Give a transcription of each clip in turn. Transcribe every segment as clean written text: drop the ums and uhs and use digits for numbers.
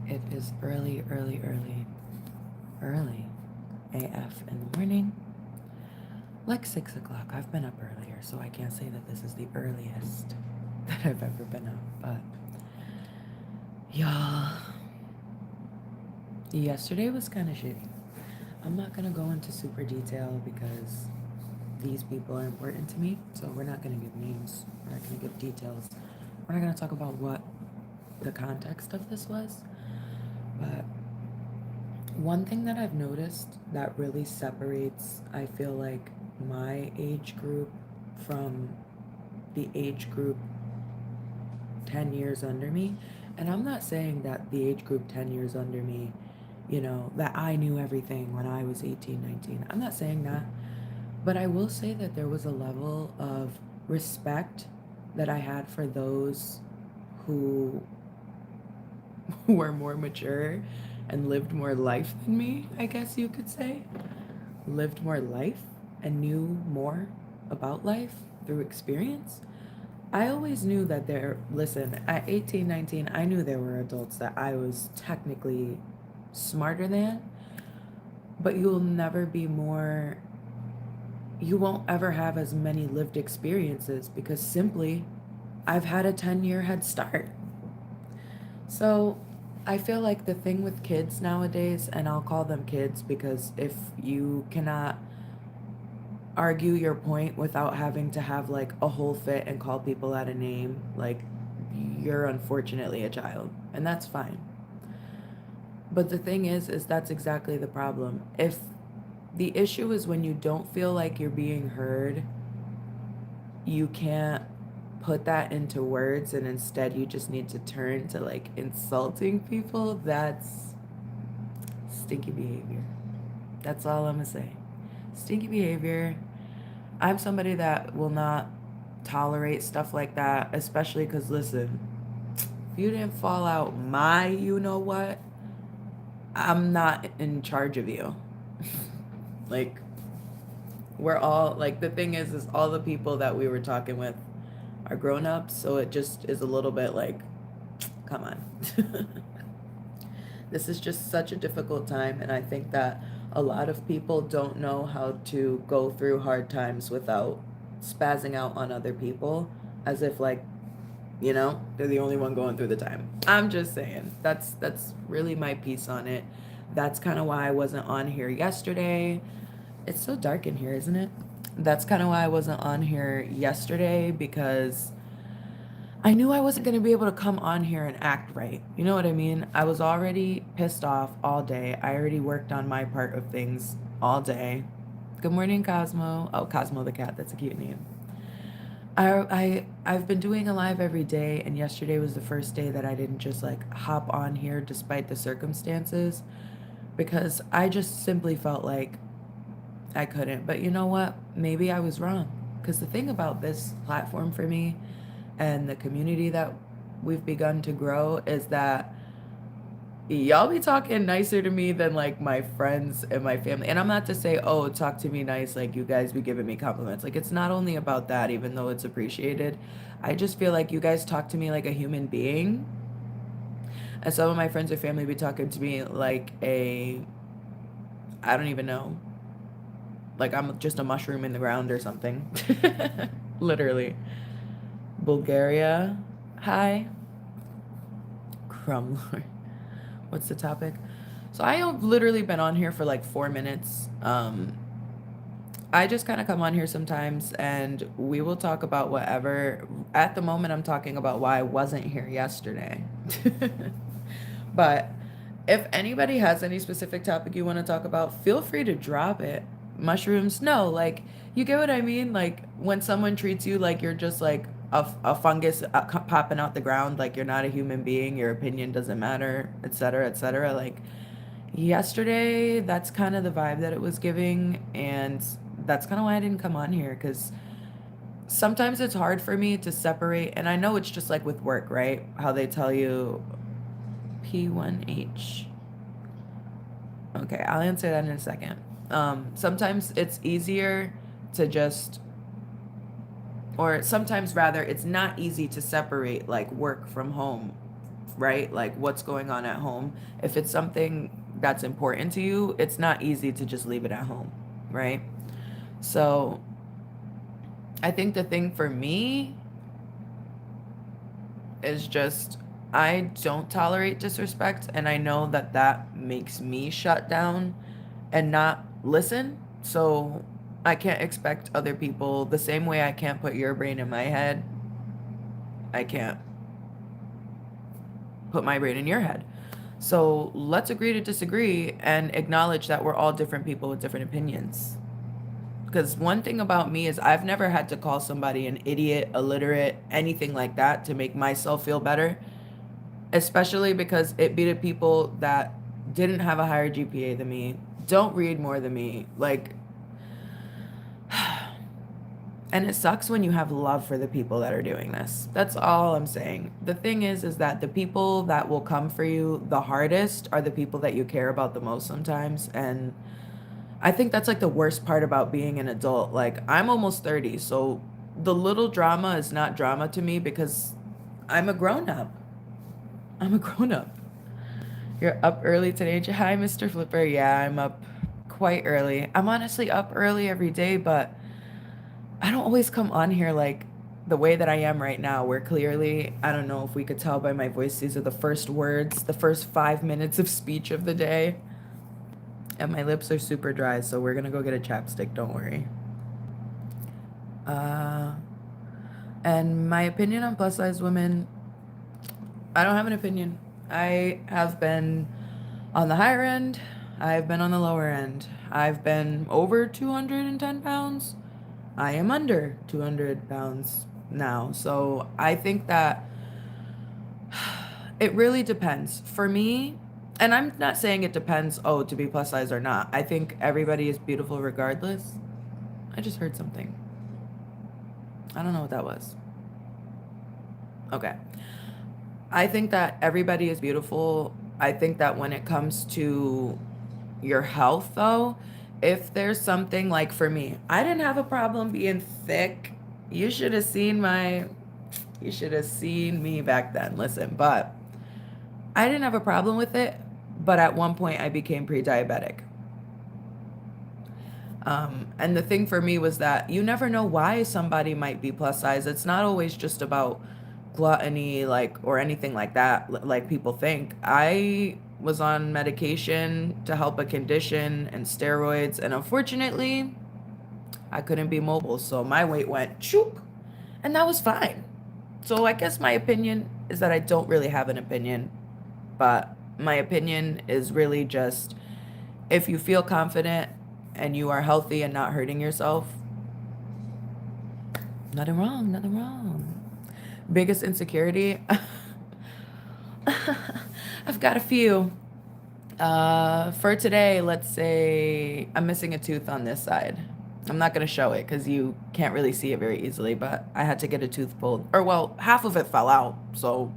It is early AF in the morning. Like 6 o'clock. I've been up earlier, so I can't say that this is the earliest that I've ever been up. But, y'all, yesterday was kind of shitty. I'm not gonna go into super detail because these people are important to me, so we're not gonna give names, we're not gonna give details, we're not gonna talk about what the context of this was. But one thing that I've noticed that really separates, I feel like, my age group from the age group 10 years under me, and I'm not saying that the age group 10 years under me, that I knew everything when I was 18, 19. I'm not saying that, but I will say that there was a level of respect that I had for those who were more mature and lived more life than me, I guess you could say. Lived more life and knew more about life through experience. I always knew that listen, at 18, 19, I knew there were adults that I was technically smarter than, but you won't ever have as many lived experiences because simply I've had a 10-year head start. So I feel like the thing with kids nowadays, and I'll call them kids because if you cannot argue your point without having to have like a whole fit and call people out a name, like you're unfortunately a child, and that's fine. But the thing is that's exactly the problem. If the issue is when you don't feel like you're being heard, you can't put that into words and instead you just need to turn to like insulting people. That's stinky behavior. That's all I'm gonna say. Stinky behavior. I'm somebody that will not tolerate stuff like that, especially because, listen, if you didn't fall out my you know what, I'm not in charge of you. Like, we're all, like, the thing is all the people that we were talking with are grown ups, so it just is a little bit like, come on. This is just such a difficult time, and I think that a lot of people don't know how to go through hard times without spazzing out on other people as if like, they're the only one going through the time. I'm just saying. That's really my piece on it. That's kind of why I wasn't on here yesterday. It's so dark in here, isn't it? That's kind of why I wasn't on here yesterday because I knew I wasn't going to be able to come on here and act right. You know what I mean? I was already pissed off all day. I already worked on my part of things all day. Good morning, Cosmo. Oh, Cosmo the cat. That's a cute name. I've been doing a live every day, and yesterday was the first day that I didn't just like hop on here despite the circumstances because I just simply felt like I couldn't. But you know what? Maybe I was wrong. Because the thing about this platform for me and the community that we've begun to grow is that y'all be talking nicer to me than like my friends and my family. And I'm not to say, oh, talk to me nice, like you guys be giving me compliments. Like it's not only about that, even though it's appreciated. I just feel like you guys talk to me like a human being. And some of my friends or family be talking to me like I don't even know, like I'm just a mushroom in the ground or something. Literally. Bulgaria. Hi. Crumlord. What's the topic? So I have literally been on here for like 4 minutes. I just kind of come on here sometimes and we will talk about whatever. At the moment, I'm talking about why I wasn't here yesterday. But if anybody has any specific topic you want to talk about, feel free to drop it. Mushrooms, no, like, you get what I mean? Like, when someone treats you like you're just like a fungus popping out the ground, like you're not a human being, your opinion doesn't matter, etc., etc. Like, yesterday, that's kind of the vibe that it was giving. And that's kind of why I didn't come on here because sometimes it's hard for me to separate. And I know it's just like with work, right? How they tell you P1H. Okay, I'll answer that in a second. Sometimes it's easier to just, or sometimes rather, it's not easy to separate like work from home right? Like what's going on at home. If it's something that's important to you, it's not easy to just leave it at home, right? So I think the thing for me is just I don't tolerate disrespect, and I know that that makes me shut down and not listen. So I can't expect other people the same way I can't put your brain in my head. I can't put my brain in your head. So let's agree to disagree and acknowledge that we're all different people with different opinions. Because one thing about me is I've never had to call somebody an idiot, illiterate, anything like that to make myself feel better, especially because it be the people that didn't have a higher GPA than me, don't read more than me. Like, and it sucks when you have love for the people that are doing this. That's all I'm saying. The thing is that the people that will come for you the hardest are the people that you care about the most sometimes. And I think that's like the worst part about being an adult. Like, I'm almost 30, so the little drama is not drama to me because I'm a grown up. I'm a grown up. You're up early today. Hi, Mr. Flipper. Yeah, I'm up quite early. I'm honestly up early every day, but I don't always come on here like the way that I am right now, where clearly, I don't know if we could tell by my voice, these are the first words, the first 5 minutes of speech of the day. And my lips are super dry, so we're gonna go get a chapstick, don't worry. Uh, and my opinion on plus size women, I don't have an opinion. I have been on the higher end, I've been on the lower end. I've been over 210 pounds. I am under 200 pounds now. So I think that it really depends. For me, and I'm not saying it depends, oh, to be plus size or not. I think everybody is beautiful regardless. I just heard something. I don't know what that was. Okay. I think that everybody is beautiful. I think that when it comes to your health, though, if there's something like for me, I didn't have a problem being thick. You should have seen me back then. Listen, but I didn't have a problem with it. But at one point, I became pre-diabetic. And the thing for me was that you never know why somebody might be plus size. It's not always just about gluttony, like, or anything like that, like people think. I was on medication to help a condition and steroids, and unfortunately, I couldn't be mobile, so my weight went chook, and that was fine. So I guess my opinion is that I don't really have an opinion, but my opinion is really just if you feel confident and you are healthy and not hurting yourself, nothing wrong, nothing wrong. Biggest insecurity? I've got a few. For today, let's say I'm missing a tooth on this side. I'm not going to show it because you can't really see it very easily, but I had to get a tooth pulled. Or, well, half of it fell out, so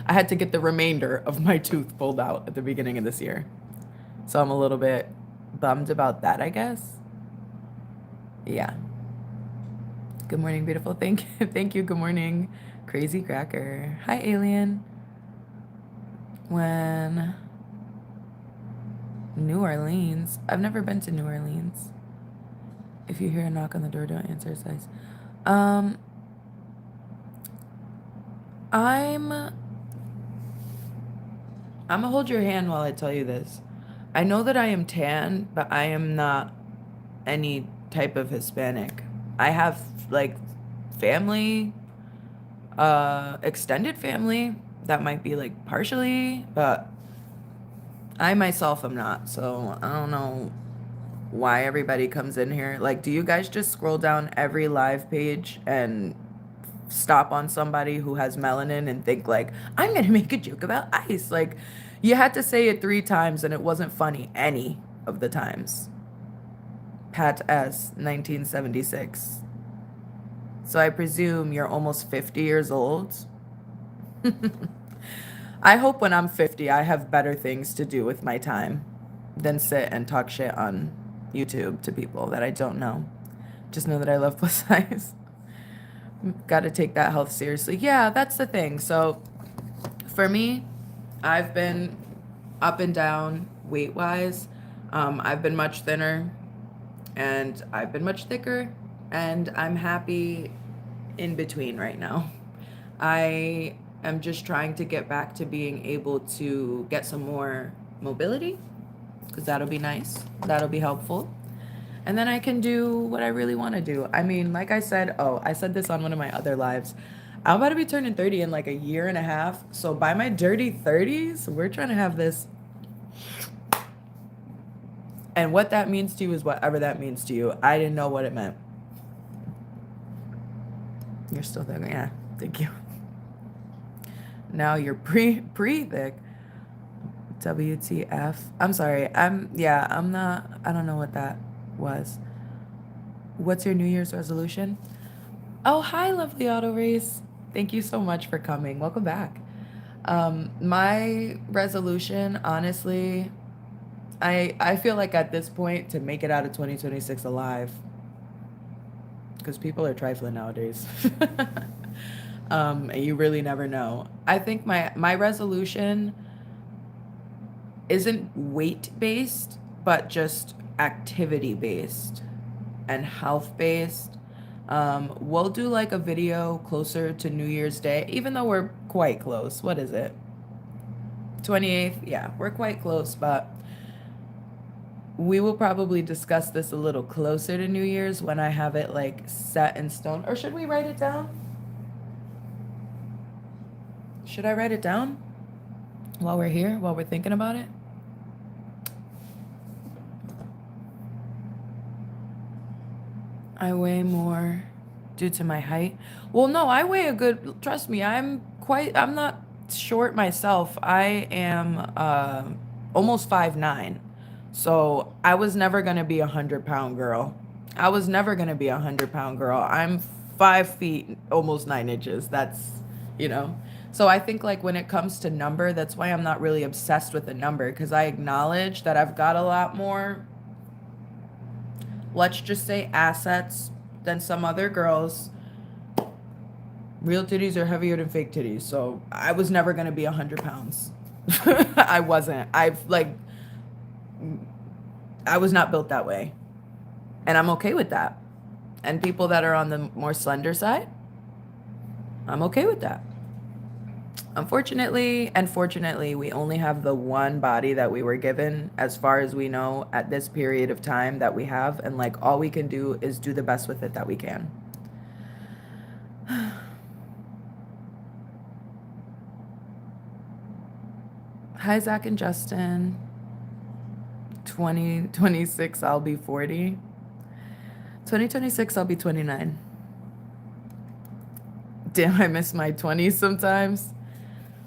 I had to get the remainder of my tooth pulled out at the beginning of this year. So I'm a little bit bummed about that, I guess. Yeah. Good morning, beautiful. Thank you. Thank you. Good morning, Crazy Cracker. Hi, Alien. When New Orleans. I've never been to New Orleans. If you hear a knock on the door, don't answer, it says. I'm gonna hold your hand while I tell you this. I know that I am tan, but I am not any type of Hispanic. I have like family, extended family that might be like partially, but I myself am not. So I don't know why everybody comes in here. Like, do you guys just scroll down every live page and stop on somebody who has melanin and think like, I'm gonna make a joke about ice? Like, you had to say it 3 times and it wasn't funny any of the times. Pat S, 1976. So I presume you're almost 50 years old. I hope when I'm 50, I have better things to do with my time than sit and talk shit on YouTube to people that I don't know. Just know that I love plus size. Got to take that health seriously. Yeah, that's the thing. So For me, I've been up and down weight wise. I've been much thinner and I've been much thicker, and I'm happy in between right now. I am just trying to get back to being able to get some more mobility because that'll be nice. That'll be helpful. And then I can do what I really want to do. I mean, like I said, I said this on one of my other lives. I'm about to be turning 30 in like a year and a half. So by my dirty 30s, we're trying to have this. And what that means to you is whatever that means to you. I didn't know what it meant. You're still thick. Yeah, thank you. Now you're pre thick. WTF. I'm sorry. I'm not, I don't know what that was. What's your New Year's resolution? Oh, hi, lovely auto race. Thank you so much for coming. Welcome back. My resolution, honestly, I feel like at this point to make it out of 2026 alive, because people are trifling nowadays. And you really never know. I think my resolution isn't weight based, but just activity based and health based. We'll do like a video closer to New Year's Day, even though we're quite close. What is it? 28th? Yeah, we're quite close, but we will probably discuss this a little closer to New Year's when I have it like set in stone. Or should we write it down? Should I write it down while we're here, while we're thinking about it? I weigh more due to my height. Well, no, I weigh a good, trust me, I'm not short myself. I am almost 5'9". So I was never going to be 100-pound girl. I was never going to be a 100-pound girl. I'm 5 feet, almost 9 inches. That's, you know. So I think like when it comes to number, that's why I'm not really obsessed with the number, because I acknowledge that I've got a lot more, let's just say, assets than some other girls. Real titties are heavier than fake titties. So I was never going to be 100 pounds. I wasn't. I was not built that way. And I'm okay with that. And people that are on the more slender side, I'm okay with that. Unfortunately and fortunately, we only have the one body that we were given, as far as we know, at this period of time that we have. And like all we can do is do the best with it that we can. Hi, Zach and Justin. 2026, I'll be 40. 2026, I'll be 29. Damn, I miss my 20s sometimes.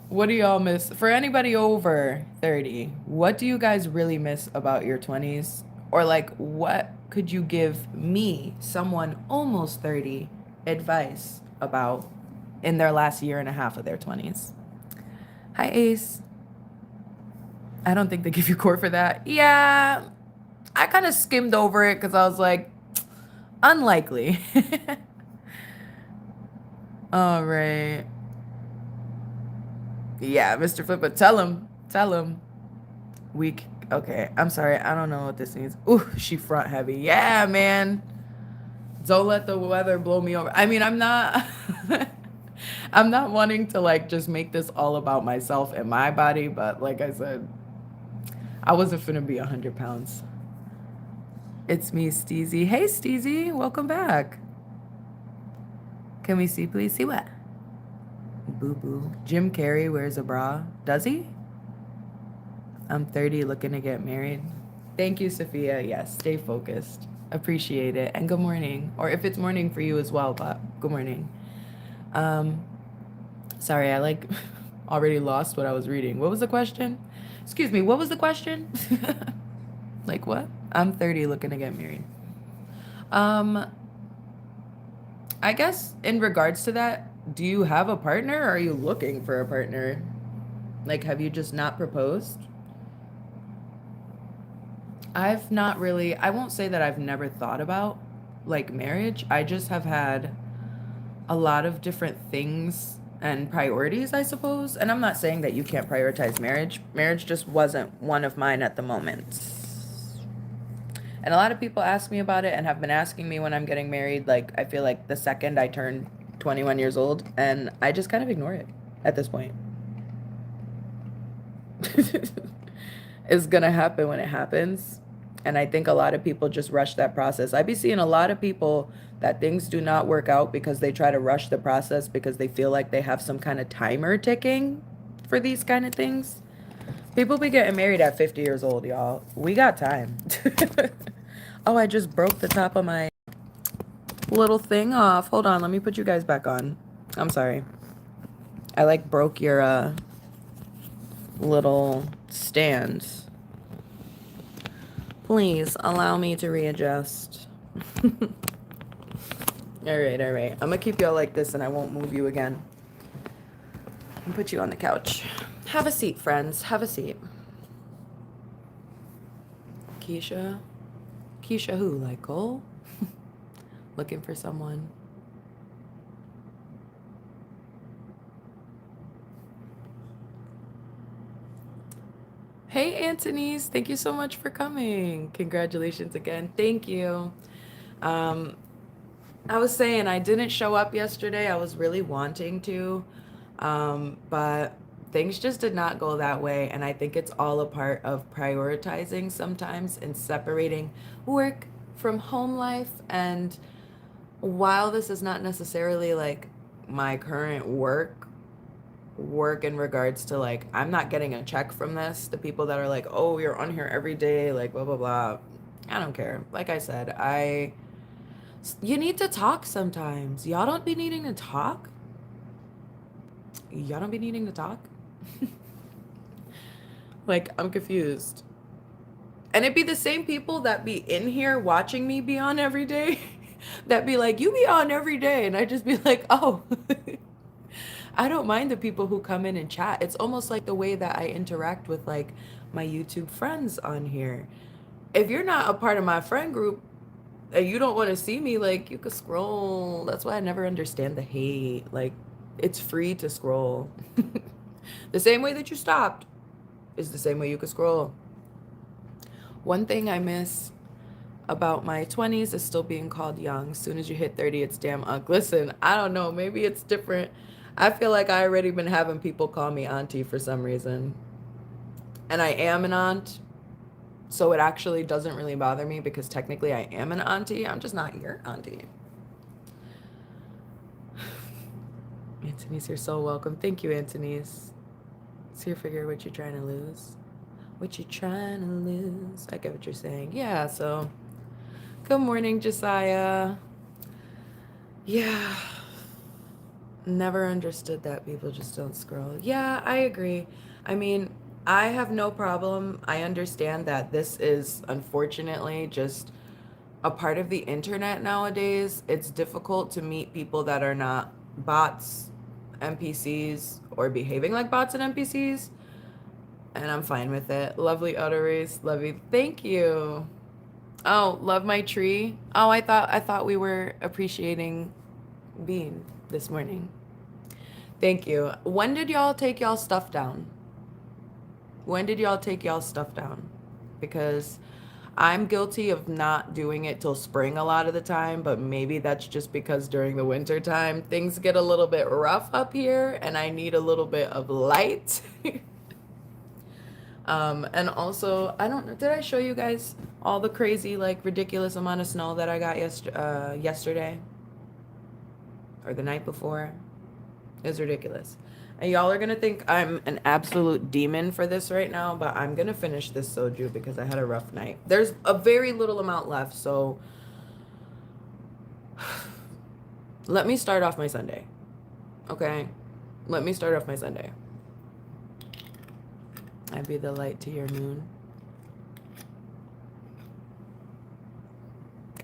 What do y'all miss? For anybody over 30, what do you guys really miss about your 20s? Or like, what could you give me, someone almost 30, advice about in their last year and a half of their 20s? Hi, Ace. I don't think they give you core for that. Yeah, I kind of skimmed over it because I was like, unlikely. All right. Yeah, Mr. Flipper, tell him. Weak. Okay, I'm sorry. I don't know what this means. Ooh, she front heavy. Yeah, man. Don't let the weather blow me over. I mean, I'm not I'm not wanting to like just make this all about myself and my body, but like I said, I wasn't finna be 100 pounds. It's me, Steezy. Hey, Steezy, welcome back. Can we see, please? See what? Boo boo. Jim Carrey wears a bra. Does he? I'm 30 looking to get married. Thank you, Sophia. Yes, stay focused. Appreciate it. And good morning. Or if it's morning for you as well, but good morning. Sorry, I like already lost what I was reading. What was the question? Excuse me, what was the question? Like what? I'm 30 looking to get married. I guess in regards to that, do you have a partner or are you looking for a partner? Like, have you just not proposed? I've not really, I won't say that I've never thought about like marriage. I just have had a lot of different things and priorities, I suppose. And I'm not saying that you can't prioritize marriage. Marriage just wasn't one of mine at the moment. And a lot of people ask me about it and have been asking me when I'm getting married. Like, I feel like the second I turn 21 years old, and I just kind of ignore it at this point. It's gonna happen when it happens. And I think a lot of people just rush that process. I be seeing a lot of people that things do not work out because they try to rush the process because they feel like they have some kind of timer ticking for these kind of things. People be getting married at 50 years old, y'all. We got time. Oh, I just broke the top of my little thing off. Hold on, let me put you guys back on. I'm sorry. I like broke your little stand. Please allow me to readjust. All right, all right. I'm gonna keep y'all like this and I won't move you again. And put you on the couch. Have a seat, friends. Have a seat. Keisha? Keisha who? Like Cole? Looking for someone. Hey, Antony's. Thank you so much for coming. Congratulations again. Thank you. I was saying I didn't show up yesterday. I was really wanting to, but things just did not go that way. And I think it's all a part of prioritizing sometimes and separating work from home life. And while this is not necessarily like my current work in regards to like I'm not getting a check from this, the people that are like, oh, you're on here every day, like blah blah blah, I don't care. Like I said, you need to talk sometimes. Y'all don't be needing to talk. Y'all don't be needing to talk. Like, I'm confused. And it'd be the same people that be in here watching me be on every day that be like, you be on every day. And I just be like, oh, I don't mind the people who come in and chat. It's almost like the way that I interact with like my YouTube friends on here. If you're not a part of my friend group and you don't want to see me, like you could scroll. That's why I never understand the hate. Like it's free to scroll. The same way that you stopped is the same way you could scroll. One thing I miss about my 20s is still being called young. As soon as you hit 30, it's damn ugly. Listen, I don't know. Maybe it's different. I feel like I already been having people call me auntie for some reason. And I am an aunt. So it actually doesn't really bother me because technically I am an auntie. I'm just not your auntie. Antony's, you're so welcome. Thank you, Antony's. Let's hear figure what you're trying to lose. What you trying to lose? I get what you're saying. Yeah, so good morning, Josiah. Yeah. Never understood that people just don't scroll. Yeah, I agree. I mean, I have no problem. I understand that this is unfortunately just a part of the internet nowadays. It's difficult to meet people that are not bots, NPCs, or behaving like bots and NPCs. And I'm fine with it. Lovely auto race. Love you. Thank you. Oh, love my tree. Oh, I thought we were appreciating Bean this morning. Thank you. When did y'all take y'all stuff down? When did y'all take y'all stuff down? Because I'm guilty of not doing it till spring a lot of the time, but maybe that's just because during the winter time things get a little bit rough up here and I need a little bit of light. And also, I don't know, did I show you guys all the crazy, like, ridiculous amount of snow that I got yesterday? Or the night before? It was ridiculous. And y'all are gonna think I'm an absolute demon for this right now, but I'm gonna finish this soju because I had a rough night. There's a very little amount left, so let me start off my Sunday. Okay? Let me start off my Sunday. I be the light to your moon.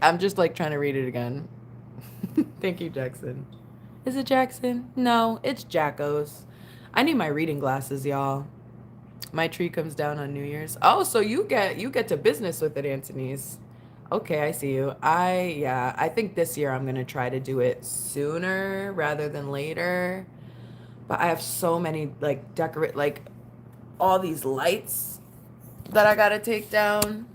I'm just like trying to read it again. Thank you, Jackson. Is it Jackson? No, it's Jacko's. I need my reading glasses, y'all. My tree comes down on New Year's. Oh, so you get to business with it, Antony's. Okay, I see you. I think this year I'm gonna try to do it sooner rather than later. But I have so many like decorate like all these lights that I gotta take down.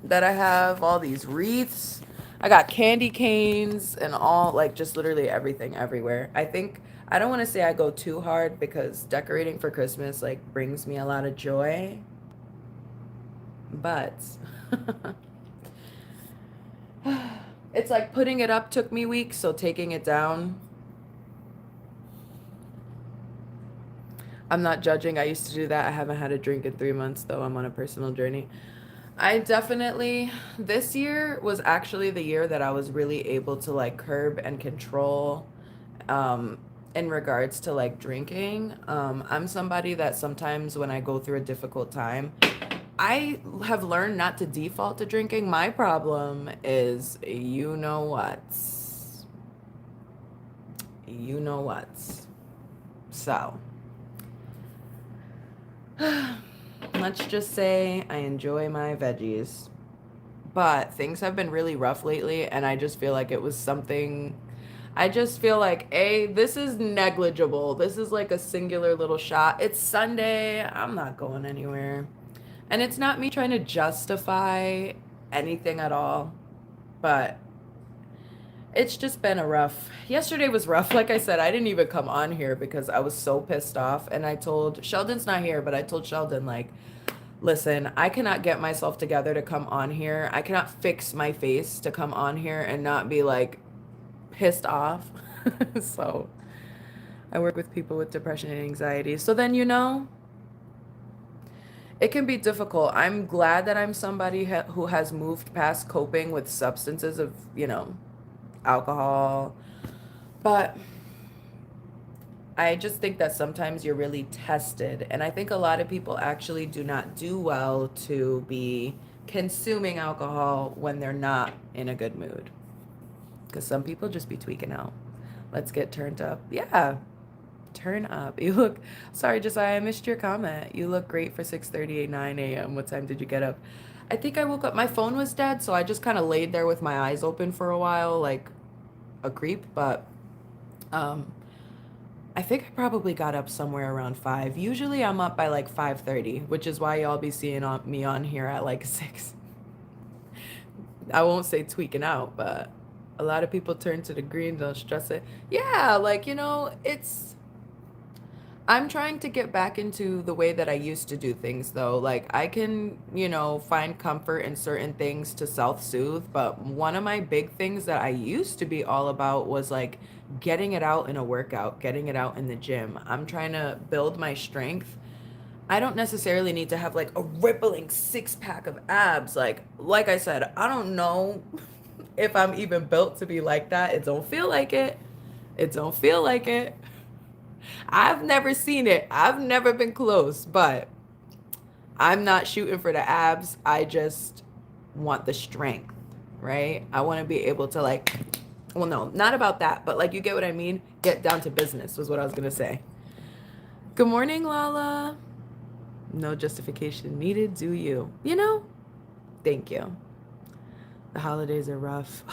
That I have all these wreaths. I got candy canes and all like just literally everything everywhere. I think I don't want to say I go too hard because decorating for Christmas like brings me a lot of joy, but it's like putting it up took me weeks, so taking it down, I'm not judging. I used to do that. I haven't had a drink in 3 months though. I'm on a personal journey. I definitely, this year was actually the year that I was really able to like curb and control um, in regards to like drinking. I'm somebody that sometimes when I go through a difficult time, I have learned not to default to drinking. My problem is, you know what? You know what? So, let's just say I enjoy my veggies. But things have been really rough lately, and I just feel like it was something. I just feel like, A, this is negligible. This is like a singular little shot. It's Sunday. I'm not going anywhere. And it's not me trying to justify anything at all, but it's just been a rough. Yesterday was rough. Like I said, I didn't even come on here because I was so pissed off. And I told Sheldon's not here, but I told Sheldon, like, listen, I cannot get myself together to come on here. I cannot fix my face to come on here and not be like pissed off. So I work with people with depression and anxiety. So then, it can be difficult. I'm glad that I'm somebody who has moved past coping with substances of, alcohol. But I just think that sometimes you're really tested. And I think a lot of people actually do not do well to be consuming alcohol when they're not in a good mood. Because some people just be tweaking out. Let's get turned up. Yeah, turn up. You look, sorry, Josiah, I missed your comment. You look great for 6:38, 9 a.m. What time did you get up? I think I woke up, my phone was dead, so I just kind of laid there with my eyes open for a while, like a creep. But um, I think I probably got up somewhere around 5. Usually I'm up by like 5:30, which is why y'all be seeing me on here at like 6. I won't say tweaking out, but a lot of people turn to the green, don't stress it. Yeah, like, I'm trying to get back into the way that I used to do things though. Like I can, find comfort in certain things to self-soothe, but one of my big things that I used to be all about was like getting it out in a workout, getting it out in the gym. I'm trying to build my strength. I don't necessarily need to have like a rippling six pack of abs. Like I said, I don't know if I'm even built to be like that. It don't feel like it. It don't feel like it. I've never seen it. I've never been close, but I'm not shooting for the abs. I just want the strength, right? I want to be able to like, well, no, not about that, but like, you get what I mean? Get down to business was what I was going to say. Good morning, Lala. No justification needed, do you? Thank you. The holidays are rough,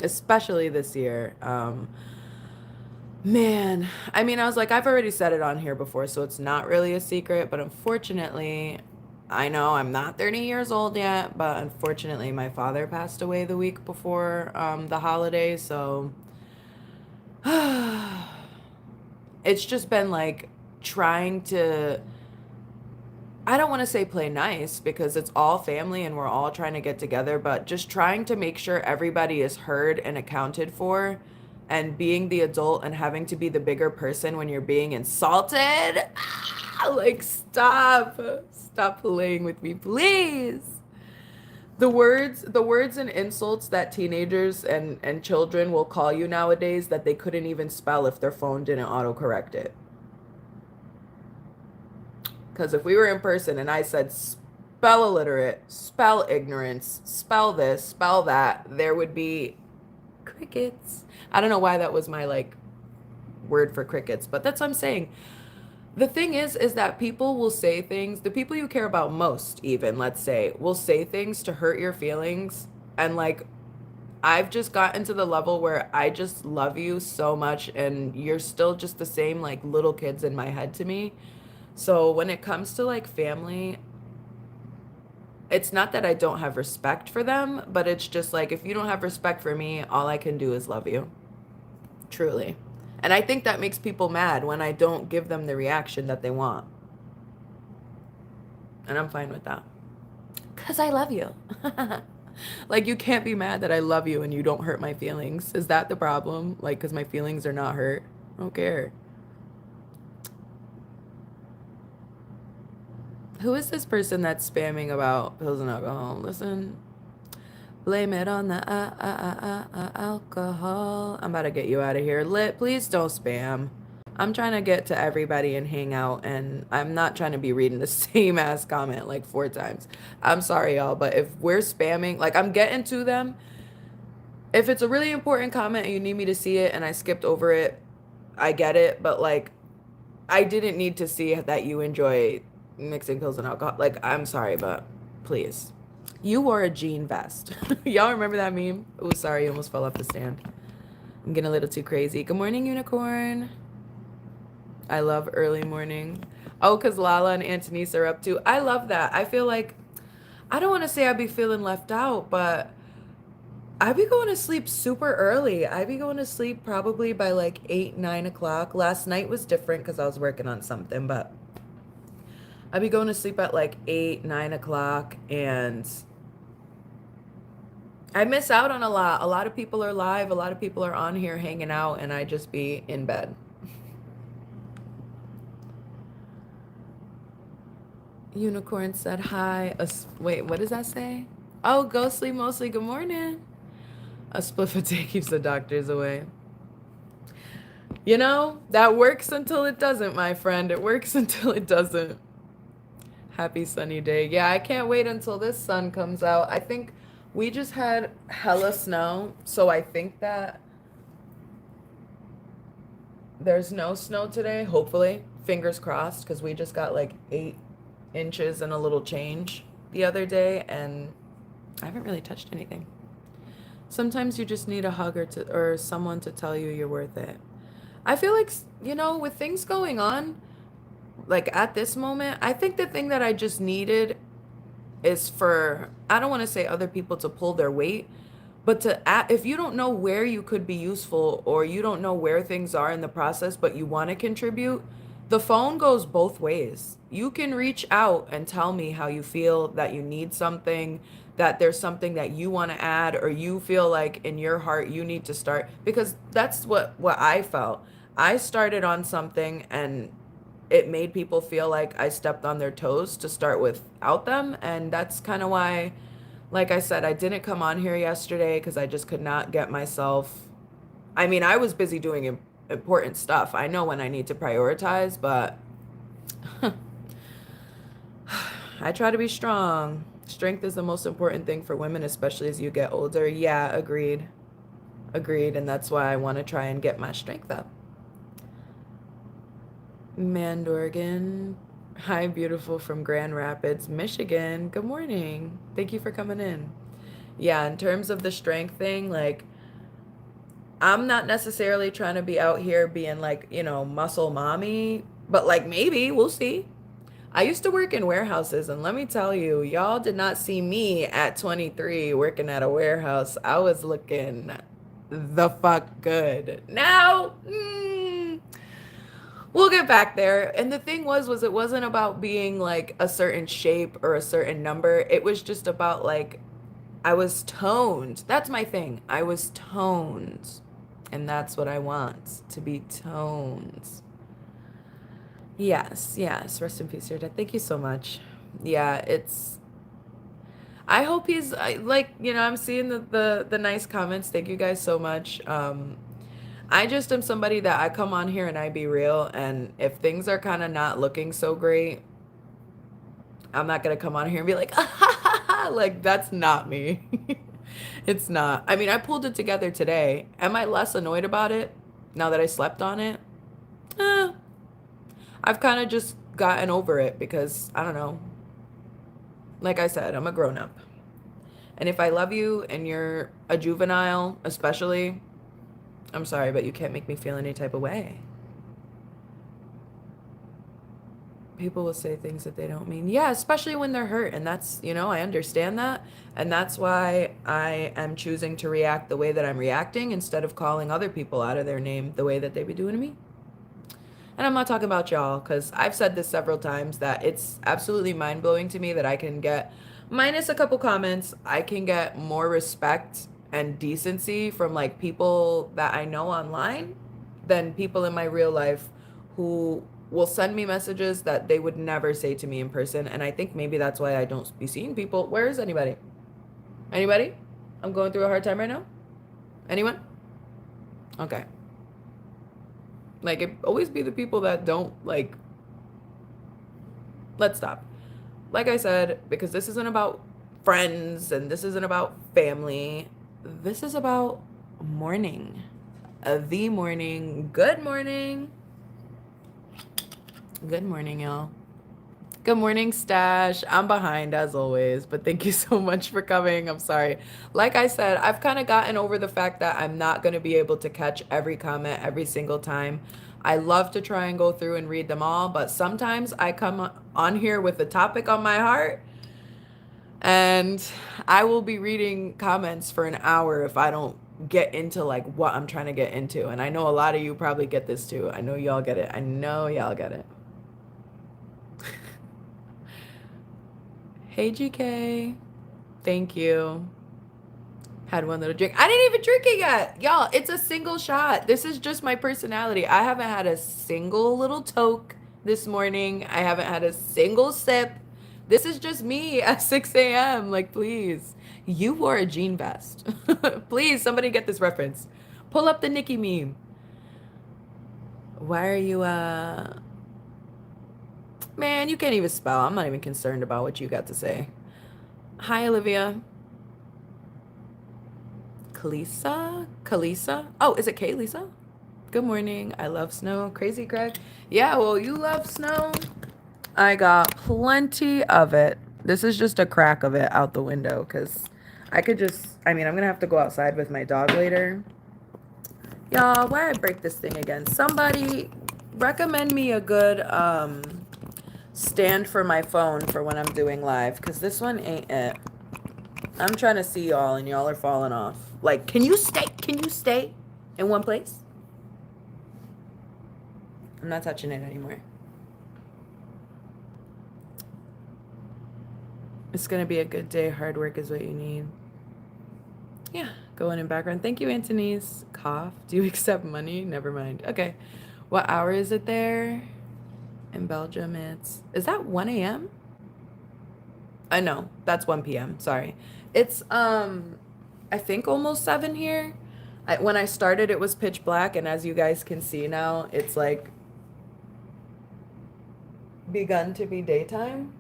especially this year. Man, I mean, I was like, I've already said it on here before, so it's not really a secret, but unfortunately, I know I'm not 30 years old yet, but unfortunately, my father passed away the week before the holidays, so it's just been like trying to, I don't want to say play nice because it's all family and we're all trying to get together, but just trying to make sure everybody is heard and accounted for, and being the adult and having to be the bigger person when you're being insulted. Like, stop playing with me, please. The words and insults that teenagers and children will call you nowadays that they couldn't even spell if their phone didn't autocorrect it. Because if we were in person and I said spell illiterate, spell ignorance, spell this, spell that, there would be crickets. I don't know why that was my like word for crickets, but that's what I'm saying. The thing is that people will say things, the people you care about most, even, let's say, will say things to hurt your feelings. And like, I've just gotten to the level where I just love you so much, and you're still just the same like little kids in my head to me. So when it comes to like family, it's not that I don't have respect for them, but it's just like if you don't have respect for me, all I can do is love you. Truly. And I think that makes people mad when I don't give them the reaction that they want. And I'm fine with that. Because I love you. Like, you can't be mad that I love you and you don't hurt my feelings. Is that the problem? Like, because my feelings are not hurt? I don't care. Who is this person that's spamming about pills and alcohol? Listen, blame it on the alcohol. I'm about to get you out of here. Lit, please don't spam. I'm trying to get to everybody and hang out, and I'm not trying to be reading the same ass comment like 4 times. I'm sorry, y'all, but if we're spamming, like, I'm getting to them. If it's a really important comment and you need me to see it and I skipped over it, I get it, but like, I didn't need to see that you enjoy mixing pills and alcohol. Like, I'm sorry, but please. You wore a jean vest. Y'all remember that meme? Oh, sorry, you almost fell off the stand. I'm getting a little too crazy. Good morning, unicorn. I love early morning. Oh, because Lala and Antonise are up too. I love that. I feel like, I don't want to say I'd be feeling left out, but I'd be going to sleep super early. I'd be going to sleep probably by like 8, 9 o'clock. Last night was different because I was working on something, but I'd be going to sleep at like 8, 9 o'clock, and I miss out on a lot. A lot of people are live. A lot of people are on here hanging out, and I just be in bed. Unicorn said hi. Wait, what does that say? Oh, Ghostly Mostly, good morning. A spliff a day keeps the doctors away. You know, that works until it doesn't, my friend. It works until it doesn't. Happy sunny day. Yeah, I can't wait until this sun comes out. I think we just had hella snow, so I think that there's no snow today, hopefully. Fingers crossed, because we just got like 8 inches and a little change the other day, and I haven't really touched anything. Sometimes you just need a hug or someone to tell you you're worth it. I feel like, with things going on, like at this moment, I think the thing that I just needed is for, I don't want to say other people to pull their weight, but if you don't know where you could be useful, or you don't know where things are in the process, but you want to contribute, the phone goes both ways. You can reach out and tell me how you feel, that you need something, that there's something that you want to add, or you feel like in your heart you need to start, because that's what I felt. I started on something, and it made people feel like I stepped on their toes to start without them, and that's kind of why, like I said, I didn't come on here yesterday because I just could not get myself. I mean, I was busy doing important stuff. I know when I need to prioritize, but I try to be strong. Strength is the most important thing for women, especially as you get older. Yeah, agreed. Agreed. And that's why I want to try and get my strength up. Mandorgan. Hi, beautiful, from Grand Rapids, Michigan. Good morning. Thank you for coming in. Yeah, in terms of the strength thing, like, I'm not necessarily trying to be out here being like, muscle mommy, but like, maybe we'll see. I used to work in warehouses, and let me tell you, y'all did not see me at 23 working at a warehouse. I was looking the fuck good. Now, we'll get back there. And the thing was it wasn't about being like a certain shape or a certain number. It was just about like, I was toned. That's my thing. I was toned. And that's what I want, to be toned. Yes, yes. Rest in peace, your dad. Thank you so much. Yeah, I hope he's like, I'm seeing the nice comments. Thank you guys so much. I just am somebody that I come on here and I be real, and if things are kind of not looking so great, I'm not gonna come on here and be like, ah, ha, ha, ha. Like, that's not me. It's not. I mean, I pulled it together today. Am I less annoyed about it now that I slept on it? Eh, I've kind of just gotten over it because, I don't know. Like I said, I'm a grown up. And if I love you and you're a juvenile, especially, I'm sorry, but you can't make me feel any type of way. People will say things that they don't mean. Yeah, especially when they're hurt. And that's, I understand that. And that's why I am choosing to react the way that I'm reacting instead of calling other people out of their name the way that they be doing to me. And I'm not talking about y'all, because I've said this several times that it's absolutely mind blowing to me that I can get, minus a couple comments, I can get more respect and decency from like people that I know online than people in my real life who will send me messages that they would never say to me in person. And I think maybe that's why I don't be seeing people. Where is anybody? Anybody? I'm going through a hard time right now. Anyone? Okay. Like, it always be the people that don't, like, let's stop. Like I said, because this isn't about friends and this isn't about family. This is about morning. The morning. Good morning. Good morning, y'all. Good morning, Stash. I'm behind as always, but thank you so much for coming. I'm sorry. Like I said, I've kind of gotten over the fact that I'm not going to be able to catch every comment every single time. I love to try and go through and read them all, but sometimes I come on here with a topic on my heart and I will be reading comments for an hour if I don't get into like what I'm trying to get into. And I know a lot of you probably get this too. I know y'all get it. I know y'all get it. Hey, GK. Thank you. Had one little drink. I didn't even drink it yet. Y'all, it's a single shot. This is just my personality. I haven't had a single little toke this morning. I haven't had a single sip. This is just me at 6 a.m. Like, please. You wore a jean vest. Please, somebody get this reference. Pull up the Nicki meme. Why are you, Man, you can't even spell. I'm not even concerned about what you got to say. Hi, Olivia. Kalisa? Oh, is it Lisa? Good morning. I love snow. Crazy Greg. Yeah, well, you love snow. I got plenty of it. This is just a crack of it out the window because I'm going to have to go outside with my dog later. Y'all, why I break this thing again? Somebody recommend me a good stand for my phone for when I'm doing live because this one ain't it. I'm trying to see y'all and y'all are falling off. Like, can you stay in one place? I'm not touching it anymore. It's going to be a good day. Hard work is what you need. Yeah, going in background. Thank you, Antonese. Cough. Do you accept money? Never mind. Okay. What hour is it there? In Belgium, is that 1 a.m.? I know, that's 1 p.m. Sorry. It's, I think almost 7 here. When I started, it was pitch black, and as you guys can see now, it's like begun to be daytime.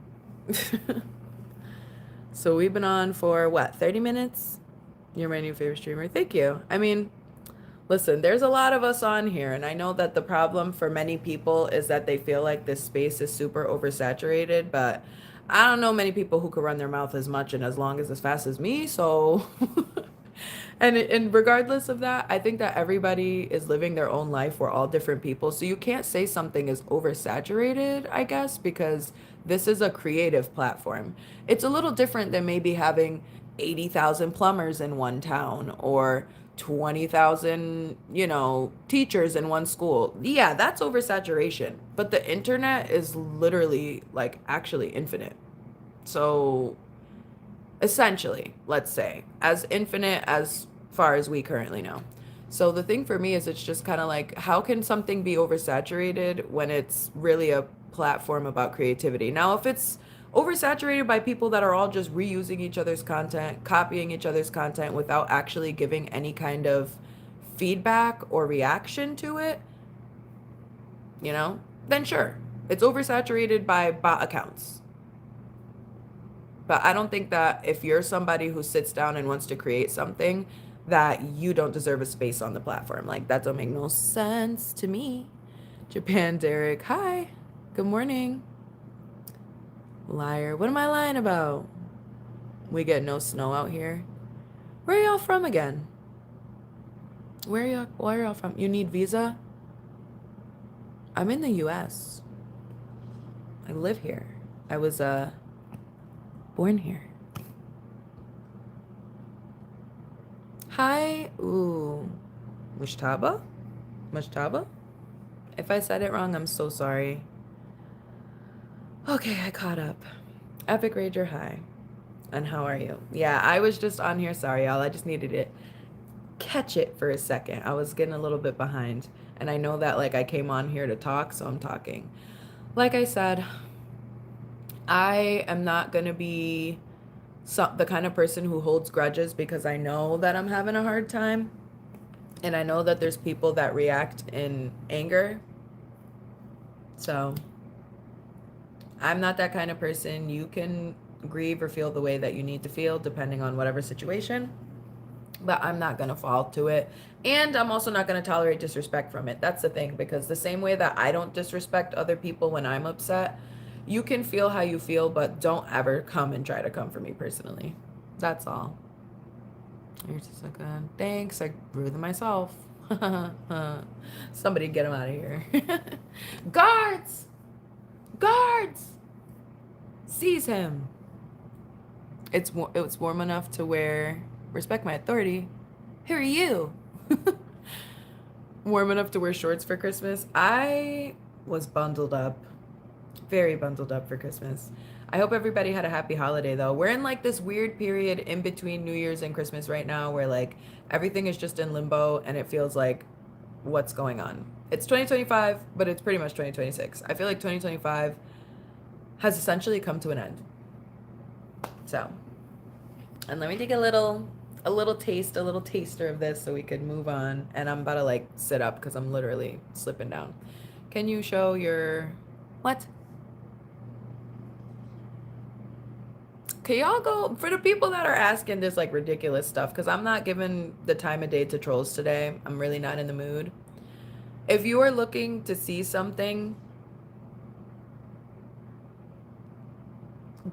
So we've been on for what, 30 minutes? You're my new favorite streamer. Thank you. I mean, listen, there's a lot of us on here, and I know that the problem for many people is that they feel like this space is super oversaturated, but I don't know many people who could run their mouth as much and as long as fast as me, so and regardless of that, I think that everybody is living their own life. We're all different people, so you can't say something is oversaturated, I guess, because this is a creative platform. It's a little different than maybe having 80,000 plumbers in one town or 20,000, teachers in one school. Yeah, that's oversaturation. But the internet is literally like actually infinite. So essentially, let's say, as infinite as far as we currently know. So the thing for me is it's just kind of like, how can something be oversaturated when it's really a platform about creativity? Now, if it's oversaturated by people that are all just reusing each other's content, copying each other's content without actually giving any kind of feedback or reaction to it, then sure, it's oversaturated by bot accounts. But I don't think that if you're somebody who sits down and wants to create something, that you don't deserve a space on the platform. Like, that don't make no sense to me. Japan Derek, hi. Good morning. Liar. What am I lying about? We get no snow out here. Where are y'all from again? Where are y'all from? You need visa? I'm in the US. I live here. I was born here. Hi. Ooh. Mushtaba? Mushtaba? If I said it wrong, I'm so sorry. Okay, I caught up. Epic Rager, hi. And how are you? Yeah, I was just on here. Sorry, y'all. I just needed to catch it for a second. I was getting a little bit behind. And I know that, like, I came on here to talk, so I'm talking. Like I said, I am not going to be the kind of person who holds grudges because I know that I'm having a hard time. And I know that there's people that react in anger. So I'm not that kind of person. You can grieve or feel the way that you need to feel depending on whatever situation. But I'm not going to fall to it. And I'm also not going to tolerate disrespect from it. That's the thing, because the same way that I don't disrespect other people when I'm upset, you can feel how you feel, but don't ever come and try to come for me personally. That's all. You're just like, thanks. I breathed myself. Somebody get him out of here. Guards! Guards! Seize him. It's warm enough to where respect my authority. Who are you? Warm enough to wear shorts for Christmas. I was bundled up, very bundled up for Christmas. I hope everybody had a happy holiday though. We're in like this weird period in between New Year's and Christmas right now where like everything is just in limbo and it feels like what's going on. It's 2025, but it's pretty much 2026. I feel like 2025 has essentially come to an end. So, and let me take a little taste, a little taster of this so we could move on. And I'm about to like sit up because I'm literally slipping down. Can you show your what? Can y'all go for the people that are asking this like ridiculous stuff? Because I'm not giving the time of day to trolls today. I'm really not in the mood. If you are looking to see something,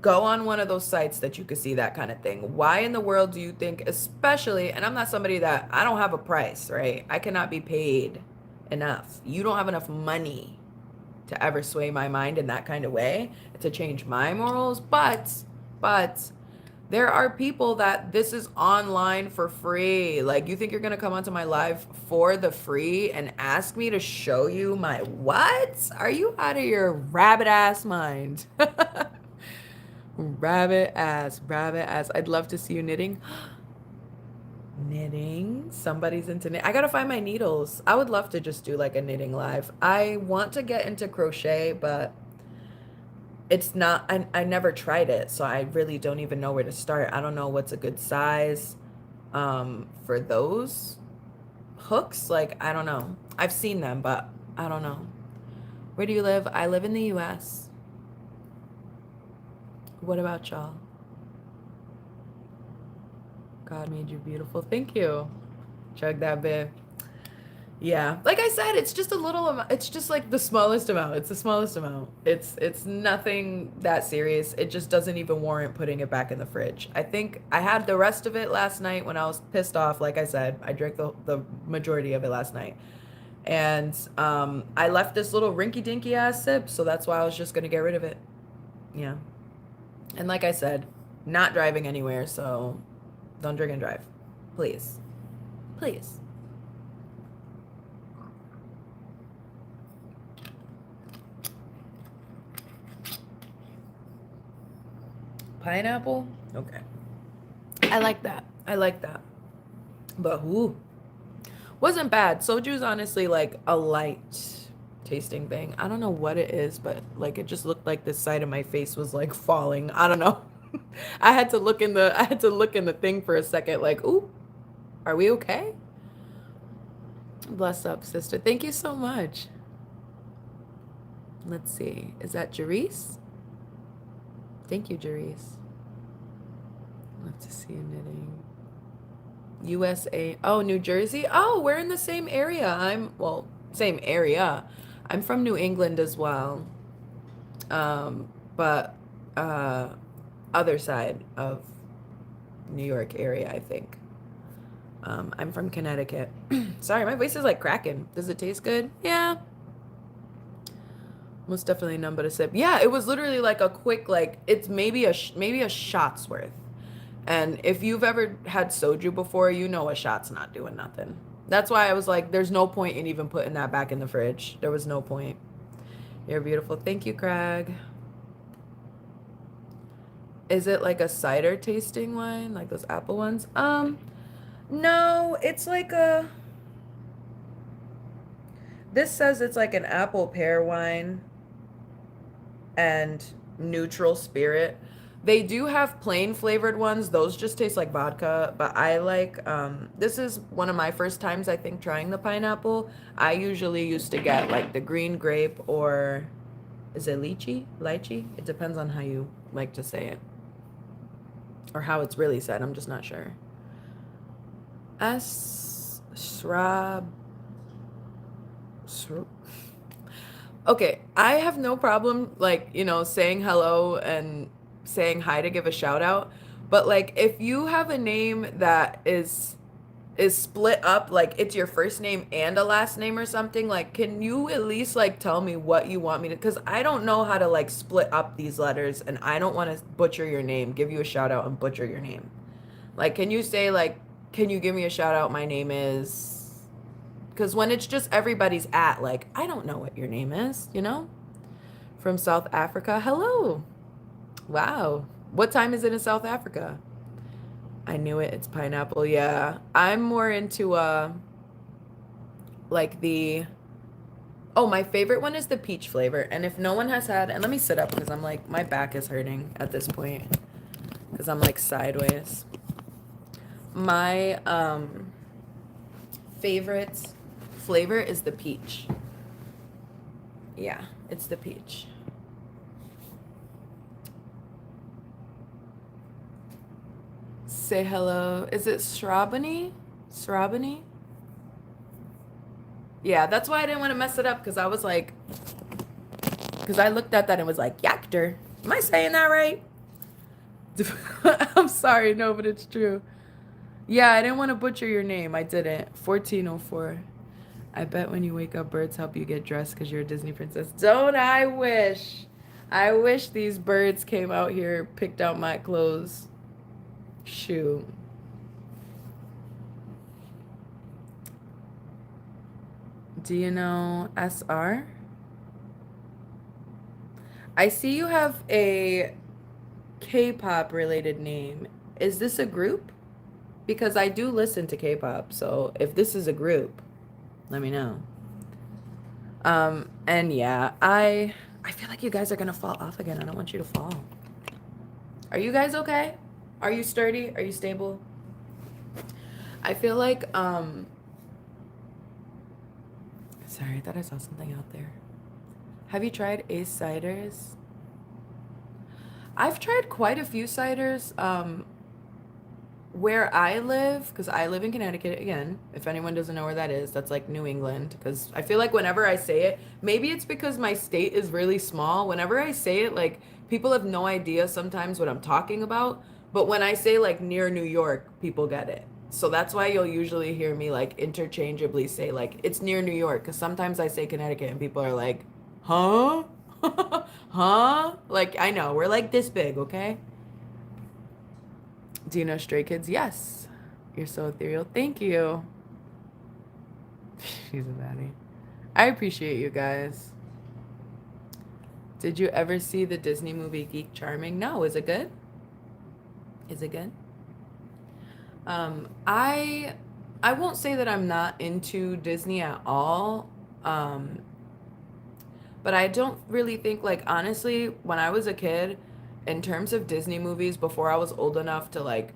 go on one of those sites that you could see that kind of thing. Why in the world do you think, especially, and I'm not somebody that, I don't have a price, right? I cannot be paid enough. You don't have enough money to ever sway my mind in that kind of way, to change my morals. But there are people that this is online for free. Like, you think you're gonna come onto my live for the free and ask me to show you my what? Are you out of your rabbit ass mind? Rabbit ass. I'd love to see you knitting. Knitting. Somebody's into knit. I gotta find my needles. I would love to just do like a knitting live. I want to get into crochet, but it's not, I never tried it, so I really don't even know where to start. I don't know what's a good size for those hooks. Like, I don't know. I've seen them, but I don't know. Where do you live? I live in the US. What about y'all? God made you beautiful. Thank you. Chug that bit. Yeah, like I said, it's just a little amount. It's just like the smallest amount. It's the smallest amount. It's nothing that serious. It just doesn't even warrant putting it back in the fridge. I think I had the rest of it last night when I was pissed off. Like I said, I drank the majority of it last night. And I left this little rinky-dinky ass sip, so that's why I was just gonna get rid of it. Yeah. And like I said, not driving anywhere, so don't drink and drive. Please. Please. Pineapple? Okay. I like that. But whoo. Wasn't bad. Soju's honestly like a light tasting thing. I don't know what it is, but like it just looked like the side of my face was like falling. I don't know. I had to look in the thing for a second, like, ooh, are we okay? Bless up, sister. Thank you so much. Let's see. Is that Jerice? Thank you, Jerice. Love to see you knitting. USA. Oh, New Jersey. Oh, we're in the same area. Same area. I'm from New England as well. But other side of New York area, I think. I'm from Connecticut. Sorry, my voice is like cracking. Does it taste good? Yeah. Most definitely none but a sip. Yeah, it was literally like a quick, like, it's maybe maybe a shot's worth. And if you've ever had soju before, you know a shot's not doing nothing. That's why I was like, there's no point in even putting that back in the fridge. There was no point. You're beautiful. Thank you, Craig. Is it like a cider tasting wine, like those apple ones? No, it's like a. This says it's like an apple pear wine and neutral spirit. They do have plain flavored ones. Those just taste like vodka, but I like this is one of my first times I think trying the pineapple. I usually used to get like the green grape or is it lychee? Lychee? It depends on how you like to say it. Or how it's really said. I'm just not sure. Shrab. Okay, I have no problem like, saying hello and saying hi to give a shout out. But like if you have a name that is split up, like it's your first name and a last name or something, like can you at least like tell me what you want me to, because I don't know how to like split up these letters and I don't want to butcher your name, give you a shout out and butcher your name. Like can you say like, can you give me a shout out? My name is, because when it's just everybody's at, like, I don't know what your name is, From South Africa. Hello. Wow. What time is it in South Africa? I knew it. It's pineapple. Yeah. I'm more into, like the, oh, my favorite one is the peach flavor. And if no one has had, and let me sit up because I'm like, my back is hurting at this point because I'm like sideways. My, favorite flavor is the peach. Yeah, it's the peach. Say hello. Is it Srabani? Srabani? Yeah, that's why I didn't want to mess it up because I was like, because I looked at that and was like, Yakter. Am I saying that right? I'm sorry, no, but it's true. Yeah, I didn't want to butcher your name. I didn't. 1404. I bet when you wake up, birds help you get dressed because you're a Disney princess. Don't I wish? I wish these birds came out here, picked out my clothes. Shoot. Do you know SR? I see you have a K-pop related name. Is this a group? Because I do listen to K-pop, so if this is a group, let me know. And yeah, I feel like you guys are gonna fall off again. I don't want you to fall. Are you guys okay? Are you sturdy? Are you stable? I feel like sorry, I thought I saw something out there. Have you tried Ace ciders? I've tried quite a few ciders. Where I live, because I live in Connecticut again, if anyone doesn't know where that is, that's like New England. Because I feel like whenever I say it, maybe it's because my state is really small. Whenever I say it, like people have no idea sometimes what I'm talking about. But when I say like near New York, people get it. So that's why you'll usually hear me like interchangeably say like it's near New York. Because sometimes I say Connecticut and people are like, huh? Huh? Like I know, we're like this big, okay? Do you know Stray Kids? Yes. You're so ethereal. Thank you. She's a baddie. I appreciate you guys. Did you ever see the Disney movie Geek Charming? No. Is it good? Is it good? I won't say that I'm not into Disney at all. But I don't really think, like, honestly, when I was a kid, in terms of Disney movies, before I was old enough to like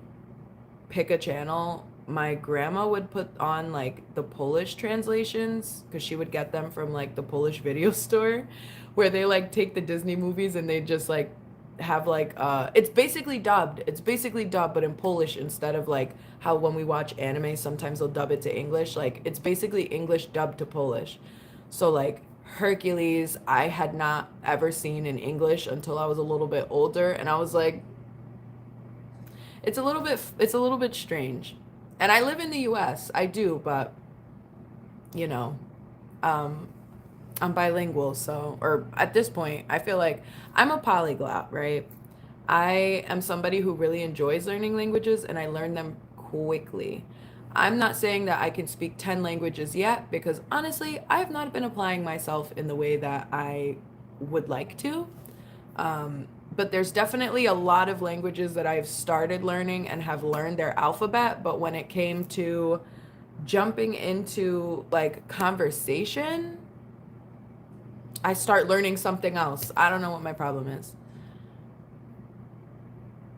pick a channel, my grandma would put on like the Polish translations because she would get them from like the Polish video store where they like take the Disney movies and they just like have like it's basically dubbed. It's basically dubbed but in Polish instead of like how when we watch anime sometimes they'll dub it to English. Like it's basically English dubbed to Polish. So like Hercules, I had not ever seen in English until I was a little bit older, and I was like, it's a little bit strange. And I live in the US. I do, but you know, um I'm bilingual, so or at this point, I feel like I'm a polyglot, right? I am somebody who really enjoys learning languages and I learn them quickly. I'm not saying that I can speak 10 languages yet because honestly, I have not been applying myself in the way that I would like to. Um, but there's definitely a lot of languages that I've started learning and have learned their alphabet. But when it came to jumping into like conversation, I start learning something else. I don't know what my problem is.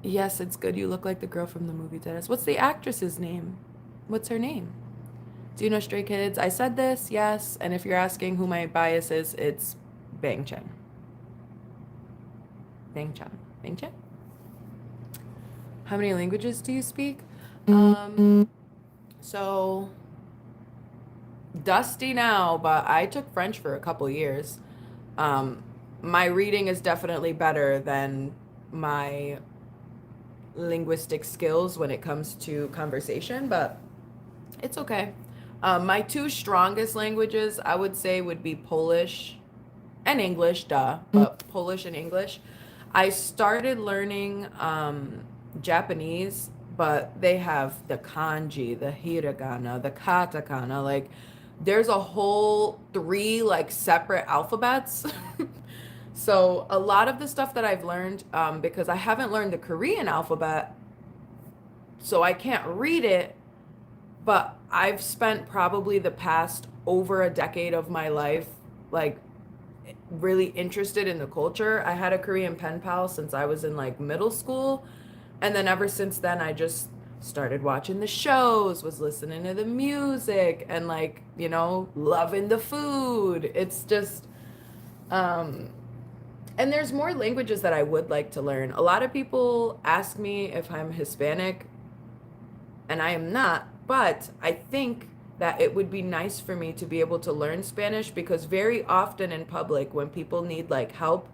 Yes, it's good. You look like the girl from the movie Dennis. What's the actress's name? What's her name? Do you know Stray Kids? I said this, yes. And if you're asking who my bias is, it's Bang Chen. Bang Chen. Bang Chen? How many languages do you speak? So dusty now, but I took French for a couple years. Um, my reading is definitely better than my linguistic skills when it comes to conversation, but it's okay. My two strongest languages, I would say, would be Polish and English, duh, but Polish and English. I started learning Japanese, but they have the kanji, the hiragana, the katakana. Like, there's a whole three like separate alphabets. So a lot of the stuff that I've learned, because I haven't learned the Korean alphabet, so I can't read it, but I've spent probably the past over a decade of my life like really interested in the culture. I had a Korean pen pal since I was in like middle school. And then ever since then, I just started watching the shows, was listening to the music, and like, loving the food. It's just, um, and there's more languages that I would like to learn. A lot of people ask me if I'm Hispanic, and I am not, but I think that it would be nice for me to be able to learn Spanish because very often in public, when people need like help,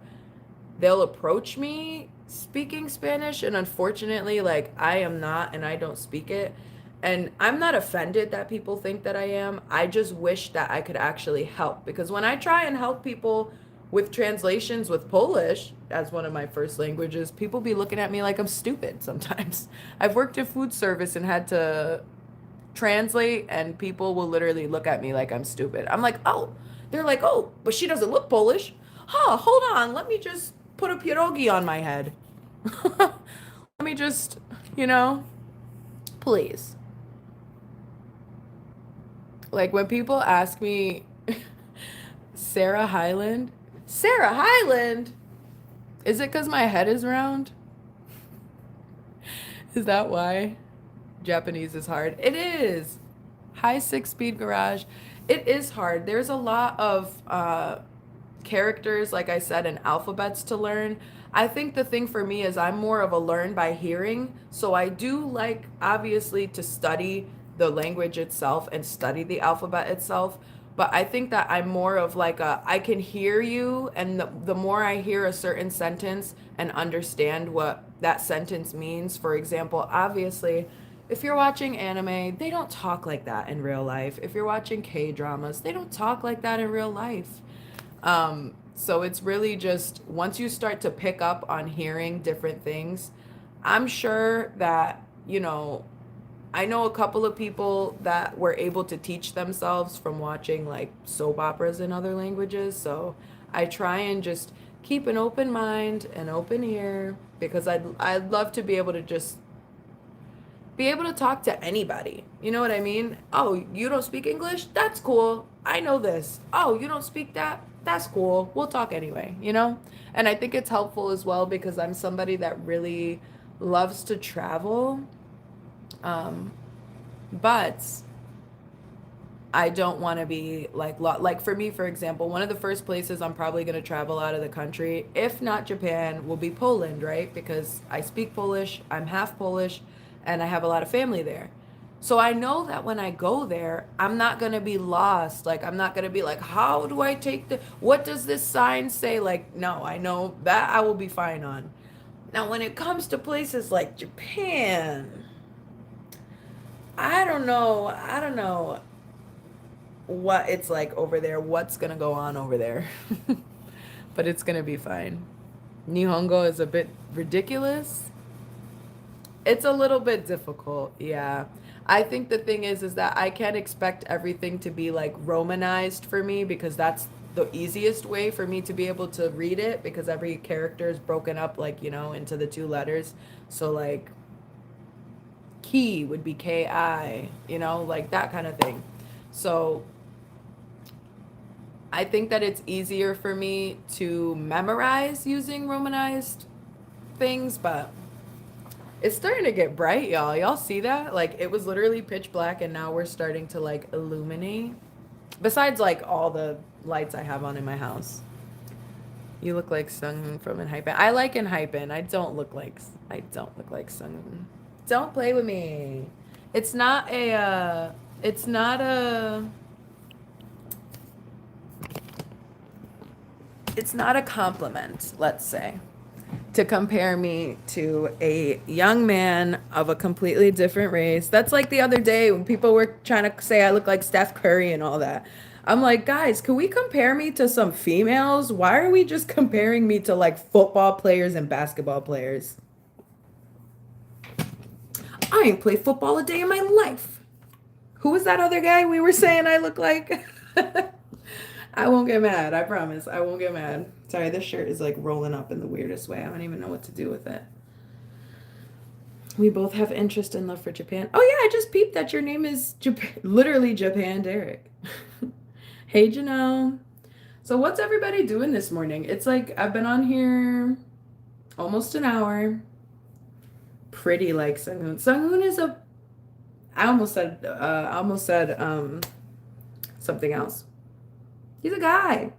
they'll approach me speaking Spanish. And unfortunately, like I am not and I don't speak it. And I'm not offended that people think that I am. I just wish that I could actually help because when I try and help people with translations with Polish as one of my first languages, people be looking at me like I'm stupid sometimes. I've worked in food service and had to translate, and people will literally look at me like I'm stupid. I'm like, oh, they're like, oh, but she doesn't look Polish. Huh, hold on. Let me just put a pierogi on my head. Let me just, you know, please. Like when people ask me, Sarah Hyland, Sarah Hyland, is it because my head is round? Is that why Japanese is hard? It is. High six speed garage. It is hard. There's a lot of characters, like I said, and alphabets to learn. I think the thing for me is I'm more of a learn by hearing. So I do like, obviously, to study the language itself and study the alphabet itself. But I think that I'm more of like I can hear you, and the more I hear a certain sentence and understand what that sentence means, for example, obviously, if you're watching anime, they don't talk like that in real life. If you're watching K dramas, they don't talk like that in real life. So it's really just once you start to pick up on hearing different things, I'm sure that, I know a couple of people that were able to teach themselves from watching like soap operas in other languages. So I try and just keep an open mind, an open ear, because I'd love to be able to just be able to talk to anybody. You know what I mean? Oh, you don't speak English? That's cool. I know this. Oh, you don't speak that? That's cool. We'll talk anyway? And I think it's helpful as well because I'm somebody that really loves to travel. Um, but I don't want to be like for me, for example, one of the first places I'm probably going to travel out of the country, if not Japan, will be Poland, right? Because I speak Polish, I'm half Polish, and I have a lot of family there. So I know that when I go there, I'm not going to be lost. Like, I'm not going to be like, how do I take what does this sign say? Like, no, I know that I will be fine on. Now, when it comes to places like Japan, I don't know. I don't know what it's like over there, what's gonna go on over there. But it's gonna be fine. Nihongo is a bit ridiculous. It's a little bit difficult, yeah. I think the thing is that I can't expect everything to be like romanized for me because that's the easiest way for me to be able to read it because every character is broken up like, into the two letters. So like ki would be ki, like that kind of thing. So I think that it's easier for me to memorize using romanized things, but it's starting to get bright, y'all. Y'all see that? Like it was literally pitch black and now we're starting to like illuminate. Besides like all the lights I have on in my house. You look like Sunghoon from Enhypen. I like Enhypen. I don't look like Sunghoon. Don't play with me. It's not a it's not a it's not a compliment, let's say, to compare me to a young man of a completely different race. That's like the other day when people were trying to say I look like Steph Curry and all that. I'm like, guys, can we compare me to some females? Why are we just comparing me to like football players and basketball players? I ain't played football a day in my life. Who was that other guy we were saying I look like? I won't get mad. I promise. I won't get mad. Sorry, this shirt is like rolling up in the weirdest way. I don't even know what to do with it. We both have interest and love for Japan. Oh yeah, I just peeped that your name is Japan, literally Japan Derek. Hey Janelle. So what's everybody doing this morning? It's like I've been on here almost an hour. Pretty like Sunghoon. Sunghoon is a I almost said something else. He's a guy.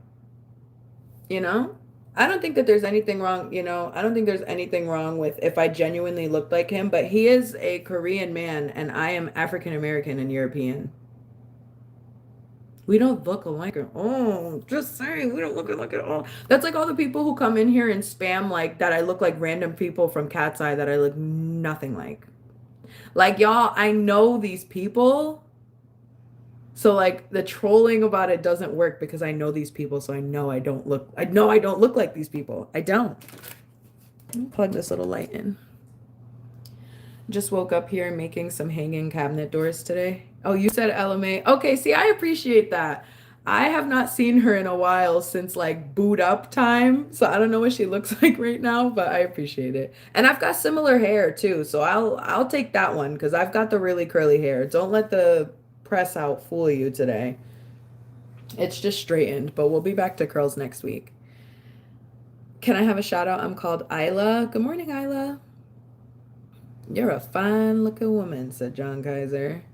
You know? I don't think that there's anything wrong, I don't think there's anything wrong with if I genuinely looked like him, but he is a Korean man and I am African American and European. We don't look alike at all. Just saying, we don't look alike at all. That's like all the people who come in here and spam like that I look like random people from Cat's Eye that I look nothing like. Like y'all, I know these people. So like the trolling about it doesn't work because I know these people, so I know I don't look like these people. I don't. Plug this little light in. Just woke up here making some hanging cabinet doors today. Oh, you said LMA. Okay, see, I appreciate that. I have not seen her in a while since like boot up time. So I don't know what she looks like right now, but I appreciate it. And I've got similar hair too, so I'll take that one because I've got the really curly hair. Don't let the press out fool you today. It's just straightened, but we'll be back to curls next week. Can I have a shout out? I'm called Isla. Good morning, Isla. You're a fine looking woman, said John Kaiser.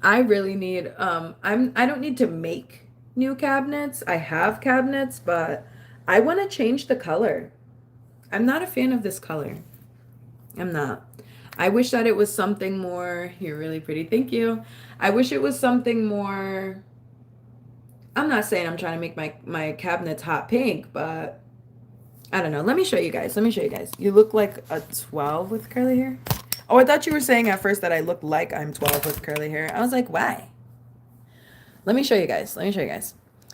I really need I don't need to make new cabinets. I have cabinets, but I want to change the color. I'm not a fan of this color. I'm not. I wish that it was something more. You're really pretty. Thank you. I wish it was something more. I'm not saying I'm trying to make my cabinets hot pink, but I don't know. Let me show you guys. You look like a 12 with curly hair. Oh, I thought you were saying at first that I look like I'm 12 with curly hair. I was like, why? Let me show you guys.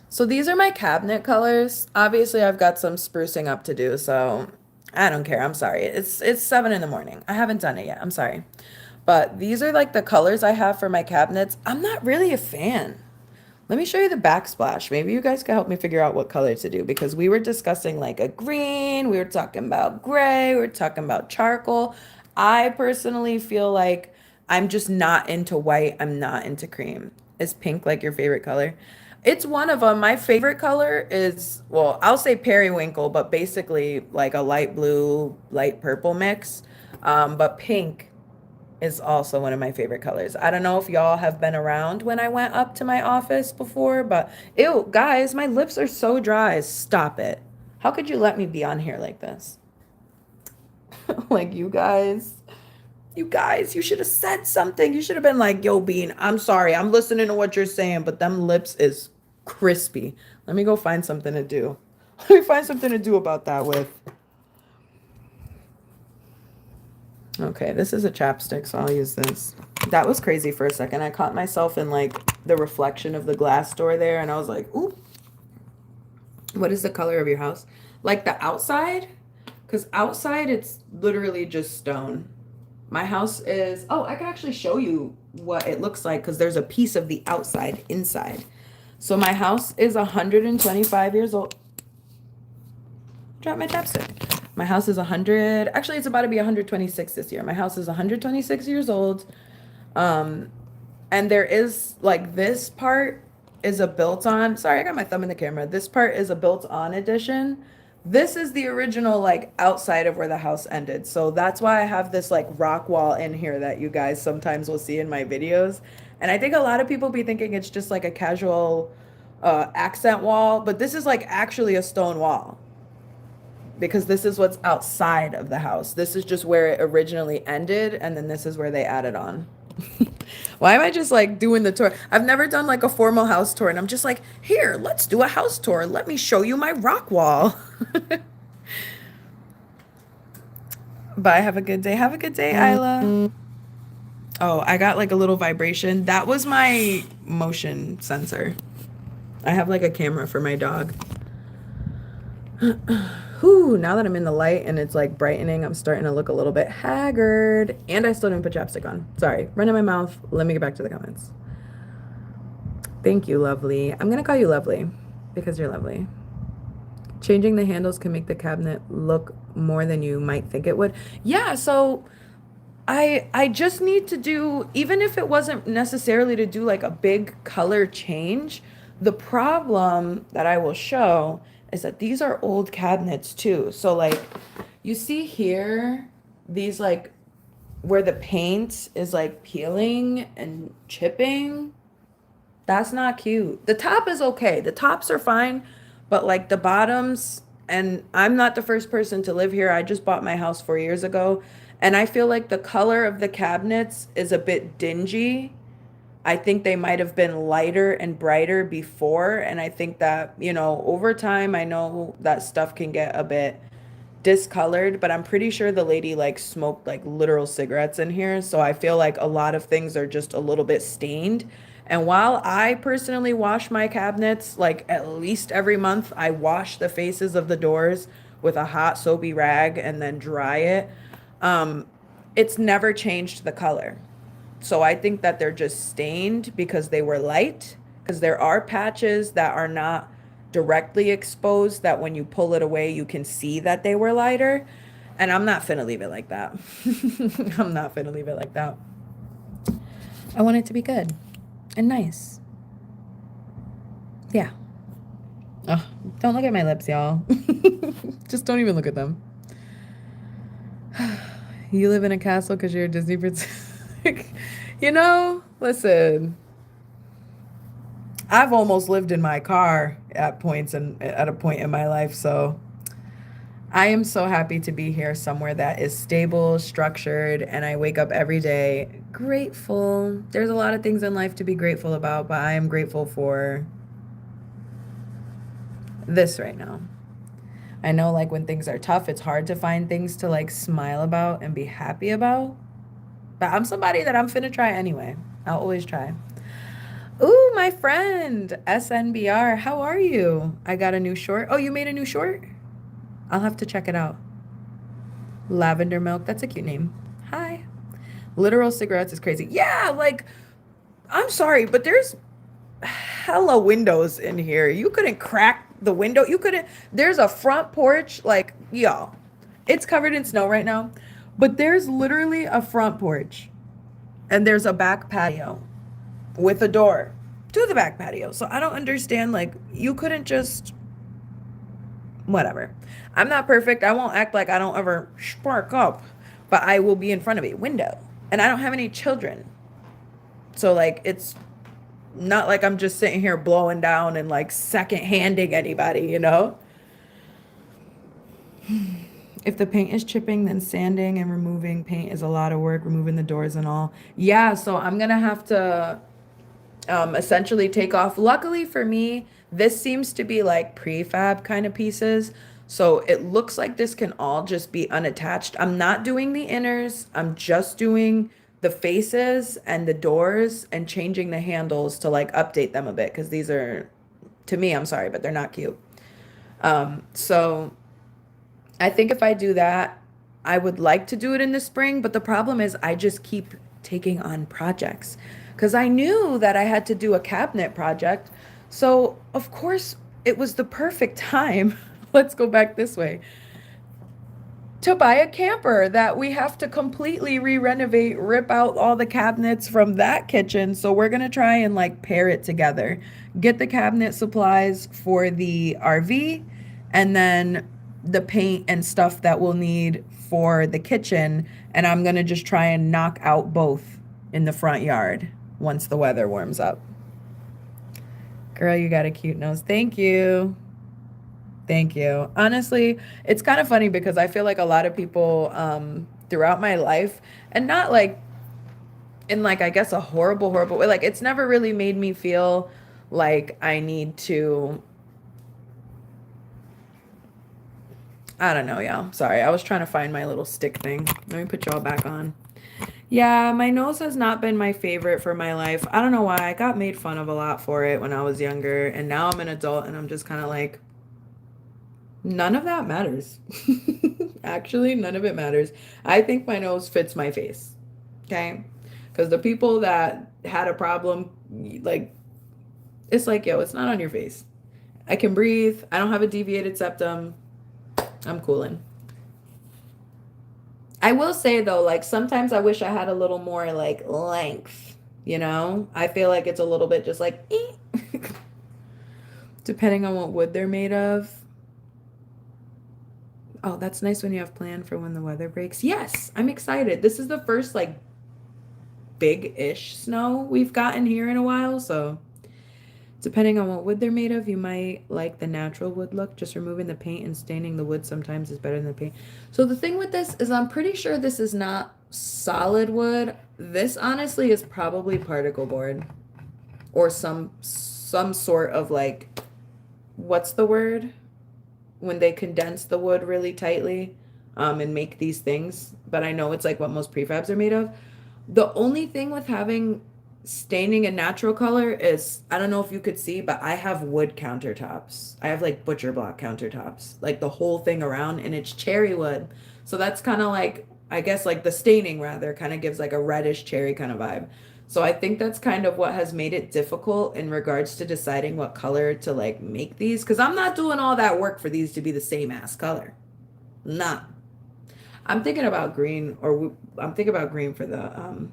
So these are my cabinet colors. Obviously, I've got some sprucing up to do, so I don't care. I'm sorry. It's 7 in the morning. I haven't done it yet. I'm sorry. But these are like the colors I have for my cabinets. I'm not really a fan. Let me show you the backsplash. Maybe you guys can help me figure out what color to do because we were discussing like a green, we were talking about gray, we were talking about charcoal. I personally feel like I'm just not into white. I'm not into cream. Is pink like your favorite color? It's one of them. My favorite color is, well, I'll say periwinkle, but basically like a light blue, light purple mix. But pink is also one of my favorite colors. I don't know if y'all have been around when I went up to my office before, but ew, guys, my lips are so dry. Stop it. How could you let me be on here like this? Like you guys, you should have said something. You should have been like, yo, Bean, I'm sorry. I'm listening to what you're saying, but them lips is crispy. Let me go find something to do. Let me find something to do about that with. Okay, this is a chapstick, so I'll use this. That was crazy for a second. I caught myself in like the reflection of the glass door there, and I was like, ooh, what is the color of your house? Like the outside? Because outside it's literally just stone. My house is, oh, I can actually show you what it looks like because there's a piece of the outside inside. So my house is 125 years old. Drop my chapstick. My house is 100, actually it's about to be 126 this year. My house is 126 years old. And there is like this part is a built on, sorry, I got my thumb in the camera. This part is a built on addition. This is the original like outside of where the house ended. So that's why I have this like rock wall in here that you guys sometimes will see in my videos. And I think a lot of people be thinking it's just like a casual accent wall, but this is like actually a stone wall because this is what's outside of the house. This is just where it originally ended, and then this is where they added on. Why am I just like doing the tour? I've never done like a formal house tour, and I'm just like, here, let's do a house tour. Let me show you my rock wall. Bye. Have a good day. Have a good day, Isla. Oh, I got like a little vibration. That was my motion sensor. I have like a camera for my dog. Whew, now that I'm in the light and it's like brightening, I'm starting to look a little bit haggard. And I still didn't put chapstick on. Sorry, running my mouth. Let me get back to the comments. Thank you, lovely. I'm gonna call you lovely because you're lovely. Changing the handles can make the cabinet look more than you might think it would. Yeah, so I just need to do, even if it wasn't necessarily to do like a big color change, the problem that I will show is that these are old cabinets too. So like you see here, these like where the paint is like peeling and chipping. That's not cute. The top is okay. The tops are fine, but like the bottoms, and I'm not the first person to live here. I just bought my house 4 years ago, and I feel like the color of the cabinets is a bit dingy. I think they might have been lighter and brighter before, and I think that, over time, I know that stuff can get a bit discolored, but I'm pretty sure the lady like smoked like literal cigarettes in here. So I feel like a lot of things are just a little bit stained. And while I personally wash my cabinets like at least every month, I wash the faces of the doors with a hot soapy rag and then dry it. It's never changed the color. So I think that they're just stained because they were light, because there are patches that are not directly exposed that when you pull it away, you can see that they were lighter. And I'm not finna leave it like that. I'm not finna leave it like that. I want it to be good and nice. Yeah. Oh, don't look at my lips, y'all. Just don't even look at them. You live in a castle because you're a Disney princess. Listen, I've almost lived in my car at points and at a point in my life, so I am so happy to be here somewhere that is stable, structured, and I wake up every day grateful. There's a lot of things in life to be grateful about, but I am grateful for this right now. I know like when things are tough, it's hard to find things to like smile about and be happy about. But I'm somebody that I'm finna try anyway. I'll always try. Ooh, my friend, SNBR, how are you? I got a new short. Oh, you made a new short? I'll have to check it out. Lavender Milk, that's a cute name. Hi. Literal cigarettes is crazy. Yeah, like, I'm sorry, but there's hella windows in here. You couldn't crack the window. There's a front porch, like, y'all. It's covered in snow right now. But there's literally a front porch and there's a back patio with a door to the back patio. So I don't understand, like, you couldn't just, whatever. I'm not perfect. I won't act like I don't ever spark up, but I will be in front of a window and I don't have any children. So like, it's not like I'm just sitting here blowing down and like second handing anybody, If the paint is chipping, then sanding and removing paint is a lot of work, removing the doors and all. Yeah, so I'm going to have to essentially take off. Luckily for me, This seems to be like prefab kind of pieces. So it looks like this can all just be unattached. I'm not doing the inners. I'm just doing the faces and the doors and changing the handles to like update them a bit because these are, to me, I'm sorry, but they're not cute. So I think if I do that, I would like to do it in the spring, but the problem is I just keep taking on projects because I knew that I had to do a cabinet project. So, of course, it was the perfect time. Let's go back this way to buy a camper that we have to completely re-renovate, rip out all the cabinets from that kitchen. So we're going to try and like pair it together. Get the cabinet supplies for the RV and then the paint and stuff that we'll need for the kitchen, and I'm going to just try and knock out both in the front yard once the weather warms up. Girl, you got a cute nose. Thank you. Thank you. Honestly, it's kind of funny because I feel like a lot of people throughout my life, and not like in like I guess a horrible, horrible way. Like it's never really made me feel like I need to. I don't know, y'all. Sorry, I was trying to find my little stick thing. Let me put y'all back on. Yeah, my nose has not been my favorite for my life. I don't know why. I got made fun of a lot for it when I was younger, and now I'm an adult and I'm just kind of like, none of that matters. Actually, none of it matters. I think my nose fits my face. Okay? Because the people that had a problem, like, it's like, yo, it's not on your face. I can breathe. I don't have a deviated septum. I'm cooling. I will say though, like, sometimes I wish I had a little more, like, length. You know? I feel like it's a little bit just like, depending on what wood they're made of. Oh, that's nice when you have planned for when the weather breaks. Yes, I'm excited. This is the first like big-ish snow we've gotten here in a while, so depending on what wood they're made of, you might like the natural wood look. Just removing the paint and staining the wood sometimes is better than the paint. So the thing with this is I'm pretty sure this is not solid wood. This honestly is probably particle board or some sort of like, what's the word? When they condense the wood really tightly and make these things, but I know it's like what most prefabs are made of. The only thing with having staining a natural color is, I don't know if you could see, but I have wood countertops. I have like butcher block countertops, like the whole thing around, and it's cherry wood. So that's kind of like, I guess like the staining rather kind of gives like a reddish cherry kind of vibe. So I think that's kind of what has made it difficult in regards to deciding what color to like make these. Because I'm not doing all that work for these to be the same ass color. Nah. I'm thinking about green, or I'm thinking about green for the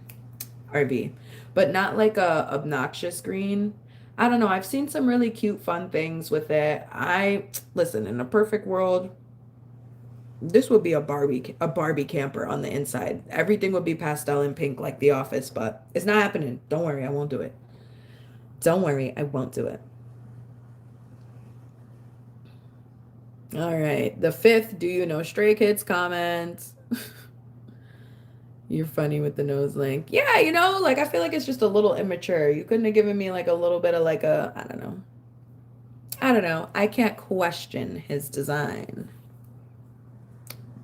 RV, but not like a obnoxious green. I don't know. I've seen some really cute, fun things with it. I listen, in a perfect world, this would be a Barbie camper on the inside. Everything would be pastel and pink like The Office, but it's not happening. Don't worry, I won't do it. Don't worry, I won't do it. All right. The fifth, do you know Stray Kids comment? You're funny with the nose link. Yeah, like I feel like it's just a little immature. You couldn't have given me like a little bit of like a, I don't know. I don't know. I can't question his design.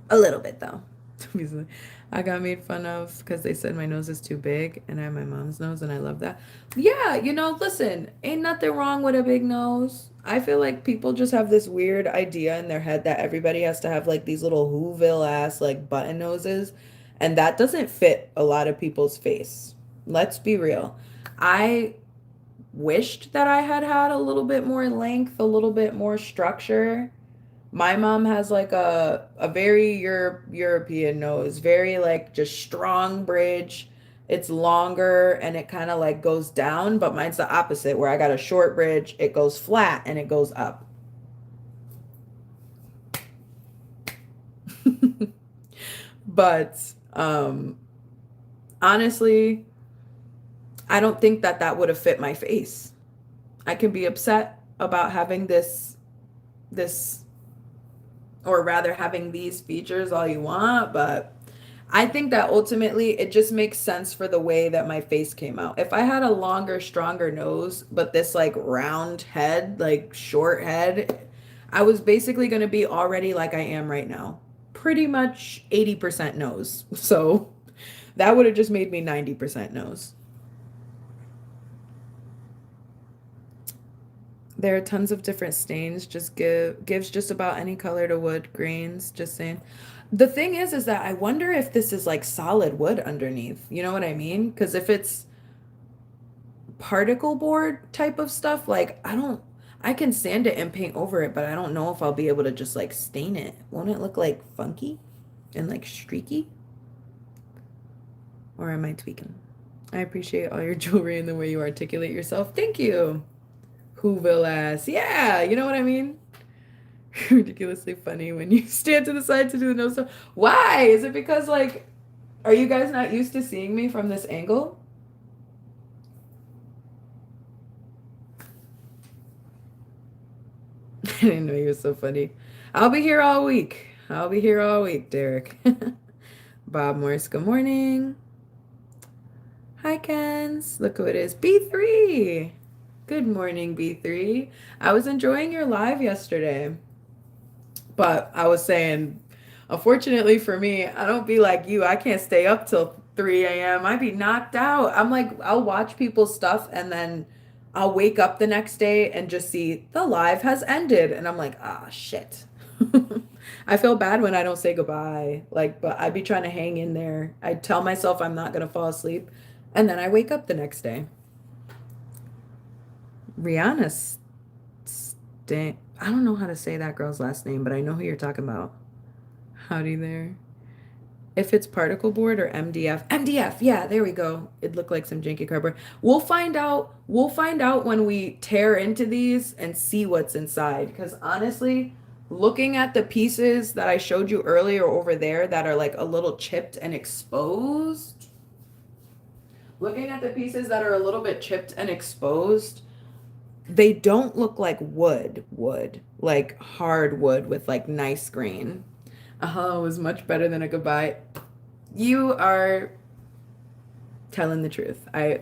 A little bit though. Obviously. I got made fun of because they said my nose is too big and I have my mom's nose and I love that. Yeah, listen, ain't nothing wrong with a big nose. I feel like people just have this weird idea in their head that everybody has to have like these little Whoville ass like button noses, and that doesn't fit a lot of people's face. Let's be real. I wished that I had had a little bit more length, a little bit more structure. My mom has like a very European nose, very like just strong bridge. It's longer and it kind of like goes down, but mine's the opposite where I got a short bridge, it goes flat and it goes up. But honestly, I don't think that that would have fit my face. I can be upset about having this or rather having these features all you want, but I think that ultimately it just makes sense for the way that my face came out. If I had a longer, stronger nose, but this like round head, like short head, I was basically going to be already like I am right now. Pretty much 80% nose. So that would have just made me 90% nose. There are tons of different stains. Just gives just about any color to wood grains. Just saying. The thing is that I wonder if this is like solid wood underneath. You know what I mean? Because if it's particle board type of stuff, like I can sand it and paint over it, but I don't know if I'll be able to just like stain it. Won't it look like funky and like streaky? Or am I tweaking? I appreciate all your jewelry and the way you articulate yourself. Thank you. Whoville ass. Yeah, you know what I mean? Ridiculously funny when you stand to the side to do the nose stuff. Why? Is it because like are you guys not used to seeing me from this angle? I didn't know you were so funny. I'll be here all week. I'll be here all week, Derek. Bob Morris, good morning. Hi, Kens. Look who it is. B3. Good morning, B3. I was enjoying your live yesterday. But I was saying, unfortunately for me, I don't be like you. I can't stay up till 3 a.m. I'd be knocked out. I'm like, I'll watch people's stuff and then I'll wake up the next day and just see the live has ended. And I'm like, ah, shit. I feel bad when I don't say goodbye. Like, but I'd be trying to hang in there. I tell myself I'm not going to fall asleep. And then I wake up the next day. Rihanna I don't know how to say that girl's last name, but I know who you're talking about. Howdy there. If it's particle board or MDF. MDF, yeah, there we go. It looked like some janky cardboard. We'll find out. We'll find out when we tear into these and see what's inside. Because honestly, looking at the pieces that I showed you earlier over there that are like a little chipped and exposed, looking at the pieces that are a little bit chipped and exposed, they don't look like wood, like hardwood with like nice grain. A hello was much better than a goodbye. You are telling the truth. I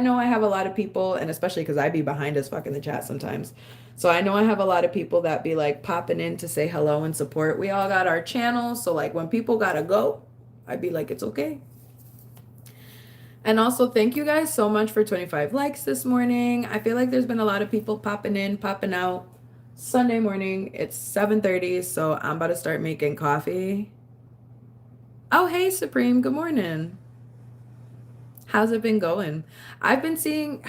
know I have a lot of people, and especially because I be behind as fuck in the chat sometimes. So I know I have a lot of people that be like popping in to say hello and support. We all got our channels. So like when people gotta go, I'd be like, it's okay. And also, thank you guys so much for 25 likes this morning. I feel like there's been a lot of people popping in, popping out. Sunday morning, it's 7:30, so I'm about to start making coffee. Oh, hey, Supreme, good morning. How's it been going? I've been seeing,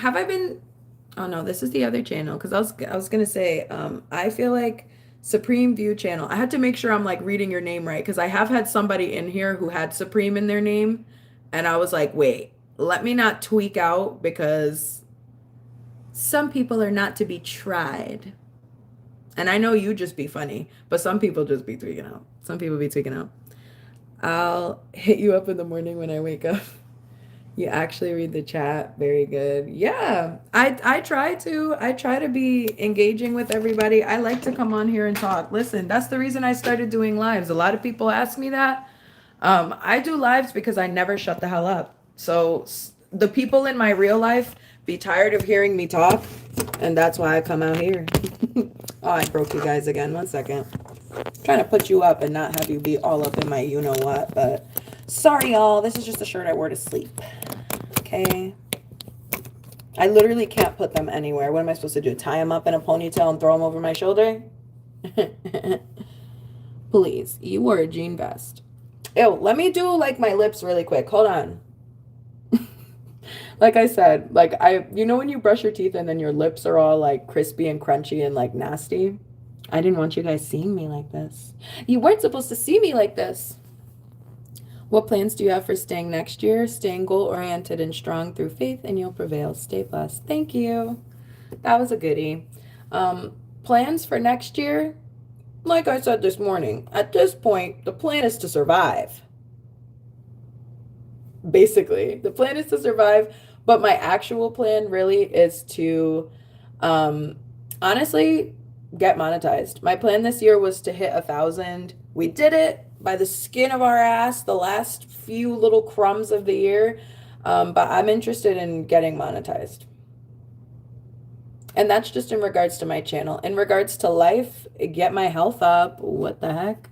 oh no, this is the other channel, because I was gonna say, I feel like Supreme View channel. I had to make sure I'm like reading your name right, because I have had somebody in here who had Supreme in their name, and I was like, wait. Let me not tweak out because some people are not to be tried. And I know you just be funny, but some people just be tweaking out. Some people be tweaking out. I'll hit you up in the morning when I wake up. You actually read the chat. Very good. Yeah, I try to. I try to be engaging with everybody. I like to come on here and talk. Listen, that's the reason I started doing lives. A lot of people ask me that. I do lives because I never shut the hell up. So the people in my real life be tired of hearing me talk, and that's why I come out here. Oh, I broke you guys again. 1 second. I'm trying to put you up and not have you be all up in my you know what, but sorry y'all. This is just a shirt I wore to sleep. Okay. I literally can't put them anywhere. What am I supposed to do? Tie them up in a ponytail and throw them over my shoulder? Please. You wore a jean vest. Ew, let me do like my lips really quick. Hold on. Like I said, like you know when you brush your teeth and then your lips are all like crispy and crunchy and like nasty? I didn't want you guys seeing me like this. You weren't supposed to see me like this. What plans do you have for staying next year? Staying goal-oriented and strong through faith, and you'll prevail. Stay blessed. Thank you. That was a goodie. Plans for next year? Like I said this morning, at this point, the plan is to survive. Basically, the plan is to survive. But my actual plan really is to, honestly, get monetized. My plan this year was to hit 1,000. We did it. by the skin of our ass the last few little crumbs of the year. But I'm interested in getting monetized. And that's just in regards to my channel. In regards to life, get my health up. What the heck?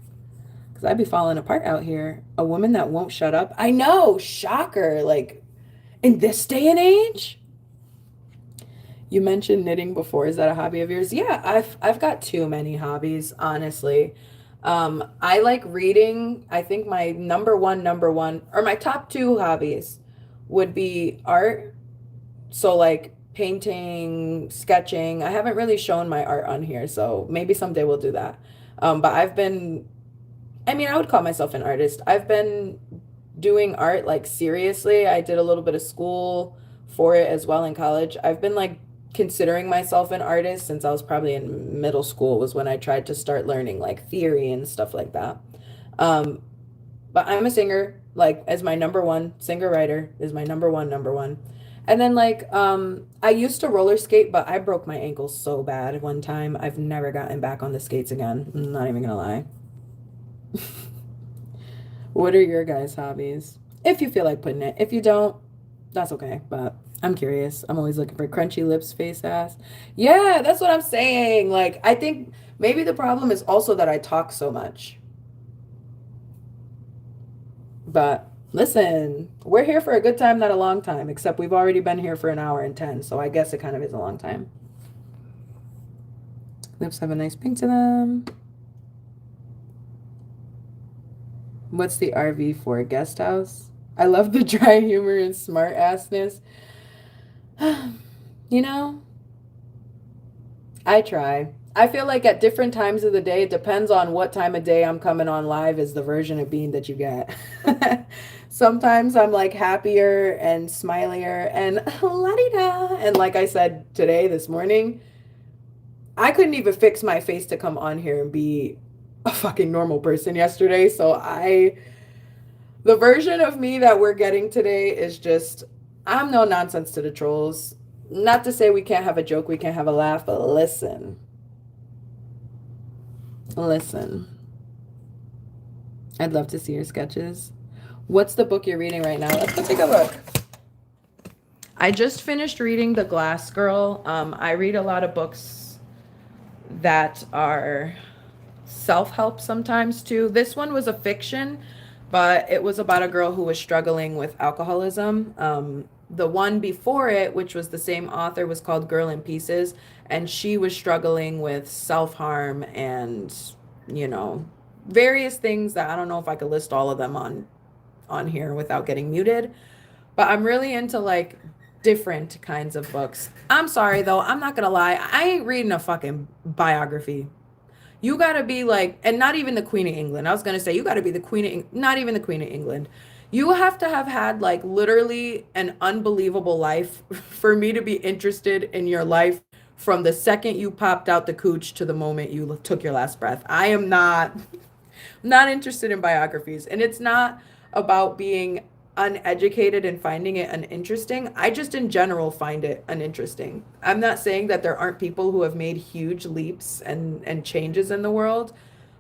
Because I'd be falling apart out here. A woman that won't shut up. I know, shocker. Like, in this day and age? You mentioned knitting before. Is that a hobby of yours? Yeah, I've got too many hobbies, honestly. I like reading. I think my number one, or my top two hobbies would be art. So like painting, sketching. I haven't really shown my art on here, so maybe someday we'll do that. But I mean, I would call myself an artist. I've been doing art like seriously. I did a little bit of school for it as well in college. I've been like considering myself an artist since I was probably in middle school was when I tried to start learning like theory and stuff like that. Um, but I'm a singer, like as my number one singer writer is my number one. And then like I used to roller skate, but I broke my ankle so bad one time. I've never gotten back on the skates again. I'm not even gonna lie. What are your guys' hobbies? If you feel like putting it. If you don't, that's okay. But I'm curious. I'm always looking for crunchy lips, face ass. Yeah, that's what I'm saying. Like, I think maybe the problem is also that I talk so much. But listen, we're here for a good time, not a long time, except we've already been here for an hour and 10. So I guess it kind of is a long time. Lips have a nice pink to them. What's the RV for? Guest house? I love the dry humor and smart assness. You know, I try. I feel like at different times of the day, it depends on what time of day I'm coming on live, is the version of being that you get. Sometimes I'm like happier and smilier and la-di-da. And like I said today, this morning, I couldn't even fix my face to come on here and be a fucking normal person yesterday. The version of me that we're getting today is just, I'm no nonsense to the trolls. Not to say we can't have a joke, we can't have a laugh, but listen. I'd love to see your sketches. What's the book you're reading right now? Let's go take a look. I just finished reading The Glass Girl. I read a lot of books that are self-help sometimes too. This one was a fiction, but it was about a girl who was struggling with alcoholism. The one before it, which was the same author, was called Girl in Pieces, and she was struggling with self-harm and, you know, various things that I don't know if I could list all of them on here without getting muted. But I'm really into like different kinds of books. I'm sorry though, I'm not gonna lie, I ain't reading a fucking biography. You gotta be like, and not even the Queen of England. I was gonna say, you gotta be the Queen of, not even the Queen of England. You have to have had like literally an unbelievable life for me to be interested in your life from the second you popped out the cooch to the moment you took your last breath. I am not interested in biographies. And it's not about being uneducated and finding it uninteresting. I just in general find it uninteresting. I'm not saying that there aren't people who have made huge leaps and changes in the world,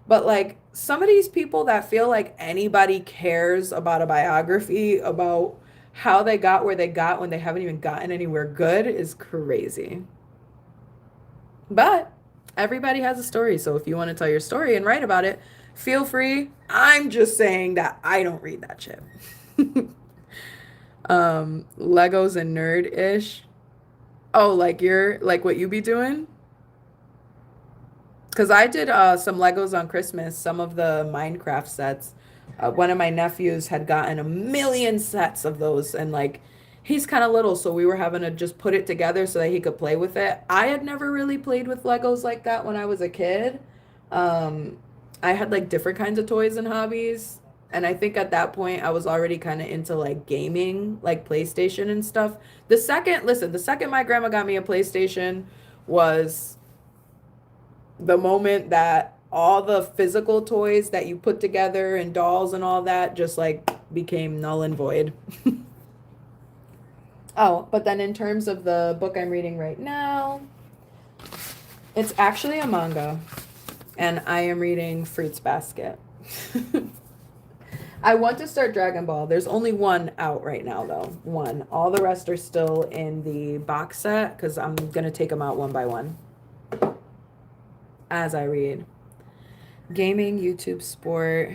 but like some of these people that feel like anybody cares about a biography about how they got where they got when they haven't even gotten anywhere good is crazy. But everybody has a story, so if you want to tell your story and write about it, feel free. I'm just saying that I don't read that shit. Legos and nerd-ish. Oh, like you're like what you be doing? Because I did some Legos on Christmas, some of the Minecraft sets. One of my nephews had gotten a million sets of those, and like he's kind of little, so we were having to just put it together so that he could play with it. I had never really played with Legos like that when I was a kid. Um, I had like different kinds of toys and hobbies. And I think at that point I was already kind of into like gaming, like PlayStation and stuff. The second my grandma got me a PlayStation was the moment that all the physical toys that you put together and dolls and all that just like became null and void. Oh, but then in terms of the book I'm reading right now, it's actually a manga, and I am reading Fruits Basket. I want to start Dragon Ball. There's only one out right now, though. One. All the rest are still in the box set because I'm going to take them out one by one as I read. Gaming, YouTube, sport,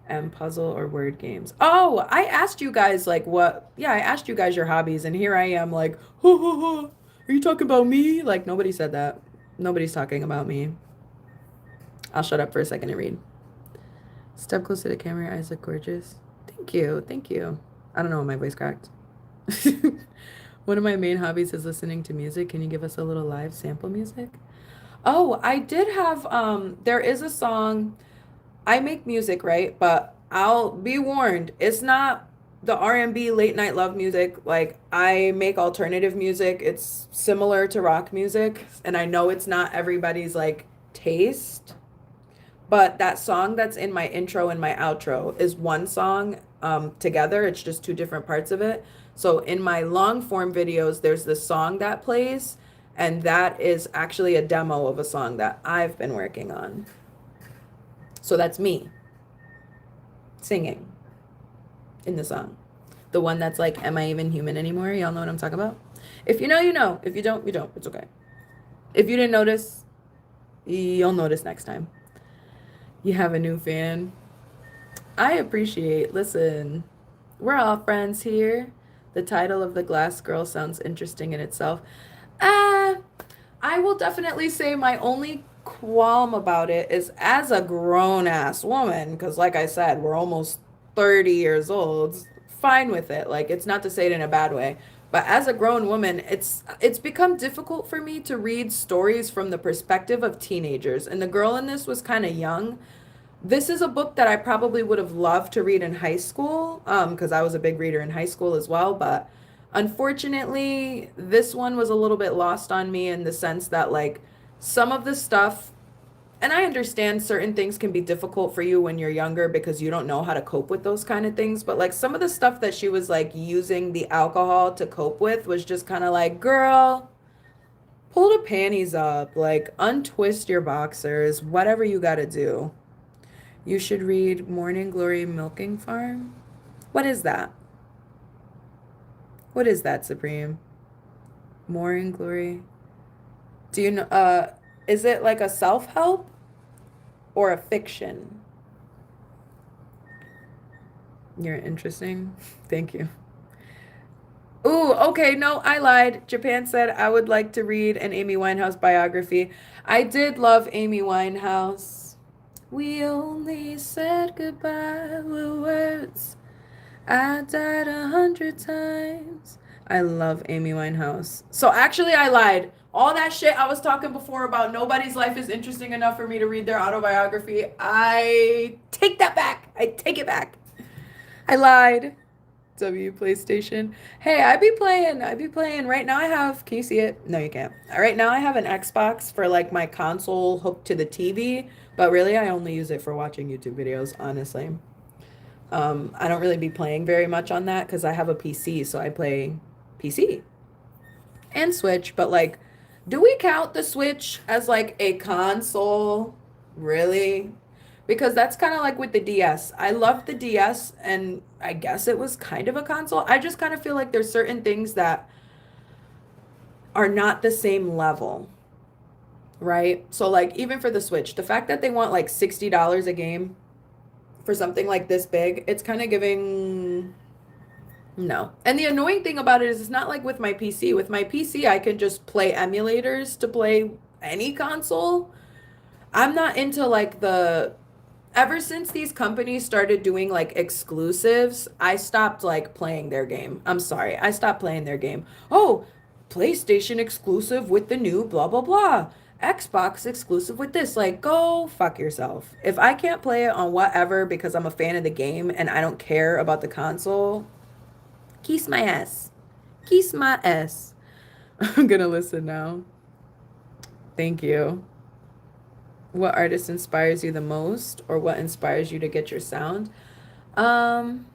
and puzzle or word games. Oh, I asked you guys, like, what? Yeah, I asked you guys your hobbies, and here I am, like, are you talking about me? Like, nobody said that. Nobody's talking about me. I'll shut up for a second and read. Step close to the camera. Your eyes look gorgeous. Thank you. Thank you. I don't know, my voice cracked. One of my main hobbies is listening to music. Can you give us a little live sample music? Oh, I did have there is a song. I make music, right? But I'll be warned, it's not the R&B late night love music. Like I make alternative music. It's similar to rock music, and I know it's not everybody's like taste. But that song that's in my intro and my outro is one song together. It's just two different parts of it. So in my long form videos, there's this song that plays, and that is actually a demo of a song that I've been working on. So that's me singing in the song. The one that's like, Am I even human anymore? Y'all know what I'm talking about? If you know, you know. If you don't, you don't. It's okay. If you didn't notice, you'll notice next time. You have a new fan. I appreciate. Listen, we're all friends here. The title of The Glass Girl sounds interesting in itself. Uh, I will definitely say my only qualm about it is as a grown ass woman, because like I said, we're almost 30 years old, fine with it. Like it's not to say it in a bad way. But as a grown woman, it's become difficult for me to read stories from the perspective of teenagers. And the girl in this was kind of young. This is a book that I probably would have loved to read in high school, because I was a big reader in high school as well. But unfortunately, this one was a little bit lost on me in the sense that, like, some of the stuff, and I understand certain things can be difficult for you when you're younger because you don't know how to cope with those kind of things. But, like, some of the stuff that she was, like, using the alcohol to cope with was just kind of like, girl, pull the panties up, like, untwist your boxers, whatever you got to do. You should read Morning Glory Milking Farm. What is that? What is that, Supreme? Morning Glory. Do you know is it like a self-help or a fiction? You're interesting. Thank you. Ooh, okay, no, I lied. Japan said I would like to read an Amy Winehouse biography. I did love Amy Winehouse. We only said goodbye with words. I died 100 times. I love Amy Winehouse. So actually, I lied. All that shit I was talking before about nobody's life is interesting enough for me to read their autobiography. I take that back. I take it back. I lied. W PlayStation. Hey, I be playing. Right now I have, can you see it? No, you can't. Right now I have an Xbox for like my console hooked to the TV, but really I only use it for watching YouTube videos, honestly. I don't really be playing very much on that because I have a PC, so I play PC and Switch. But like, do we count the Switch as like a console? Really? Because that's kind of like with the DS. I loved the DS, and I guess it was kind of a console. I just kind of feel like there's certain things that are not the same level, right? So like even for the Switch, the fact that they want like $60 a game for something like this big, it's kind of giving no. And the annoying thing about it is it's not like with my PC. With my PC, I can just play emulators to play any console. I'm not into like the ever since these companies started doing like exclusives, I stopped like playing their game. I'm sorry. I stopped playing their game. Oh, PlayStation exclusive with the new blah blah blah. Xbox exclusive with this. Like, go fuck yourself. If I can't play it on whatever because I'm a fan of the game and I don't care about the console, kiss my ass. Kiss my ass. I'm gonna listen now. Thank you. What artist inspires you the most, or what inspires you to get your sound? Um,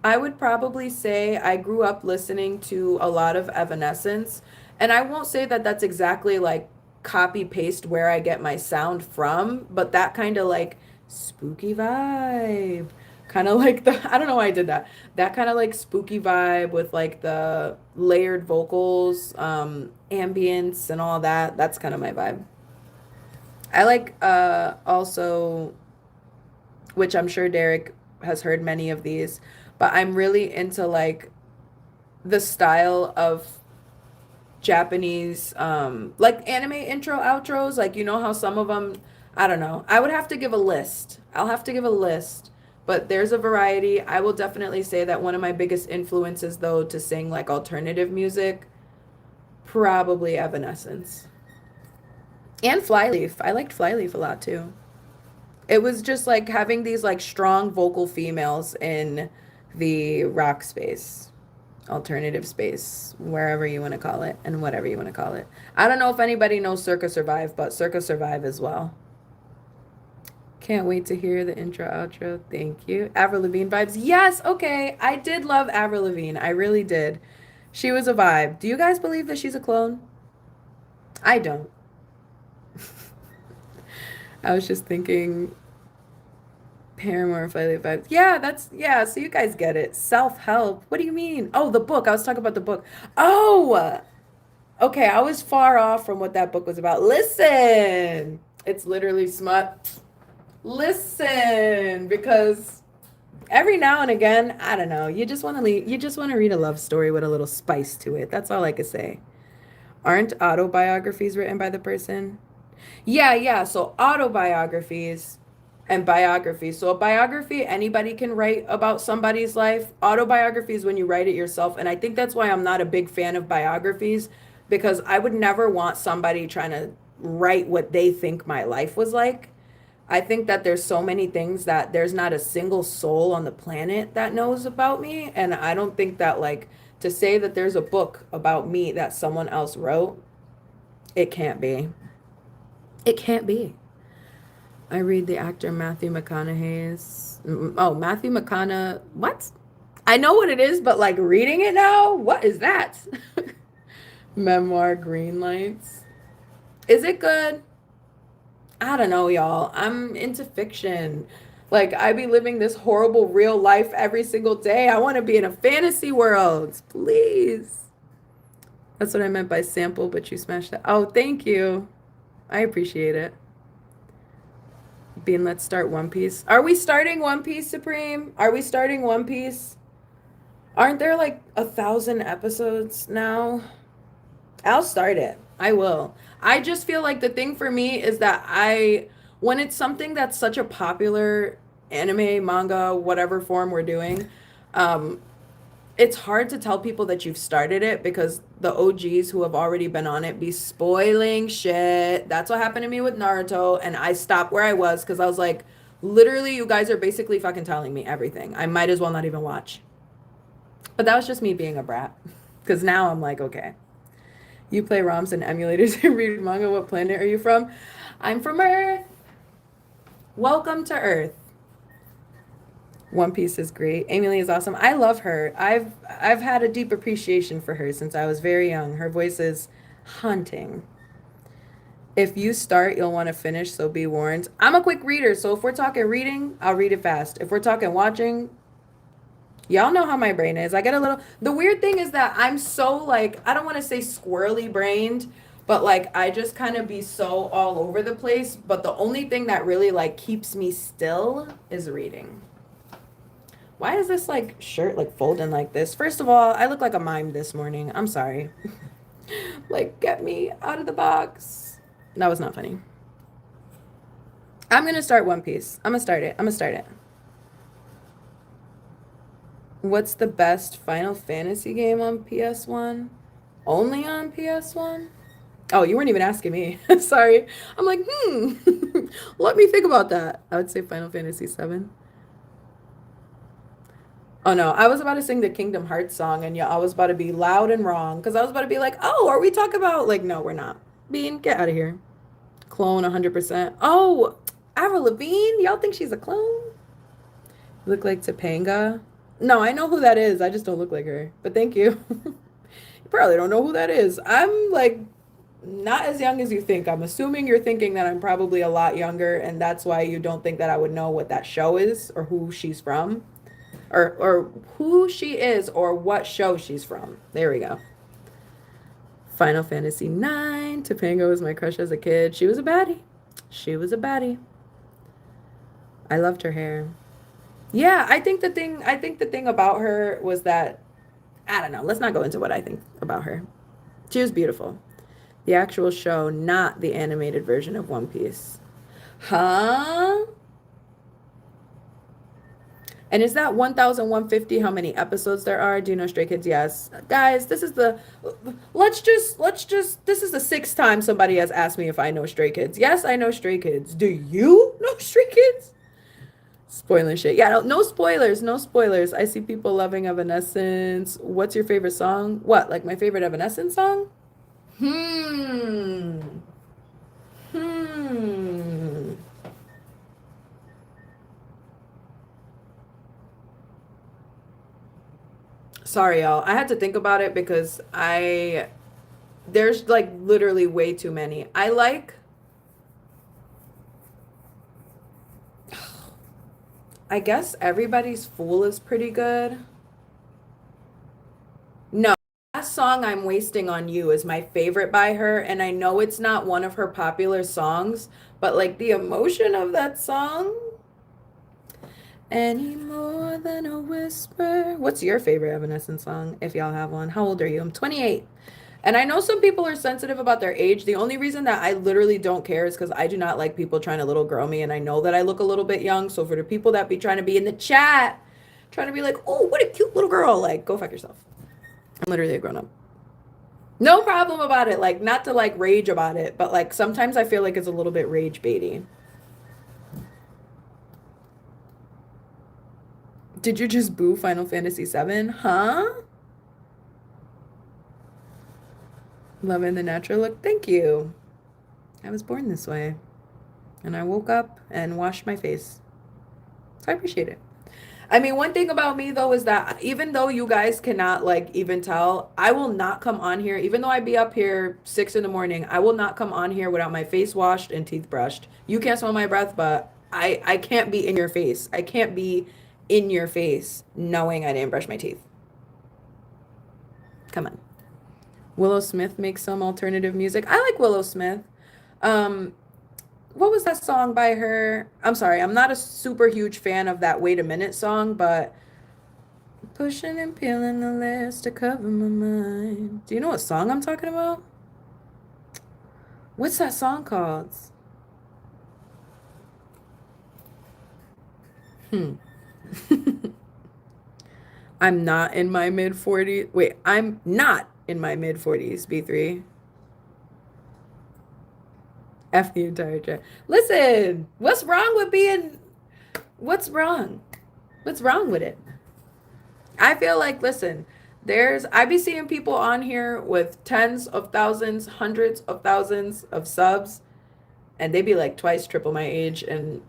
I would probably say I grew up listening to a lot of Evanescence, and I won't say that that's exactly like copy paste where I get my sound from, but that kind of like spooky vibe. Kind of like the, I don't know why I did that. That kind of like spooky vibe with like the layered vocals, ambience and all that. That's kind of my vibe. I like also, which I'm sure Derek has heard many of these, but I'm really into like the style of Japanese like anime intro outros, like you know how some of them, I don't know. I would have to give a list. I'll have to give a list, but there's a variety. I will definitely say that one of my biggest influences though to sing like alternative music, probably Evanescence. And Flyleaf. I liked Flyleaf a lot too. It was just like having these like strong vocal females in the rock space, alternative space, wherever you want to call it, and whatever you want to call it. I don't know if anybody knows Circa Survive, but Circa Survive as well. Can't wait to hear the intro, outro. Thank you. Avril Lavigne vibes. Yes, okay. I did love Avril Lavigne. I really did. She was a vibe. Do you guys believe that she's a clone? I don't. I was just thinking Paramore, Flight Vibes. Yeah, that's, yeah, so you guys get it. Self-help. What do you mean? Oh, the book. I was talking about the book. Oh, okay. I was far off from what that book was about. Listen, it's literally smut. Listen, because every now and again, I don't know, you just want to read a love story with a little spice to it. That's all I could say. Aren't autobiographies written by the person? Yeah, yeah. So autobiographies and biographies. So a biography, anybody can write about somebody's life. Autobiography is when you write it yourself. And I think that's why I'm not a big fan of biographies, because I would never want somebody trying to write what they think my life was like. I think that there's so many things that there's not a single soul on the planet that knows about me. And I don't think that, like, to say that there's a book about me that someone else wrote, it can't be. It can't be. I read the actor Matthew McConaughey's. Oh, Matthew McConaughey. What? I know what it is, but like reading it now, what is that? Memoir Green Lights. Is it good? I don't know, y'all. I'm into fiction. Like, I be living this horrible real life every single day. I want to be in a fantasy world. Please. That's what I meant by sample, but you smashed that. Oh, thank you. I appreciate it. Bean, let's start One Piece. Are we starting One Piece, Supreme? Are we starting One Piece? Aren't there like 1,000 episodes now? I'll start it. I will. I just feel like the thing for me is that when it's something that's such a popular anime, manga, whatever form we're doing, um, it's hard to tell people that you've started it because the OGs who have already been on it be spoiling shit. That's what happened to me with Naruto, and I stopped where I was because I was like, literally, you guys are basically fucking telling me everything. I might as well not even watch. But that was just me being a brat. Because now I'm like, okay. You play ROMs and emulators and read manga. What planet are you from? I'm from Earth. Welcome to Earth. One Piece is great. Amy Lee is awesome. I love her. I've had a deep appreciation for her since I was very young. Her voice is haunting. If you start, you'll want to finish, so be warned. I'm a quick reader, so if we're talking reading, I'll read it fast. If we're talking watching, y'all know how my brain is. I get a little, the weird thing is that I'm so like, I don't want to say squirrely brained, but like I just kind of be so all over the place. But the only thing that really like keeps me still is reading. Why is this like shirt like folding like this? First of all, I look like a mime this morning. I'm sorry. Like, get me out of the box. That was not funny. I'm gonna start One Piece. I'm gonna start it. What's the best Final Fantasy game on PS1? Only on PS1? Oh, you weren't even asking me. Sorry. I'm like, let me think about that. I would say Final Fantasy 7. Oh no, I was about to sing the Kingdom Hearts song and yeah, I was about to be loud and wrong because I was about to be like, oh, are we talking about like no, we're not. Bean, get out of here. Clone 100%. Oh, Avril Lavigne? Y'all think she's a clone? Look like Topanga? No, I know who that is. I just don't look like her. But thank you. You probably don't know who that is. I'm like not as young as you think. I'm assuming you're thinking that I'm probably a lot younger, and that's why you don't think that I would know what that show is or who she's from, or who she is or what show she's from. There we go. Final Fantasy 9. Topanga was my crush as a kid. She was a baddie. She was a baddie. I loved her hair. Yeah, I think the thing about her was that I don't know. Let's not go into what I think about her. She was beautiful. The actual show, not the animated version of One Piece. Huh? And is that 1,150 how many episodes there are? Do you know Stray Kids? Yes. Guys, let's just this is the sixth time somebody has asked me if I know Stray Kids. Yes, I know Stray Kids. Do you know Stray Kids? Spoiling shit. Yeah, no, no spoilers, no spoilers. I see people loving Evanescence. What's your favorite song? What, like my favorite Evanescence song? Hmm. Hmm. Sorry, y'all. I had to think about it because there's like literally way too many. I guess Everybody's Fool is pretty good. No, that song I'm Wasting on You is my favorite by her, and I know it's not one of her popular songs, but like the emotion of that song, any more than a whisper. What's your favorite Evanescence song, if y'all have one? How old are you? I'm 28. And I know some people are sensitive about their age. The only reason that I literally don't care is because I do not like people trying to little girl me, and I know that I look a little bit young. So for the people that be trying to be in the chat, trying to be like, oh, what a cute little girl, like, go fuck yourself. I'm literally a grown up. No problem about it. Like, not to like rage about it, but like sometimes I feel like it's a little bit rage baity. Did you just boo Final Fantasy 7? Huh? Loving the natural look. Thank you. I was born this way. And I woke up and washed my face. So I appreciate it. I mean, one thing about me though is that even though you guys cannot like even tell, I will not come on here, even though I be up here 6 in the morning, I will not come on here without my face washed and teeth brushed. You can't smell my breath, but I can't be in your face. I can't be in your face knowing I didn't brush my teeth. Come on. Willow Smith makes some alternative music. I like Willow Smith. Um, what was that song by her? I'm sorry, I'm not a super huge fan of that Wait a Minute song, but pushing and peeling the layers to cover my mind. Do you know what song I'm talking about? What's that song called? Hmm. I'm not in my mid 40s. Wait, I'm not in my mid 40s, B3. F the entire chat. Listen, what's wrong? What's wrong with it? I feel like, listen, I be seeing people on here with tens of thousands, hundreds of thousands of subs, and they be like twice, triple my age, and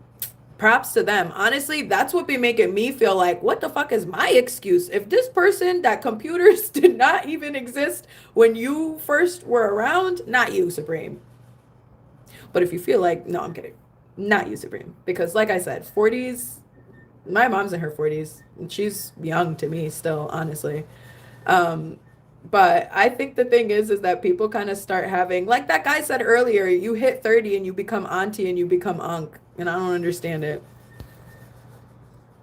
props to them. Honestly, that's what be making me feel like, what the fuck is my excuse? If this person, that computers did not even exist when you first were around, not you, Supreme. But if you feel like, no, I'm kidding. Not you, Supreme. Because like I said, 40s, my mom's in her 40s, and she's young to me still, honestly. Um, but I think the thing is that people kind of start having, like that guy said earlier, you hit 30 and you become auntie and you become unk. And I don't understand it.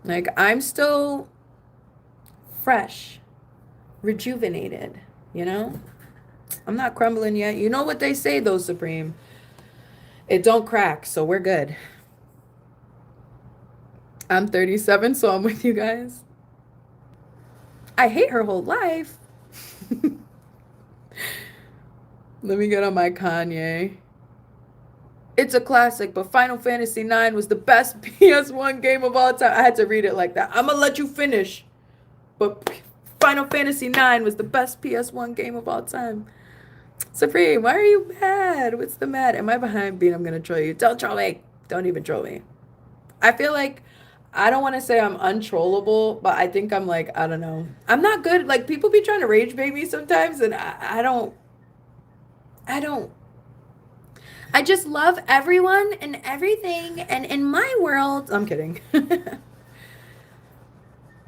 Like, I'm still fresh, rejuvenated, you know? I'm not crumbling yet. You know what they say, though, Supreme. It don't crack, so we're good. I'm 37, so I'm with you guys. I hate her whole life. Let me get on my Kanye. It's a classic, but Final Fantasy IX was the best PS1 game of all time. I had to read it like that. I'm gonna let you finish. But Final Fantasy IX was the best PS1 game of all time. Supreme, why are you mad? What's the mad? Am I behind beat? I'm gonna troll you. Don't troll me. Don't even troll me. I feel like I don't want to say I'm untrollable, but I think I'm like, I don't know. I'm not good. Like people be trying to rage bait me sometimes, and I don't. I just love everyone and everything. And in my world, I'm kidding.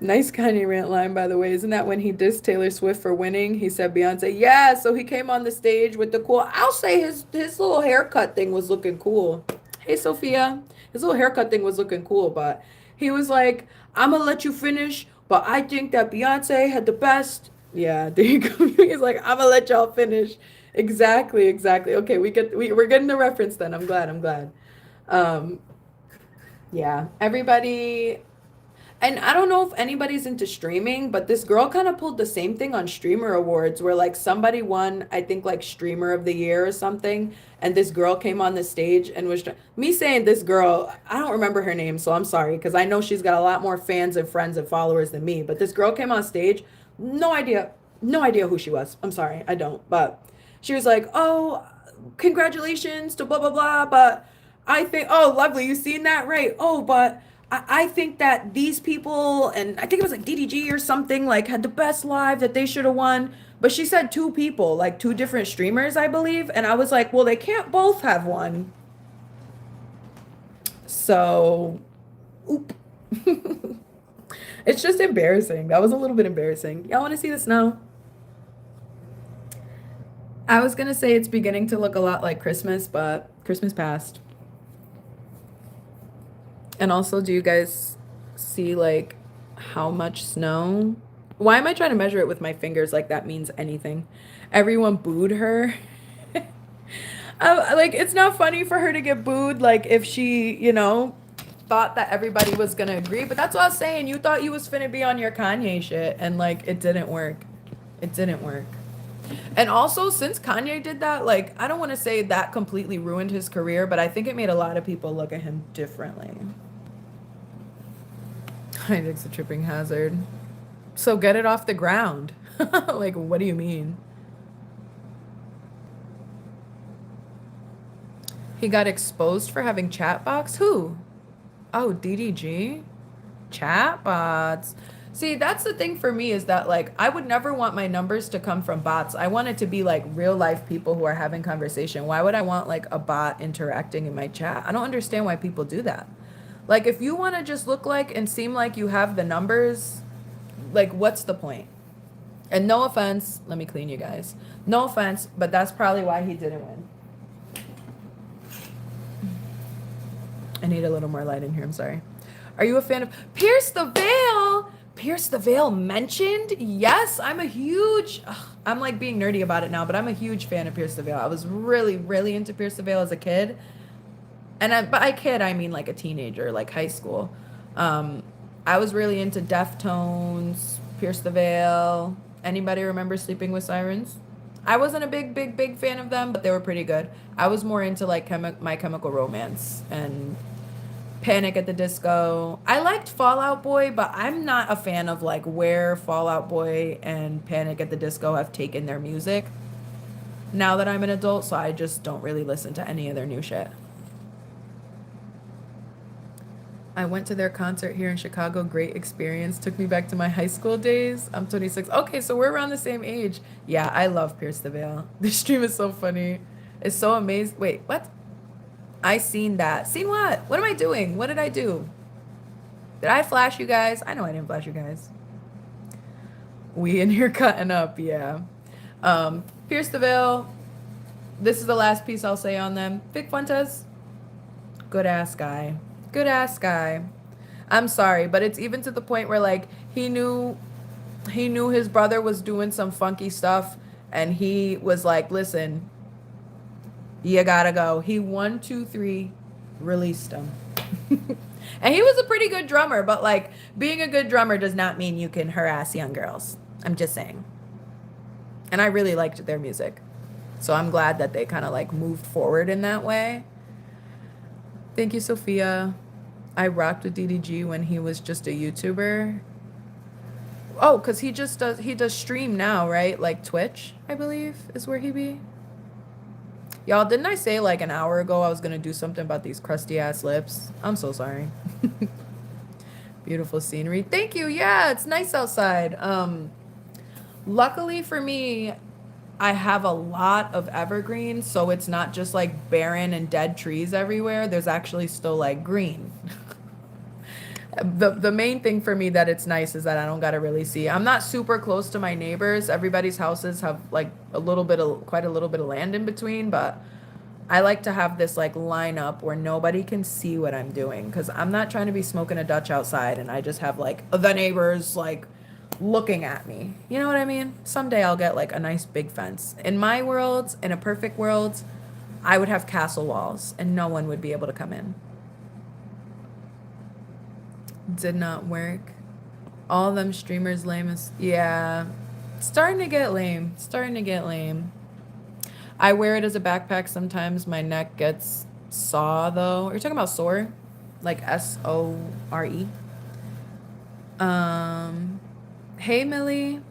Nice Kanye rant line, by the way. Isn't that when he dissed Taylor Swift for winning? He said Beyonce, yeah, so he came on the stage with the cool. I'll say his little haircut thing was looking cool. Hey, Sophia. His little haircut thing was looking cool, but he was like, I'm gonna let you finish, but I think that Beyonce had the best. Yeah, there you go. He's like, I'm gonna let y'all finish. Exactly, exactly. Okay, we're getting the reference then. I'm glad, I'm glad. Um, yeah, everybody, and I don't know if anybody's into streaming, but this girl kind of pulled the same thing on Streamer Awards where like somebody won, I think like Streamer of the Year or something, and this girl came on the stage and was me saying this girl, I don't remember her name, so I'm sorry because I know she's got a lot more fans and friends and followers than me, but this girl came on stage, no idea, no idea who she was. I'm sorry, I don't, but she was like, "Oh, congratulations to blah blah blah," but I think, oh, lovely, you seen that, right? Oh, but I think that these people, and I think it was like DDG or something, like had the best live that they should have won. But she said two people, like two different streamers, I believe. And I was like, well, they can't both have won. So, oop. It's just embarrassing. That was a little bit embarrassing. Y'all want to see the snow? I was going to say it's beginning to look a lot like Christmas, but Christmas passed. And also, do you guys see like how much snow? Why am I trying to measure it with my fingers like that means anything? Everyone booed her. Like it's not funny for her to get booed like if she, thought that everybody was gonna agree. But that's what I was saying. You thought you was finna be on your Kanye shit and like it didn't work. It didn't work. And also, since Kanye did that, like, I don't want to say that completely ruined his career, but I think it made a lot of people look at him differently. I think it's a tripping hazard. So get it off the ground. Like, what do you mean? He got exposed for having chatbots? Who? Oh, DDG? Chatbots. See, that's the thing for me is that, like, I would never want my numbers to come from bots. I want it to be, like, real life people who are having conversation. Why would I want, like, a bot interacting in my chat? I don't understand why people do that. Like, if you want to just look like and seem like you have the numbers, like, what's the point? And no offense, let me clean you guys. No offense, but that's probably why he didn't win. I need a little more light in here. I'm sorry. Are you a fan of Pierce the Veil? Pierce the Veil mentioned? Yes, I'm a huge, I'm like being nerdy about it now, but I'm a huge fan of Pierce the Veil. I was really, really into Pierce the Veil as a kid. And by kid, I mean like a teenager, like high school. I was really into Deftones, Pierce the Veil. Anybody remember Sleeping with Sirens? I wasn't a big fan of them, but they were pretty good. I was more into like My Chemical Romance and Panic at the Disco. I liked Fall Out Boy, but I'm not a fan of like where Fall Out Boy and Panic at the Disco have taken their music now that I'm an adult, so I just don't really listen to any of their new shit. I went to their concert here in Chicago. Great experience. Took me back to my high school days. I'm 26. Okay, so we're around the same age. Yeah, I love Pierce the Veil. This stream is so funny. It's so amazing. Wait, what? I seen that. Seen what? What am I doing? What did I do? Did I flash you guys? I know I didn't flash you guys. We in here cutting up, yeah. Pierce the Veil. This is the last piece I'll say on them. Vic Fuentes. Good ass guy. Good ass guy. I'm sorry, but it's even to the point where like he knew his brother was doing some funky stuff and he was like, listen, you gotta go. He 1, 2, 3 released him. And he was a pretty good drummer, but like being a good drummer does not mean you can harass young girls. I'm just saying. And I really liked their music. So I'm glad that they kind of like moved forward in that way. Thank you, Sophia. I rocked with DDG when he was just a YouTuber. Oh, because he does stream now, right? Like Twitch, I believe, is where he be. Y'all, didn't I say like an hour ago I was going to do something about these crusty ass lips? I'm so sorry. Beautiful scenery. Thank you. Yeah, it's nice outside. Luckily for me, I have a lot of evergreens, so it's not just like barren and dead trees everywhere. There's actually still like green. The main thing for me that it's nice is that I don't gotta really see. I'm not super close to my neighbors. Everybody's houses have like a little bit of quite a little bit of land in between, but I like to have this like lineup where nobody can see what I'm doing because I'm not trying to be smoking a Dutch outside and I just have like the neighbors like looking at me. You know what I mean? Someday I'll get like a nice big fence. In my world, in a perfect world, I would have castle walls and no one would be able to come in. Did not work. All them streamers lame as yeah. Starting to get lame. Starting to get lame. I wear it as a backpack sometimes. My neck gets sore though. You're talking about sore? Like Sore? Um Hey Millie.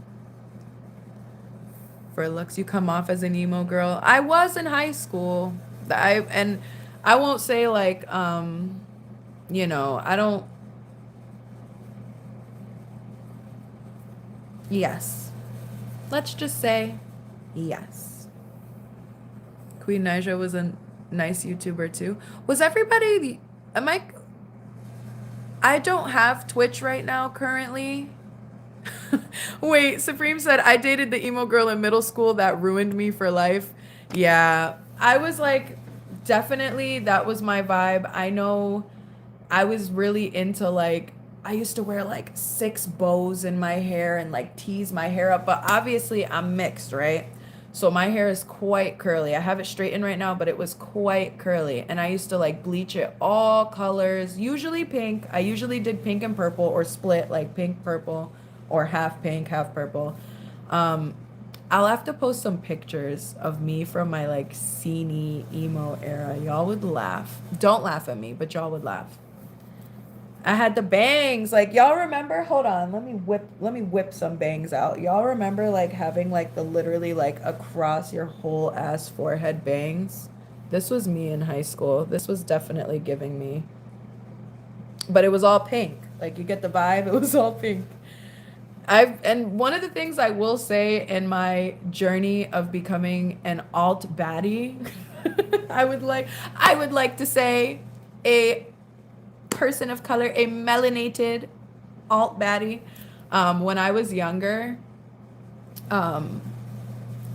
For looks you come off as an emo girl. I was in high school. I won't say like I don't yes. Let's just say yes. Queen Naija was a nice YouTuber too. Was everybody am I don't have Twitch right now currently. Wait, Supreme said I dated the emo girl in middle school that ruined me for life. Yeah, I was like definitely that was my vibe. I know I was really into like I used to wear like six bows in my hair and like tease my hair up, but obviously I'm mixed, right? So my hair is quite curly. I have it straightened right now, but it was quite curly. And I used to like bleach it all colors, usually pink. I usually did pink and purple or split like pink, purple, or half pink, half purple. Um, I'll have to post some pictures of me from my like sceney emo era. Y'all would laugh. Don't laugh at me, but y'all would laugh. I had the bangs. Like y'all remember? Hold on. Let me whip some bangs out. Y'all remember like having like the literally like across your whole ass forehead bangs? This was me in high school. This was definitely giving me. But it was all pink. Like you get the vibe. It was all pink. And one of the things I will say in my journey of becoming an alt baddie, I would like to say a person of color, a melanated alt baddie. When I was younger, um,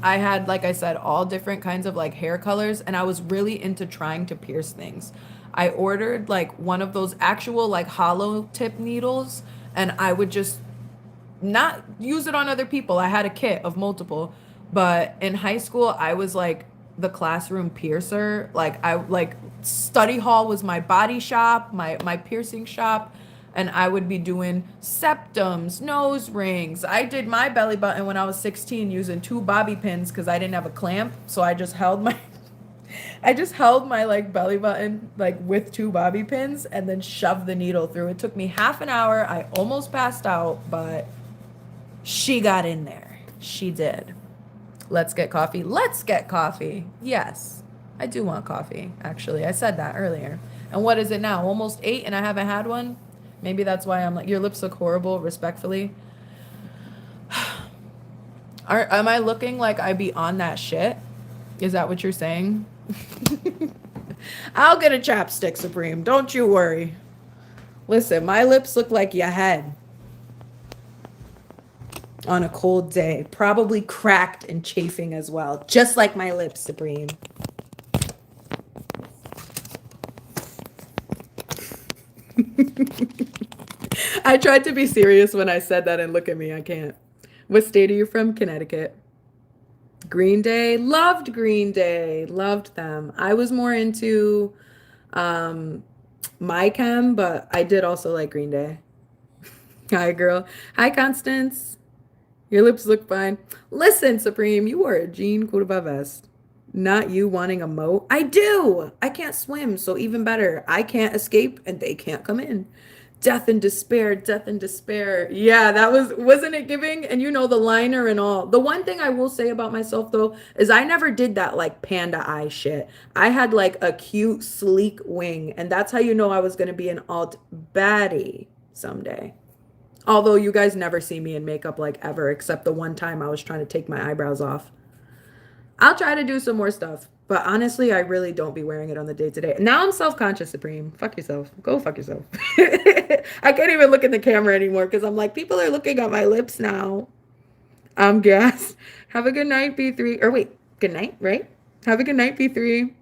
I had, like I said, all different kinds of like hair colors, and I was really into trying to pierce things. I ordered like one of those actual like hollow tip needles, and I would just not use it on other people. I had a kit of multiple, but in high school, I was like the classroom piercer. Like I like study hall was my body shop, my piercing shop, and I would be doing septums, nose rings. I did my belly button when I was 16 using two bobby pins because I didn't have a clamp, so I just held my I just held my like belly button like with two bobby pins and then shoved the needle through. It took me half an hour. I almost passed out, but she got in there. She did. Let's get coffee. Let's get coffee. Yes. I do want coffee, actually. I said that earlier. And what is it now? Almost 8 and I haven't had one? Maybe that's why I'm like, your lips look horrible, respectfully. Am I looking like I be on that shit? Is that what you're saying? I'll get a chapstick, Supreme. Don't you worry. Listen, my lips look like your head on a cold day, probably cracked and chafing as well, just like my lips, Supreme. I tried to be serious when I said that, and look at me, I can't. What state are you from? Connecticut. Green Day, loved Green Day, loved them. I was more into um my chem, but I did also like Green Day. Hi, girl. Hi, Constance. Your lips look fine. Listen, Supreme, you wore a jean Curva vest. Not you wanting a moat. I do. I can't swim, so even better. I can't escape and they can't come in. Death and despair, death and despair. Yeah, that wasn't it giving? And you know, the liner and all. The one thing I will say about myself though is I never did that like panda eye shit. I had like a cute, sleek wing, and that's how you know I was gonna be an alt baddie someday. Although you guys never see me in makeup like ever, except the one time I was trying to take my eyebrows off. I'll try to do some more stuff. But honestly, I really don't be wearing it on the day to day. Now I'm self-conscious, Supreme. Fuck yourself. Go fuck yourself. I can't even look in the camera anymore because I'm like, people are looking at my lips now. I'm gassed. Have a good night, B3. Or wait, good night, right? Have a good night, B3.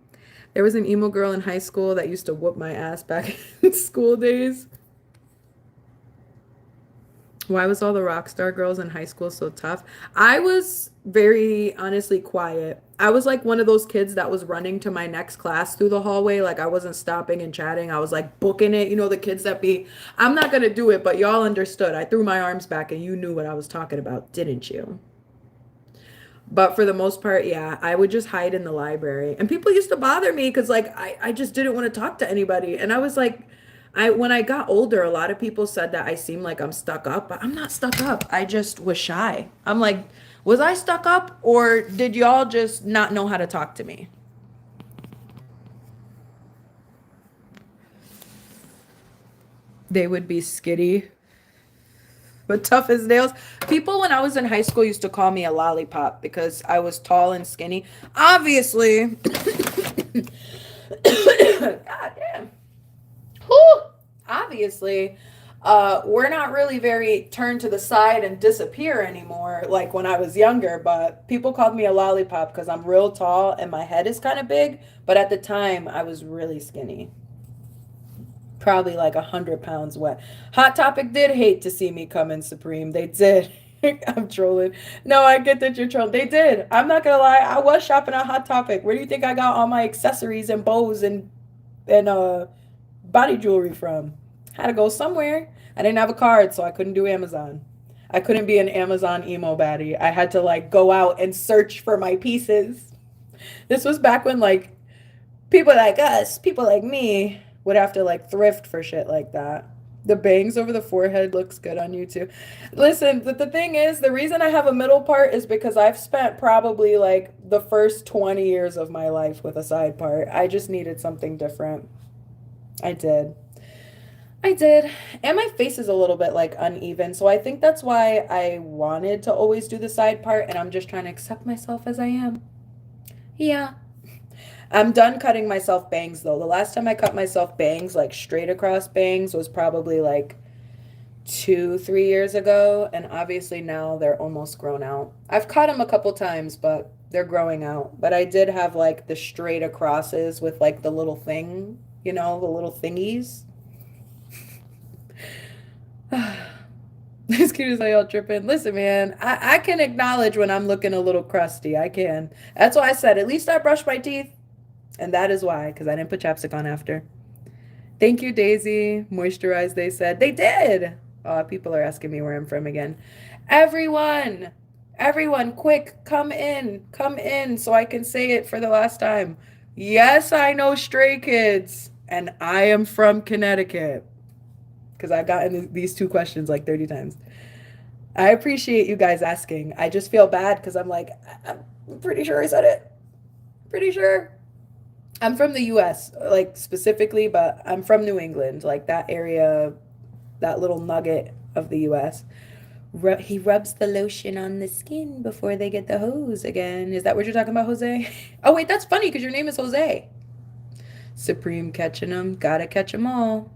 There was an emo girl in high school that used to whoop my ass back in school days. Why was all the rock star girls in high school so tough? I was very honestly quiet. I was like one of those kids that was running to my next class through the hallway. Like I wasn't stopping and chatting. I was like booking it. You know, the kids that be, I'm not going to do it, but y'all understood. I threw my arms back and you knew what I was talking about, didn't you? But for the most part, yeah, I would just hide in the library. And people used to bother me because like I just didn't want to talk to anybody. And I was like, when I got older, a lot of people said that I seem like I'm stuck up, but I'm not stuck up. I just was shy. I'm like, was I stuck up or did y'all just not know how to talk to me? They would be skitty, but tough as nails. People when I was in high school used to call me a lollipop because I was tall and skinny. Obviously, God damn. Whew. Obviously, we're not really very turned to the side and disappear anymore like when I was younger, but people called me a lollipop because I'm real tall and my head is kind of big, but at the time I was really skinny. Probably like 100 pounds wet. Hot Topic did hate to see me come in Supreme. They did. I'm trolling. No, I get that you're trolling. They did. I'm not gonna lie. I was shopping at Hot Topic. Where do you think I got all my accessories and bows and body jewelry from? Had to go somewhere. I didn't have a card, so I couldn't do Amazon. I couldn't be an Amazon emo baddie. I had to like go out and search for my pieces. This was back when like people like us, people like me, would have to like thrift for shit like that. The bangs over the forehead looks good on you too. Listen, the thing is, the reason I have a middle part is because I've spent probably like the first 20 years of my life with a side part. I just needed something different. I did. I did. And my face is a little bit like uneven. So I think that's why I wanted to always do the side part. And I'm just trying to accept myself as I am. Yeah. I'm done cutting myself bangs though. The last time I cut myself bangs, like straight across bangs, was probably like 2, 3 years ago. And obviously now they're almost grown out. I've cut them a couple times, but they're growing out. But I did have like the straight acrosses with like the little thing, you know, the little thingies. Excuse me, y'all tripping. Listen, man, I can acknowledge when I'm looking a little crusty. I can. That's why I said at least I brushed my teeth. And that is why, because I didn't put chapstick on after. Thank you, Daisy. Moisturize, they said. They did. People are asking me where I'm from again. Everyone, everyone, quick, come in so I can say it for the last time. Yes, I know Stray Kids, and I am from Connecticut. Because I've gotten these two questions like 30 times. I appreciate you guys asking. I just feel bad because I'm like, I'm pretty sure I said it. Pretty sure. I'm from the US, like specifically, but I'm from New England, like that area, that little nugget of the US. He rubs the lotion on the skin before they get the hose again. Is that what you're talking about, Jose? Oh, wait, that's funny because your name is Jose. Supreme catching them. Gotta catch them all.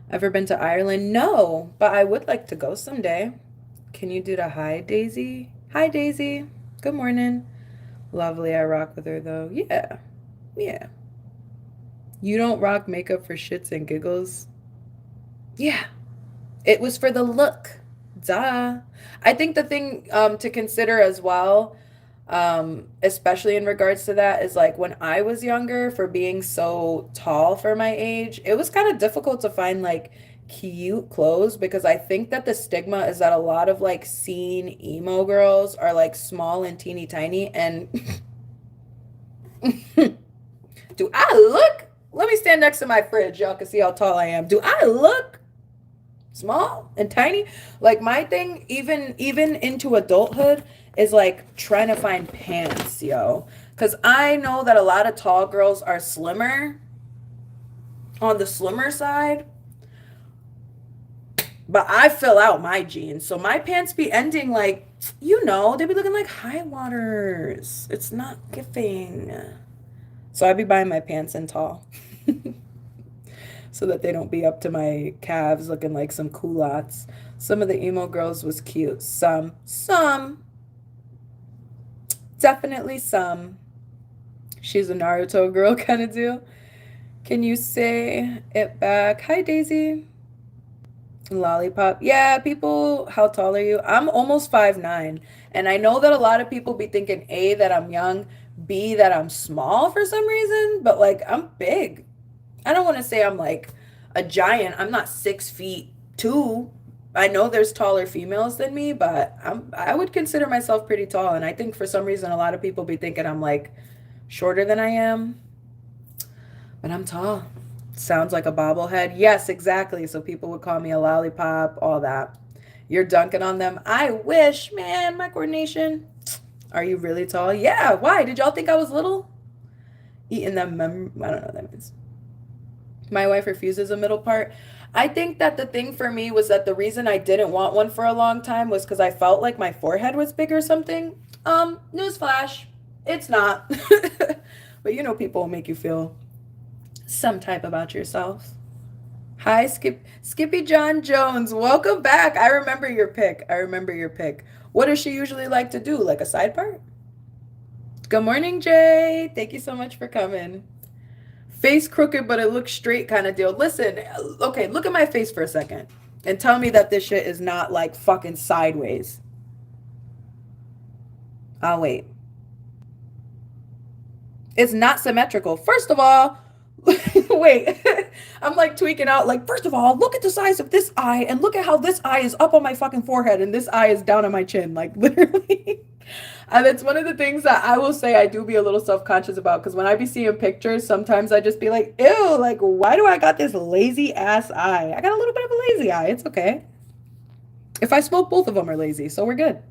Ever been to Ireland? No, but I would like to go someday. Can you do the hi, Daisy? Hi, Daisy. Good morning. Lovely. I rock with her, though. Yeah. Yeah. You don't rock makeup for shits and giggles? Yeah. It was for the look. Duh. I think the thing to consider as well, especially in regards to that, is like when I was younger, for being so tall for my age, it was kind of difficult to find like cute clothes because I think that the stigma is that a lot of like scene emo girls are like small and teeny tiny and do I look? Let me stand next to my fridge. Y'all can see how tall I am. Do I look small and tiny? Like my thing, even into adulthood, is like trying to find pants, yo. Because I know that a lot of tall girls are slimmer, on the slimmer side. But I fill out my jeans. So my pants be ending like, they be looking like high waters. It's not giving. So I be buying my pants in tall so that they don't be up to my calves looking like some culottes. Some of the emo girls was cute. Some, definitely some. She's a Naruto girl kind of deal. Can you say it back? Hi, Daisy. Lollipop. Yeah, people, how tall are you? I'm almost 5'9". And I know that a lot of people be thinking A, that I'm young, B, that I'm small for some reason, but like I'm big. I don't want to say I'm like a giant. I'm not 6 feet 2. I know there's taller females than me, but I would consider myself pretty tall. And I think for some reason a lot of people be thinking I'm like shorter than I am, but I'm tall. Sounds like a bobblehead. Yes, exactly. So people would call me a lollipop, all that. You're dunking on them. I wish, man, my coordination. Are you really tall? Yeah. Why? Did y'all think I was little? Eating them. I don't know what that means. My wife refuses a middle part. I think that the thing for me was that the reason I didn't want one for a long time was because I felt like my forehead was big or something. Newsflash, it's not. But people will make you feel some type about yourself. Hi, Skippy John Jones. Welcome back. I remember your pick. What does she usually like to do? Like a side part? Good morning, Jay. Thank you so much for coming. Face crooked, but it looks straight kind of deal. Listen, okay, look at my face for a second and tell me that this shit is not like fucking sideways. I'll wait. It's not symmetrical. First of all, wait, I'm like tweaking out. Like, first of all, look at the size of this eye and look at how this eye is up on my fucking forehead and this eye is down on my chin. Like, literally. And it's one of the things that I will say I do be a little self-conscious about because when I be seeing pictures, sometimes I just be like, ew, like, why do I got this lazy ass eye? I got a little bit of a lazy eye. It's okay. If I smoke, both of them are lazy, so we're good.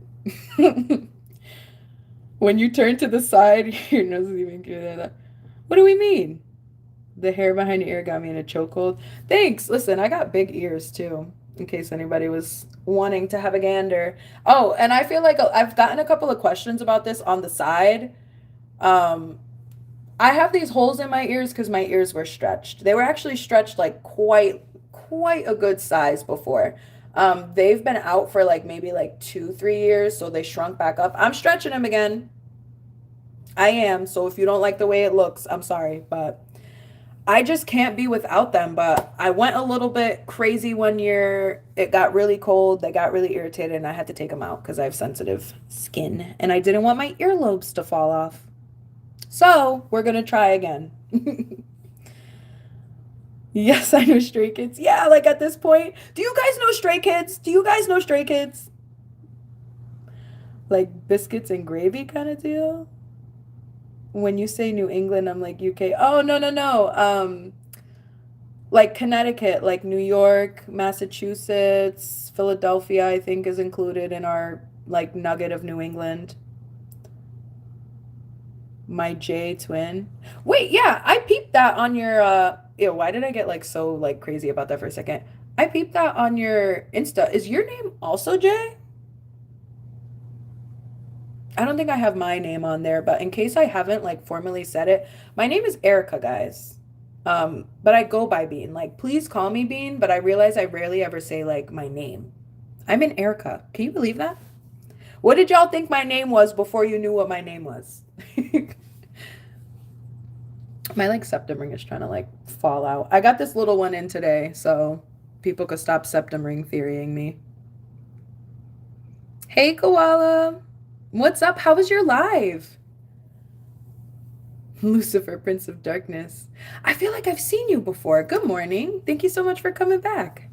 When you turn to the side, your nose is even cuter. What do we mean? The hair behind your ear got me in a chokehold. Thanks. Listen, I got big ears too, in case anybody was wanting to have a gander. Oh, and I feel like I've gotten a couple of questions about this on the side. Um, I have these holes in my ears because my ears were stretched. They were actually stretched like quite a good size before. They've been out for like maybe like 2, 3 years, so they shrunk back up. I'm stretching them again. I am. So if you don't like the way it looks, I'm sorry, but I just can't be without them. But I went a little bit crazy one year. It got really cold. They got really irritated, and I had to take them out because I have sensitive skin, and I didn't want my earlobes to fall off. So we're gonna try again. Yes, I know Stray Kids. Yeah, like at this point, do you guys know Stray Kids? Do you guys know Stray Kids? Like biscuits and gravy kind of deal? When you say New England, I'm like UK. Oh, no, no, no. Like Connecticut, like New York, Massachusetts, Philadelphia, I think is included in our like nugget of New England. My J twin. Wait, yeah, I peeped that on your ew, why did I get like so like crazy about that for a second? I peeped that on your Insta. Is your name also Jay? I don't think I have my name on there, but in case I haven't like formally said it, my name is Erica, guys. But I go by Bean. Like, please call me Bean, but I realize I rarely ever say like my name. I'm in Erica. Can you believe that? What did y'all think my name was before you knew what my name was? My like septum ring is trying to like fall out. I got this little one in today, so people could stop septum ring theorying me. Hey, Koala. What's up? How was your live? Lucifer, Prince of Darkness. I feel like I've seen you before. Good morning. Thank you so much for coming back.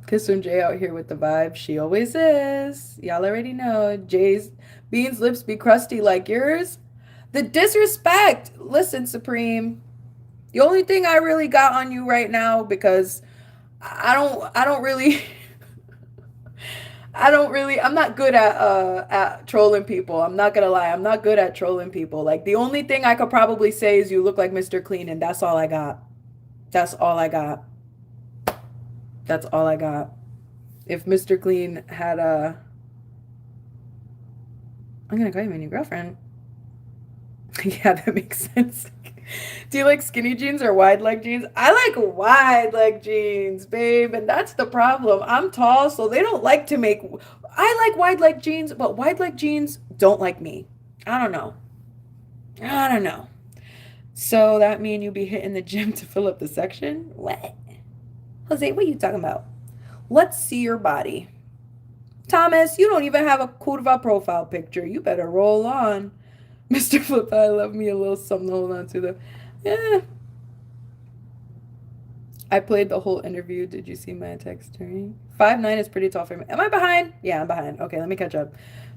Kiss from Jay out here with the vibe. She always is. Y'all already know. Jay's Bean's lips be crusty like yours. The disrespect. Listen, Supreme. The only thing I really got on you right now because I don't really I'm not good at trolling people. I'm not gonna lie. I'm not good at trolling people. Like the only thing I could probably say is you look like Mr. Clean and that's all I got. That's all I got. That's all I got. If Mr. Clean had a... I'm gonna call you my new girlfriend. Yeah, that makes sense. Do you like skinny jeans or wide leg jeans? I like wide leg jeans, babe, and that's the problem. I'm tall, so they don't like to make. I like wide leg jeans, but wide leg jeans don't like me. I don't know. I don't know. So that mean you be hitting the gym to fill up the section? What? Jose, what are you talking about? Let's see your body. Thomas, you don't even have a curva profile picture. You better roll on. Mr. Flip, I love me a little something to hold on to though. Yeah. I played the whole interview. Did you see my text turning? 5'9" is pretty tall for me. Am I behind? Yeah, I'm behind. Okay, let me catch up.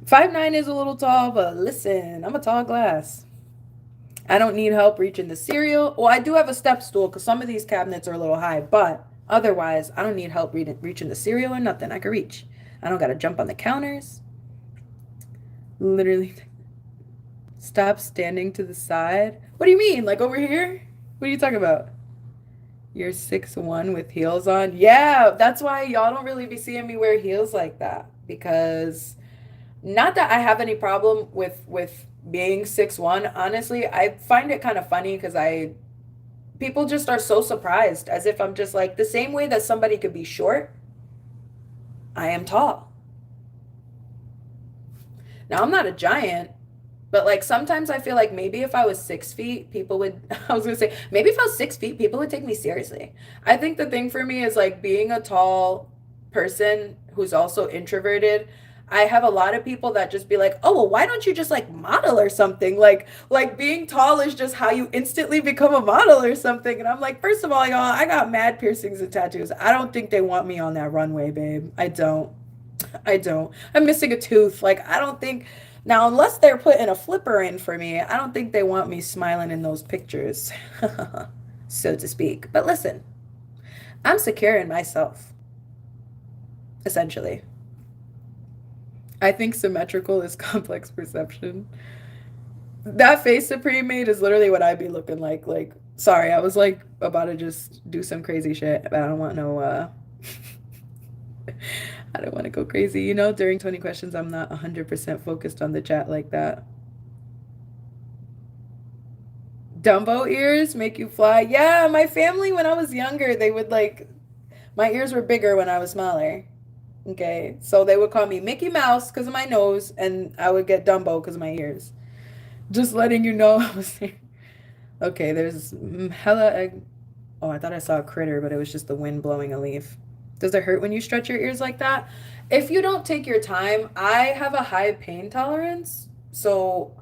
5'9" is a little tall, but listen, I'm a tall glass. I don't need help reaching the cereal. Well, I do have a step stool because some of these cabinets are a little high, but otherwise, I don't need help reaching the cereal or nothing. I can reach. I don't got to jump on the counters. Literally. Stop standing to the side. What do you mean? Like over here? What are you talking about? You're 6'1" with heels on? Yeah, that's why y'all don't really be seeing me wear heels like that. Because not that I have any problem with being 6'1". Honestly, I find it kind of funny because people just are so surprised, as if I'm just like the same way that somebody could be short, I am tall. Now I'm not a giant, but like sometimes I feel like maybe if I was 6 feet, people would, I was gonna say, maybe if I was 6 feet, people would take me seriously. I think the thing for me is like being a tall person who's also introverted. I have a lot of people that just be like, oh, well, why don't you just like model or something? Like being tall is just how you instantly become a model or something. And I'm like, first of all, y'all, I got mad piercings and tattoos. I don't think they want me on that runway, babe. I don't. I don't. I'm missing a tooth. Like, I don't think now, unless they're putting a flipper in for me, I don't think they want me smiling in those pictures, so to speak. But listen, I'm secure in myself, essentially. I think symmetrical is complex perception. That face Supreme made is literally what I'd be looking like. Like, sorry, I was like about to just do some crazy shit, but I don't want no I don't want to go crazy. You know, during 20 questions, I'm not 100% focused on the chat like that. Dumbo ears make you fly. Yeah, my family, when I was younger, they would like, my ears were bigger when I was smaller. Okay, so they would call me Mickey Mouse because of my nose, and I would get Dumbo because of my ears. Just letting you know I was there. Okay, there's hella egg. Oh, I thought I saw a critter, but it was just the wind blowing a leaf. Does it hurt when you stretch your ears like that? If you don't take your time, I have a high pain tolerance. So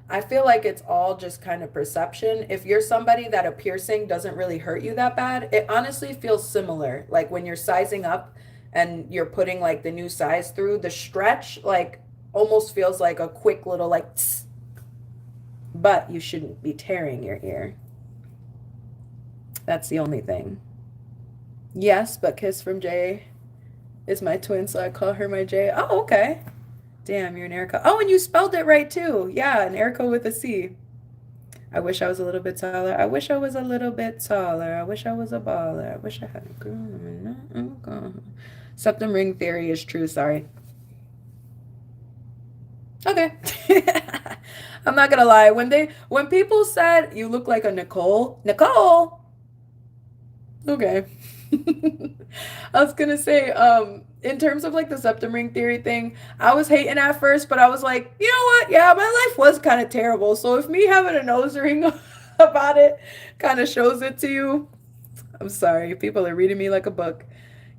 I feel like it's all just kind of perception. If you're somebody that a piercing doesn't really hurt you that bad, it honestly feels similar. Like when you're sizing up and you're putting like the new size through, the stretch like almost feels like a quick little like tss, but you shouldn't be tearing your ear. That's the only thing. Yes, but Kiss from Jay is my twin, so I call her my Jay. Oh, okay. Damn, you're an Erica. Oh, and you spelled it right too. Yeah, an Erica with a C. I wish I was a little bit taller. I wish I was a little bit taller. I wish I was a baller. I wish I had a girl. Septum ring theory is true. Sorry. Okay. I'm not gonna lie. When people said you look like a Nicole, okay. I was gonna say, in terms of like the septum ring theory thing, I was hating at first, but I was like, you know what? Yeah, my life was kind of terrible. So if me having a nose ring about it kind of shows it to you, I'm sorry. People are reading me like a book.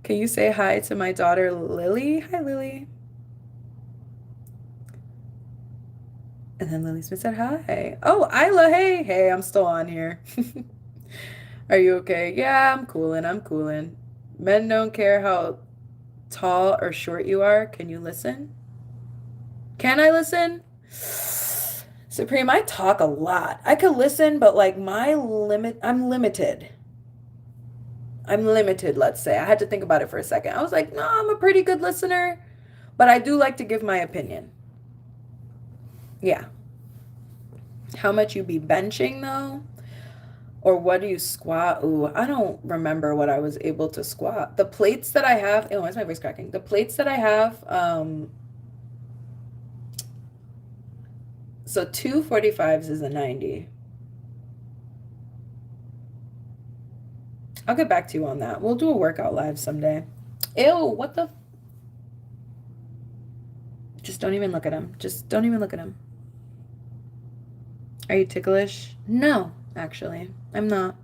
Can you say hi to my daughter, Lily? Hi, Lily. And then Lily Smith said hi. Oh, Isla, hey. Hey, I'm still on here. Are you okay? Yeah, I'm cooling. I'm cooling. Men don't care how tall or short you are. Can you listen? Can I listen? Supreme, I talk a lot. I could listen, but like I'm limited. I'm limited, let's say. I had to think about it for a second. I was like, no, I'm a pretty good listener, but I do like to give my opinion. Yeah. How much you be benching though? Or what do you squat? Ooh, I don't remember what I was able to squat. The plates that I have, oh, why is my voice cracking? The plates that I have, so 245s is a 90. I'll get back to you on that. We'll do a workout live someday. Ew, what the? Just don't even look at him. Just don't even look at him. Are you ticklish? No, actually, I'm not.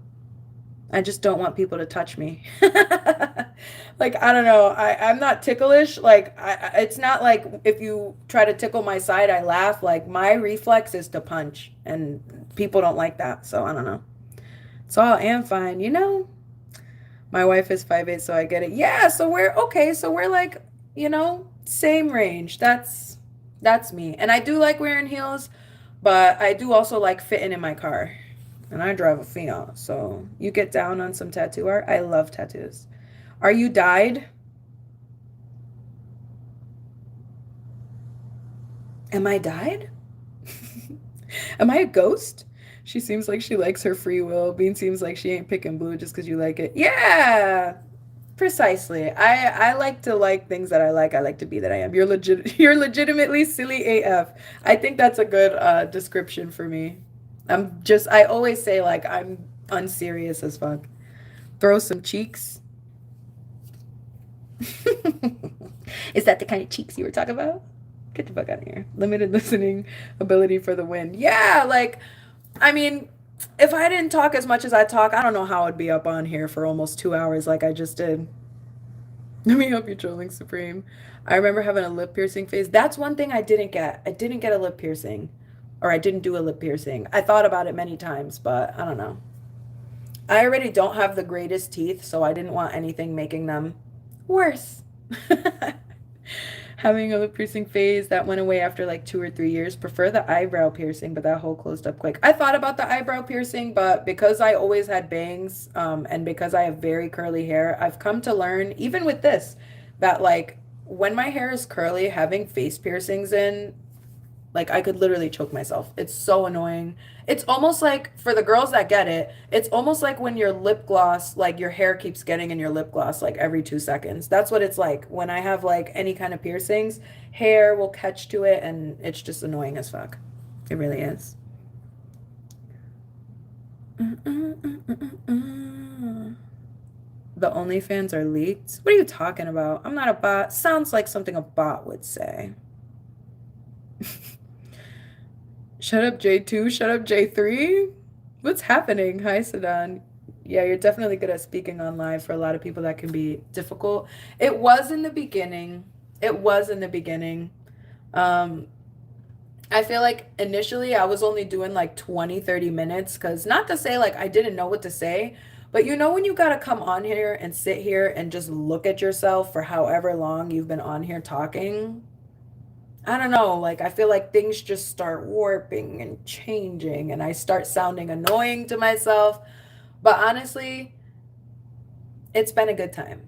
I just don't want people to touch me. Like, I don't know. I'm not ticklish. Like, it's not like if you try to tickle my side, I laugh. Like, my reflex is to punch, and people don't like that. So, I don't know. So, I am fine. My wife is 5'8", so I get it. Yeah, so we're okay. So, we're like, same range. That's me. And I do like wearing heels, but I do also like fitting in my car. And I drive a Fiat, so you get down on some tattoo art. I love tattoos. Are you dyed? Am I dyed? Am I a ghost? She seems like she likes her free will. Bean seems like she ain't picking blue just because you like it. Yeah, precisely. I like to like things that I like. I like to be that I am. You're legit. You're legitimately silly AF. I think that's a good description for me. I always say like I'm unserious as fuck. Throw some cheeks. Is that the kind of cheeks you were talking about? Get the fuck out of here. Limited listening ability for the win. Yeah, like, I mean, if I didn't talk as much as I talk, I don't know how I'd be up on here for almost 2 hours like I just did. Let me help you, trolling supreme. I remember having a lip piercing phase. That's one thing I didn't get. I didn't get a lip piercing, or I didn't do a lip piercing. I thought about it many times, but I don't know. I already don't have the greatest teeth, so I didn't want anything making them worse. Having a lip piercing phase that went away after like 2 or 3 years. Prefer the eyebrow piercing, but that hole closed up quick. I thought about the eyebrow piercing, but because I always had bangs, and because I have very curly hair, I've come to learn, even with this, that like when my hair is curly, having face piercings in, like I could literally choke myself. It's so annoying. It's almost like for the girls that get it, it's almost like when your lip gloss, like your hair keeps getting in your lip gloss like every 2 seconds. That's what it's like when I have like any kind of piercings, hair will catch to it and it's just annoying as fuck. It really is. The OnlyFans are leaked. What are you talking about? I'm not a bot. Sounds like something a bot would say. Shut up, J2. Shut up, J3. What's happening? Hi, Sadan. Yeah, you're definitely good at speaking on live. For a lot of people, that can be difficult. It was in the beginning. It was in the beginning. Um, I feel like initially I was only doing like 20, 30 minutes because not to say like I didn't know what to say, but when you got to come on here and sit here and just look at yourself for however long you've been on here talking, I don't know, like I feel like things just start warping and changing and I start sounding annoying to myself. But honestly, it's been a good time.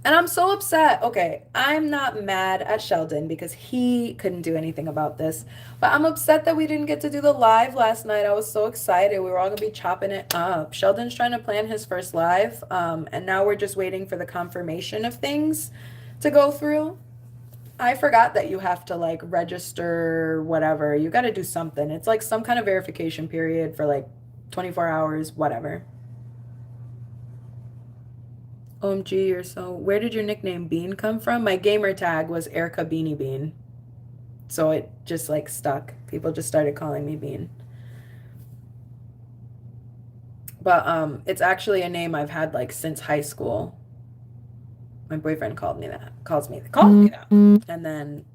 And I'm so upset. Okay, I'm not mad at Sheldon because he couldn't do anything about this. But I'm upset that we didn't get to do the live last night. I was so excited. We were all gonna be chopping it up. Sheldon's trying to plan his first live, and now we're just waiting for the confirmation of things to go through. I forgot that you have to like register whatever. You got to do something. It's like some kind of verification period for like 24 hours, whatever. OMG, you're so. Where did your nickname Bean come from? My gamer tag was Erica Beanie Bean. So it just like stuck. People just started calling me Bean. But it's actually a name I've had like since high school. My boyfriend called me that. And then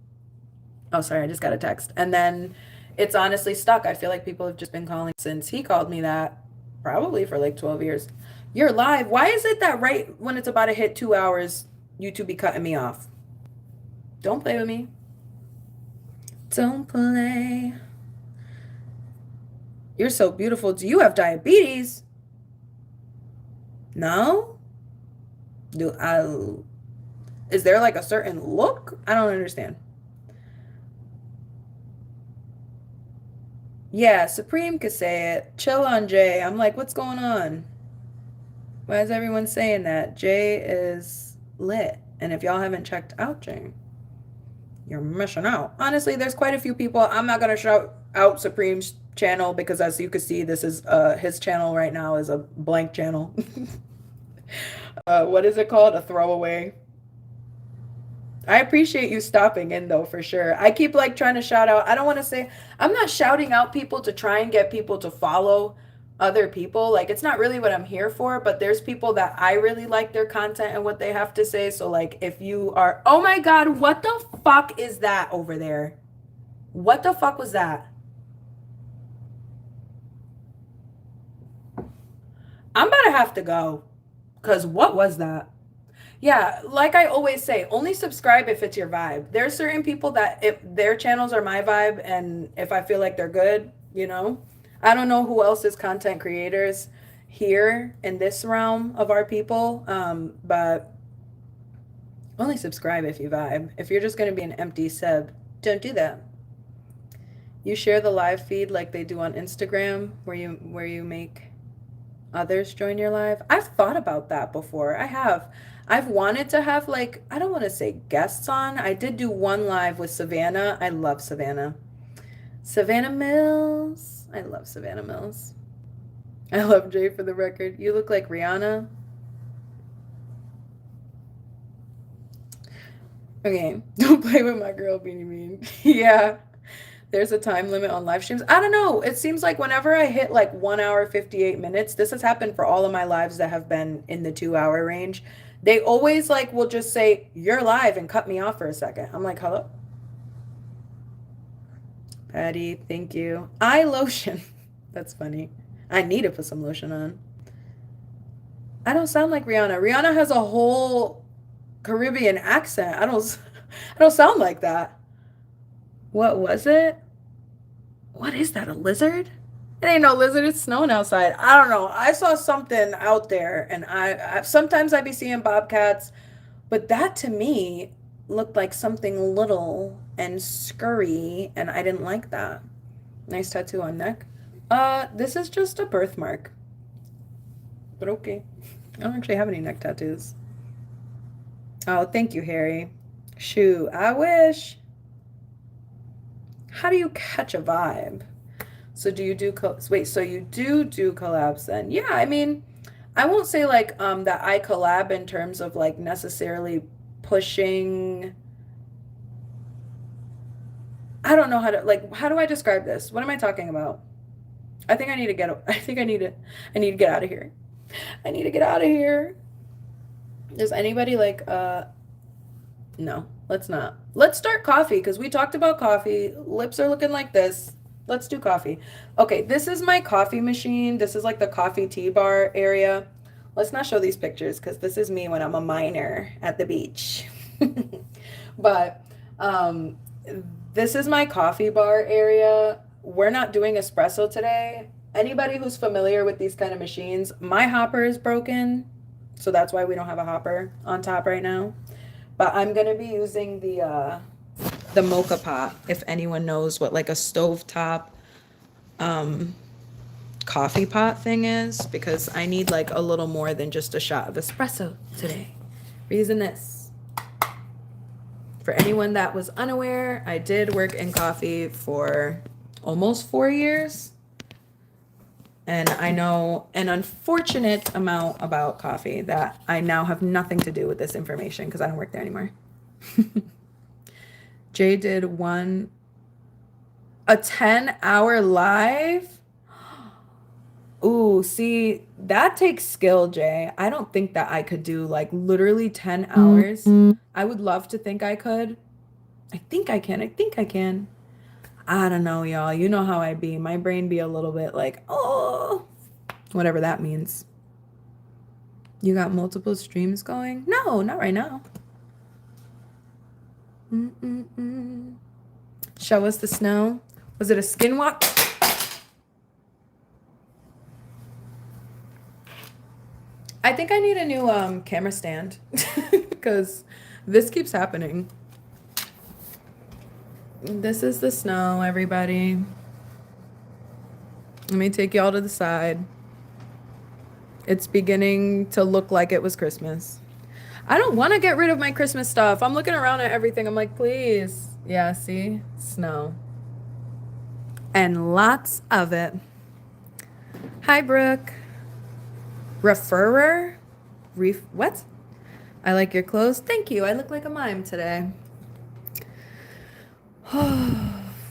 oh, sorry, I just got a text. And then it's honestly stuck. I feel like people have just been calling since he called me that, probably for like 12 years. You're live. Why is it that right when it's about to hit 2 hours, YouTube be cutting me off? Don't play with me. Don't play. You're so beautiful. Do you have diabetes? No? Do I Is there like a certain look? I don't understand. Yeah, Supreme could say it. Chill on Jay. I'm like, what's going on? Why is everyone saying that? Jay is lit. And if y'all haven't checked out Jay, you're missing out. Honestly, there's quite a few people. I'm not gonna shout out Supreme's channel because as you can see, this is his channel right now is a blank channel. What is it called? A throwaway. I appreciate you stopping in though, for sure. I keep like trying to shout out. I don't want to say I'm not shouting out people to try and get people to follow other people. Like it's not really what I'm here for, but there's people that I really like their content and what they have to say. So like if you are, oh my God, what the fuck is that over there? What the fuck was that? I'm about to have to go. Cause what was that? Yeah, like I always say, only subscribe if it's your vibe. There are certain people that if their channels are my vibe and if I feel like they're good, you know. I don't know who else is content creators here in this realm of our people, but only subscribe if you vibe. If you're just going to be an empty sub, don't do that. You share the live feed like they do on Instagram where you make others join your live. I've thought about that before. I have. I've wanted to have like, I don't want to say guests on. I did do one live with Savannah. I love Savannah. Savannah Mills. I love Savannah Mills. I love Jay for the record. You look like Rihanna. Okay, don't play with my girl, Beanie Bean. Yeah, there's a time limit on live streams. I don't know. It seems like whenever I hit like 1 hour, 58 minutes, this has happened for all of my lives that have been in the 2 hour range. They always like will just say, you're live and cut me off for a second. I'm like, hello? Patty, thank you. Eye lotion. That's funny. I need to put some lotion on. I don't sound like Rihanna. Rihanna has a whole Caribbean accent. I don't sound like that. What was it? What is that? A lizard? It ain't no lizard. It's snowing outside. I don't know. I saw something out there, and I sometimes I be seeing bobcats, but that to me looked like something little and scurry, and I didn't like that. Nice tattoo on neck. This is just a birthmark, but okay. I don't actually have any neck tattoos. Oh, thank you, Harry. Shoo, I wish. How do you catch a vibe? So do you do wait, so you do collabs then? Yeah, I mean, I won't say like that I collab in terms of like necessarily pushing. I don't know how to like how do I describe this? What am I talking about? I think I need to get I think I need to get out of here. I need to get out of here. Does anybody like no, let's not. Let's start coffee because we talked about coffee. Lips are looking like this. Let's do coffee. Okay, this is my coffee machine. This is like the coffee tea bar area. Let's not show these pictures because this is me when I'm a minor at the beach. But this is my coffee bar area. We're not doing espresso today. Anybody who's familiar with these kind of machines, my hopper is broken. So that's why we don't have a hopper on top right now. But I'm gonna be using the mocha pot, if anyone knows what like a stovetop coffee pot thing is, because I need like a little more than just a shot of espresso today. Reason this. For anyone that was unaware, I did work in coffee for almost 4 years. And I know an unfortunate amount about coffee that I now have nothing to do with this information because I don't work there anymore. Jay did a 10-hour live. Ooh, see, that takes skill, Jay. I don't think that I could do like literally 10 hours. I would love to think I could. I think I can. I think I can. I don't know, y'all. You know how I be. My brain be a little bit like, oh, whatever that means. You got multiple streams going? No, not right now. Show us the snow. Was it a skinwalk? I think I need a new camera stand because this keeps happening. This is the snow, everybody. Let me take y'all to the side. It's beginning to look like it was Christmas. I don't want to get rid of my Christmas stuff. I'm looking around at everything. I'm like, please. Yeah, see? Snow. And lots of it. Hi, Brooke. Referrer? What? I like your clothes. Thank you. I look like a mime today.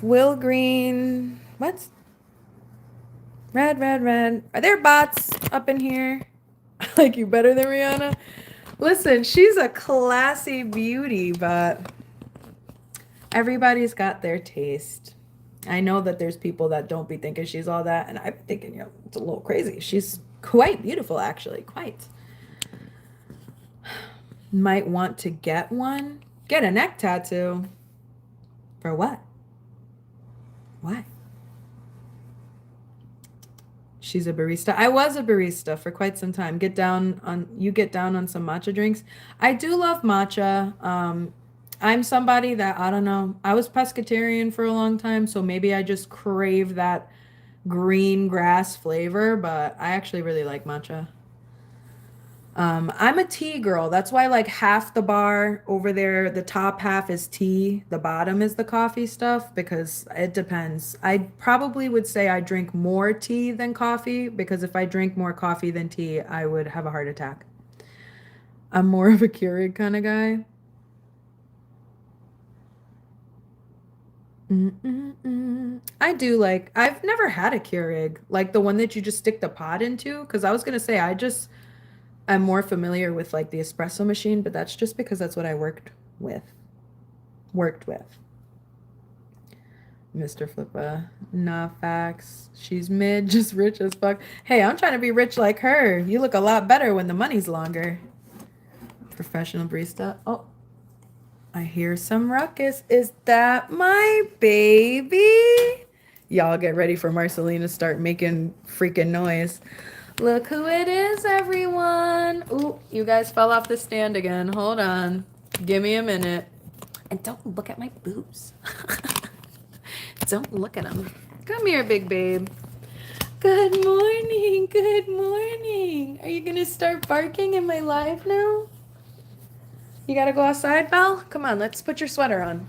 Will Green. What? Red. Are there bots up in here? I like you better than Rihanna. Listen, she's a classy beauty, but everybody's got their taste. I know that there's people that don't be thinking she's all that, and I'm thinking, you know, it's a little crazy. She's quite beautiful, actually. Quite. Might want to get one. Get a neck tattoo. For what? Why? She's a barista. I was a barista for quite some time. You get down on some matcha drinks. I do love matcha. I'm somebody that, I don't know, I was pescatarian for a long time, so maybe I just crave that green grass flavor, but I actually really like matcha. I'm a tea girl. That's why like half the bar over there, the top half is tea, the bottom is the coffee stuff because it depends. I probably would say I drink more tea than coffee because if I drink more coffee than tea, I would have a heart attack. I'm more of a Keurig kind of guy. I do like, I've never had a Keurig, like the one that you just stick the pot into, because I was gonna say I'm more familiar with like the espresso machine, but that's just because that's what I worked with. Mr. Flippa. Nah, facts. She's mid, just rich as fuck. Hey, I'm trying to be rich like her. You look a lot better when the money's longer. Professional barista. Oh, I hear some ruckus. Is that my baby? Y'all get ready for Marcelina to start making freaking noise. Look who it is, everyone. Ooh, you guys fell off the stand again. Hold on. Give me a minute. And don't look at my boobs. Don't look at them. Come here, big babe. Good morning. Good morning. Are you going to start barking in my live now? You got to go outside, Belle? Come on, let's put your sweater on.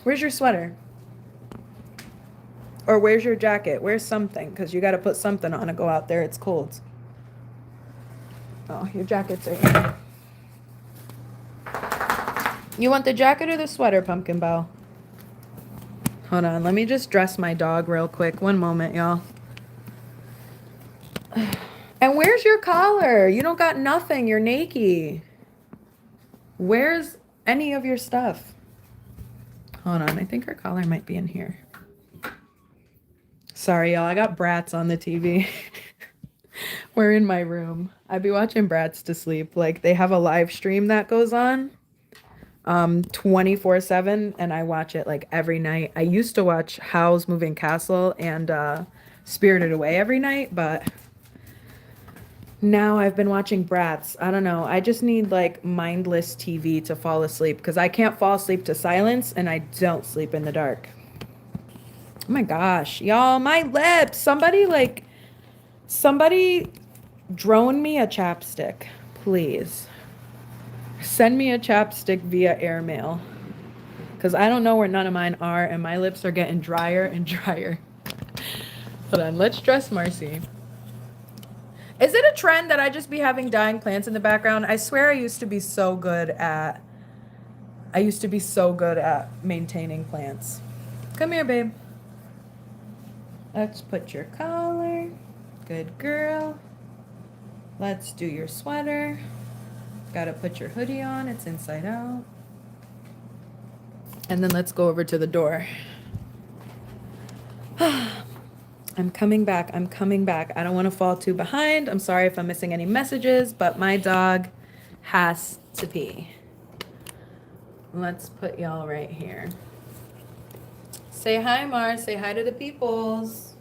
Where's your sweater? Or where's your jacket? Where's something? Because you got to put something on to go out there. It's cold. Oh, your jacket's right here. You want the jacket or the sweater, Pumpkin Belle? Hold on. Let me just dress my dog real quick. One moment, y'all. And where's your collar? You don't got nothing. You're naked. Where's any of your stuff? Hold on. I think her collar might be in here. Sorry, y'all. I got Bratz on the TV. We're in my room. I be watching Bratz to sleep. Like, they have a live stream that goes on 24/7, and I watch it like every night. I used to watch Howl's Moving Castle and Spirited Away every night, but now I've been watching Bratz. I don't know. I just need like mindless TV to fall asleep because I can't fall asleep to silence and I don't sleep in the dark. Oh my gosh, y'all, my lips. Somebody drone me a chapstick, please. Send me a chapstick via airmail. Because I don't know where none of mine are, and my lips are getting drier and drier. Hold on, let's dress Marcy. Is it a trend that I just be having dying plants in the background? I swear I used to be so good at maintaining plants. Come here, babe. Let's put your collar. Good girl. Let's do your sweater. Gotta put your hoodie on. It's inside out. And then let's go over to the door. I'm coming back. I don't want to fall too behind. I'm sorry if I'm missing any messages, but my dog has to pee. Let's put y'all right here. Say hi, Mar. Say hi to the peoples.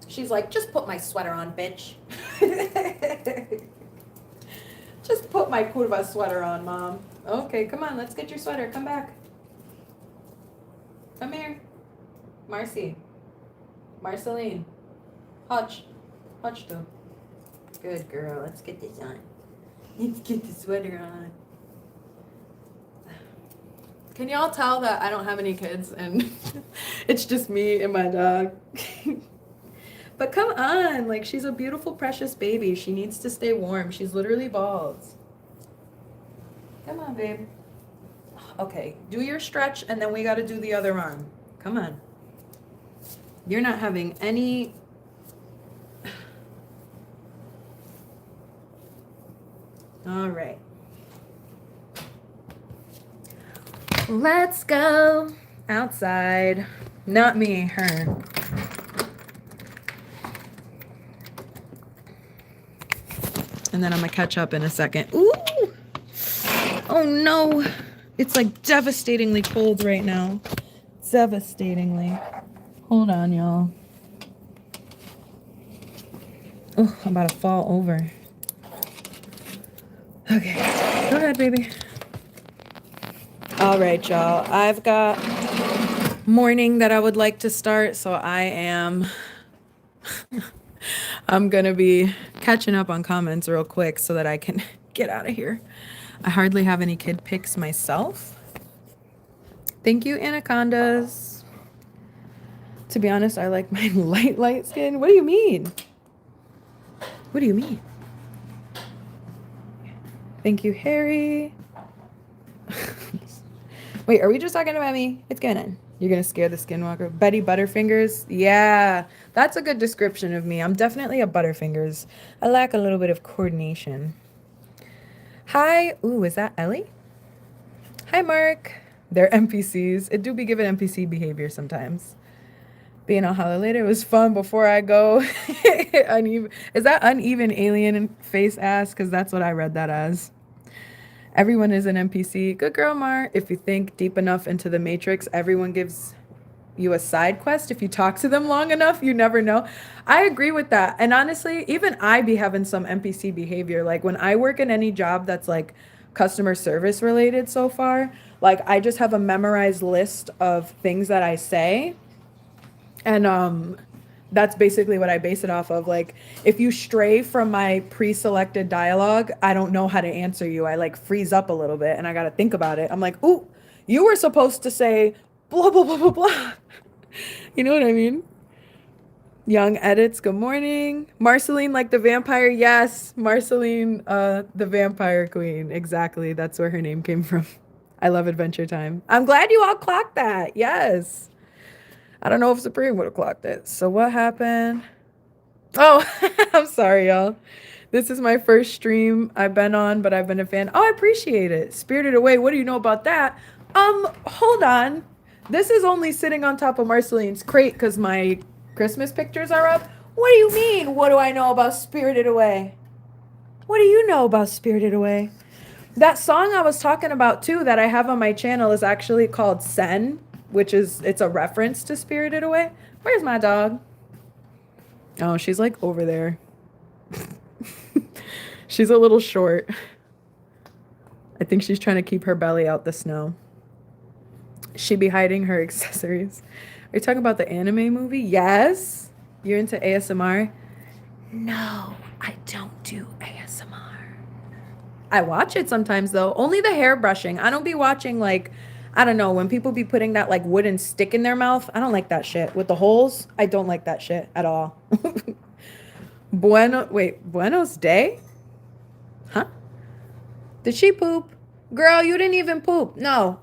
She's like, just put my sweater on, bitch. Just put my curva sweater on, Mom. Okay, come on. Let's get your sweater. Come back. Come here. Marcy. Marceline. Hutch. Hutch too. Good girl. Let's get this on. Let's get the sweater on. Can y'all tell that I don't have any kids and it's just me and my dog? But come on, like she's a beautiful, precious baby. She needs to stay warm. She's literally bald. Come on, babe. Okay, do your stretch and then we got to do the other arm. Come on. You're not having any... All right. Let's go outside. Not me, her. And then I'm gonna catch up in a second. Ooh! Oh no! It's like devastatingly cold right now. Devastatingly. Hold on, y'all. Oh, I'm about to fall over. Okay, go ahead, baby. All right, y'all. I've got morning that I would like to start, so I'm gonna be catching up on comments real quick so that I can get out of here. I hardly have any kid pics myself. Thank you, anacondas. To be honest, I like my light skin. What do you mean? What do you mean? Thank you, Harry. Wait, are we just talking about me? It's going on. You're going to scare the skinwalker. Betty Butterfingers? Yeah, that's a good description of me. I'm definitely a Butterfingers. I lack a little bit of coordination. Hi. Ooh, is that Ellie? Hi, Mark. They're NPCs. It do be given NPC behavior sometimes. Being on Hollow later was fun before I go. Uneven. Is that uneven alien face ass? Because that's what I read that as. Everyone is an NPC. Good girl, Mar. If you think deep enough into the Matrix, everyone gives you a side quest. If you talk to them long enough, you never know. I agree with that. And honestly, even I be having some NPC behavior. Like when I work in any job that's like customer service related so far, like I just have a memorized list of things that I say. And that's basically what I base it off of. Like, if you stray from my pre-selected dialogue, I don't know how to answer you. I like freeze up a little bit and I got to think about it. I'm like, ooh, you were supposed to say blah, blah, blah, blah, blah. You know what I mean? Young edits, good morning. Marceline, like the vampire. Yes, Marceline, the vampire queen. Exactly. That's where her name came from. I love Adventure Time. I'm glad you all clocked that. Yes. I don't know if Supreme would have clocked it. So what happened? Oh, I'm sorry, y'all. This is my first stream I've been on, but I've been a fan. Oh, I appreciate it. Spirited Away. What do you know about that? Hold on. This is only sitting on top of Marceline's crate because my Christmas pictures are up. What do you mean? What do I know about Spirited Away? What do you know about Spirited Away? That song I was talking about too that I have on my channel is actually called Sen, which is, it's a reference to Spirited Away. Where's my dog? Oh, she's like over there. She's a little short. I think she's trying to keep her belly out the snow. She be hiding her accessories. Are you talking about the anime movie? Yes. You're into ASMR? No, I don't do ASMR. I watch it sometimes though. Only the hair brushing. I don't be watching like, I don't know, when people be putting that like wooden stick in their mouth. I don't like that shit. With the holes, I don't like that shit at all. Buenos Day? Huh? Did she poop? Girl, you didn't even poop. No,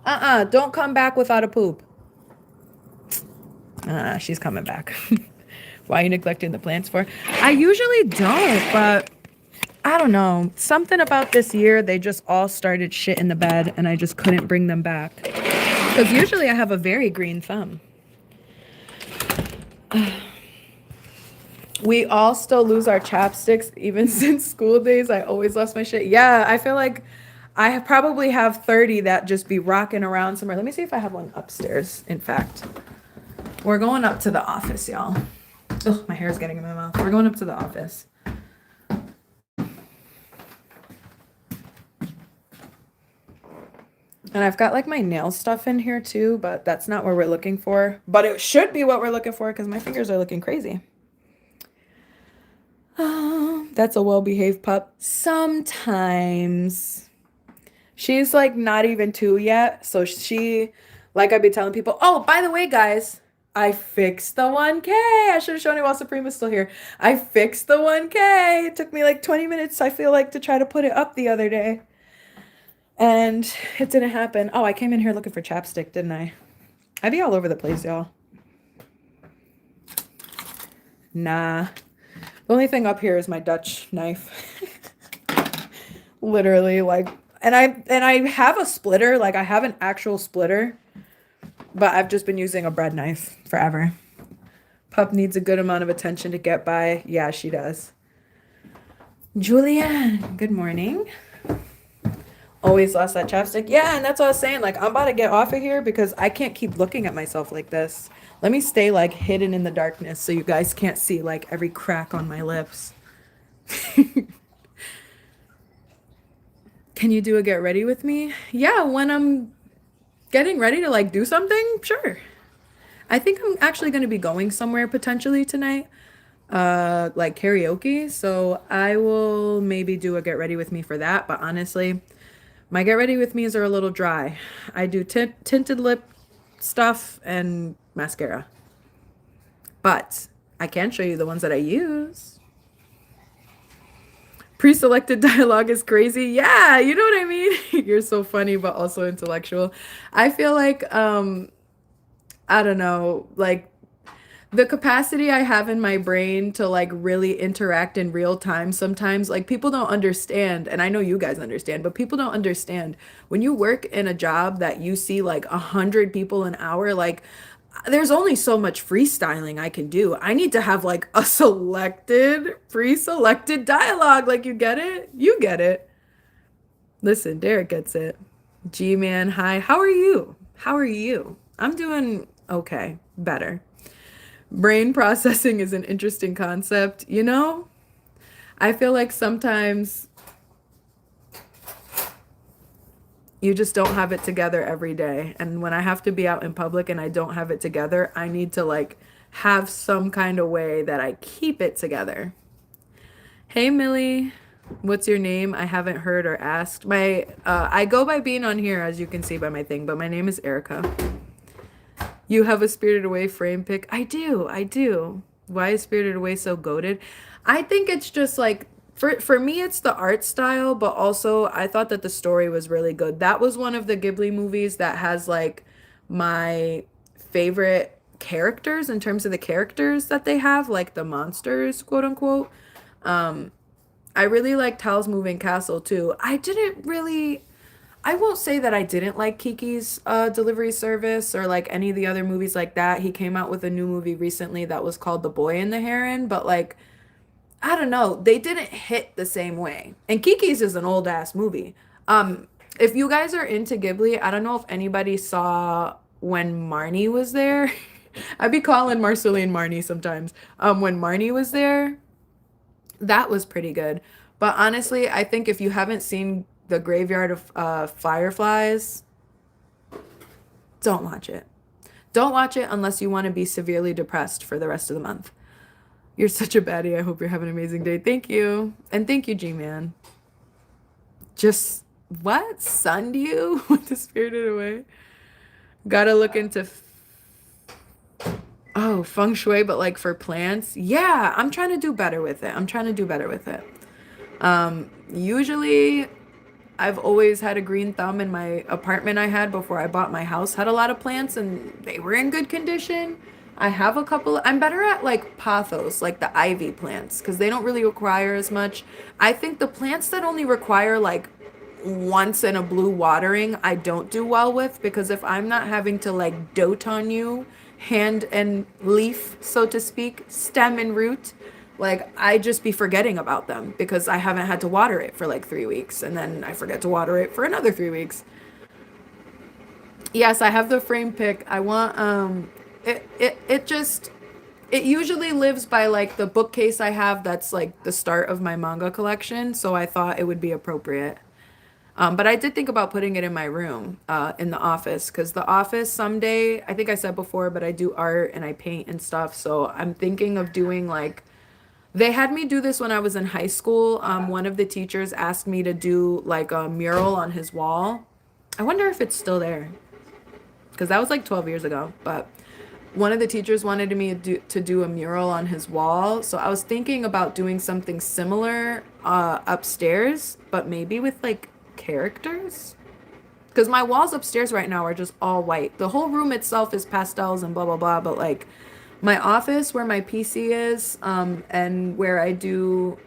don't come back without a poop. She's coming back. Why are you neglecting the plants for? I usually don't, but I don't know. Something about this year, they just all started shit in the bed and I just couldn't bring them back. Because usually I have a very green thumb. We all still lose our chapsticks, even since school days. I always lost my shit. Yeah, I feel like I probably have 30 that just be rocking around somewhere. Let me see if I have one upstairs, in fact. We're going up to the office, y'all. Ugh, my hair's getting in my mouth. We're going up to the office. And I've got like my nail stuff in here too, but that's not what we're looking for. But it should be what we're looking for because my fingers are looking crazy. That's a well-behaved pup. Sometimes. She's like not even 2 yet. So she, like I've been telling people, oh, by the way, guys, I fixed the 1K. I should have shown you while Supreme's still here. I fixed the 1K. It took me like 20 minutes, I feel like, to try to put it up the other day. And it didn't happen. Oh, I came in here looking for chapstick, didn't I? I'd be all over the place, y'all. Nah. The only thing up here is my Dutch knife. Literally, like, and I have a splitter, like I have an actual splitter, but I've just been using a bread knife forever. Pup needs a good amount of attention to get by. Yeah, she does. Julianne, good morning. Always lost that chapstick. Yeah, and that's what I was saying. Like, I'm about to get off of here because I can't keep looking at myself like this. Let me stay like hidden in the darkness so you guys can't see like every crack on my lips. Can you do a get ready with me? Yeah, when I'm getting ready to like do something, sure. I think I'm actually going to be going somewhere potentially tonight, like karaoke. So I will maybe do a get ready with me for that. But honestly, my get ready with me's are a little dry. I do tinted lip stuff and mascara. But I can show you the ones that I use. Pre-selected dialogue is crazy. Yeah, you know what I mean? You're so funny, but also intellectual. I feel like, I don't know, like the capacity I have in my brain to like really interact in real time sometimes, like people don't understand, and I know you guys understand, but people don't understand when you work in a job that you see like 100 people an hour, like there's only so much freestyling I can do. I need to have like a selected, pre-selected dialogue. Like, you get it? You get it. Listen, Derek gets it. G man, hi. How are you? How are you? I'm doing okay, better. Brain processing is an interesting concept, you know? I feel like sometimes you just don't have it together every day. And when I have to be out in public and I don't have it together, I need to like have some kind of way that I keep it together. Hey Millie, what's your name? I haven't heard or asked. My I go by being on here as you can see by my thing, but my name is Erica. You have a Spirited Away frame pick? I do. I do. Why is Spirited Away so goated? I think it's just like for me it's the art style, but also I thought that the story was really good. That was one of the Ghibli movies that has like my favorite characters in terms of the characters that they have, like the monsters, quote unquote. I really liked Howl's Moving Castle too. I won't say that I didn't like Kiki's delivery service or like any of the other movies like that. He came out with a new movie recently that was called The Boy and the Heron, but like, I don't know, they didn't hit the same way. And Kiki's is an old ass movie. If you guys are into Ghibli, I don't know if anybody saw When Marnie was there. I'd be calling Marceline Marnie sometimes. When Marnie was there, that was pretty good. But honestly, I think if you haven't seen The Graveyard of Fireflies, don't watch it. Don't watch it unless you want to be severely depressed for the rest of the month. You're such a baddie. I hope you're having an amazing day. Thank you. And thank you, G-Man. Just, what? Sunned you with the Spirited Away? Gotta look into, oh, feng shui, but like for plants? Yeah, I'm trying to do better with it. I'm trying to do better with it. Usually I've always had a green thumb in my apartment I had before I bought my house. Had a lot of plants and they were in good condition. I have a couple. I'm better at like pothos, like the ivy plants, because they don't really require as much. I think the plants that only require like once in a blue watering, I don't do well with, because if I'm not having to like dote on you, hand and leaf, so to speak, stem and root, like I just be forgetting about them because I haven't had to water it for like 3 weeks, and then I forget to water it for another 3 weeks. Yes, I have the frame pick. I want it just it usually lives by like the bookcase I have that's like the start of my manga collection, so I thought it would be appropriate. But I did think about putting it in my room, in the office, because the office someday, I think I said before, but I do art and I paint and stuff. So I'm thinking of doing like, they had me do this when I was in high school. One of the teachers asked me to do like a mural on his wall. I wonder if it's still there, because that was like 12 years ago. But one of the teachers wanted me to do a mural on his wall. So I was thinking about doing something similar upstairs, but maybe with like characters. Because my walls upstairs right now are just all white. The whole room itself is pastels and blah, blah, blah. But like my office where my PC is, and where I do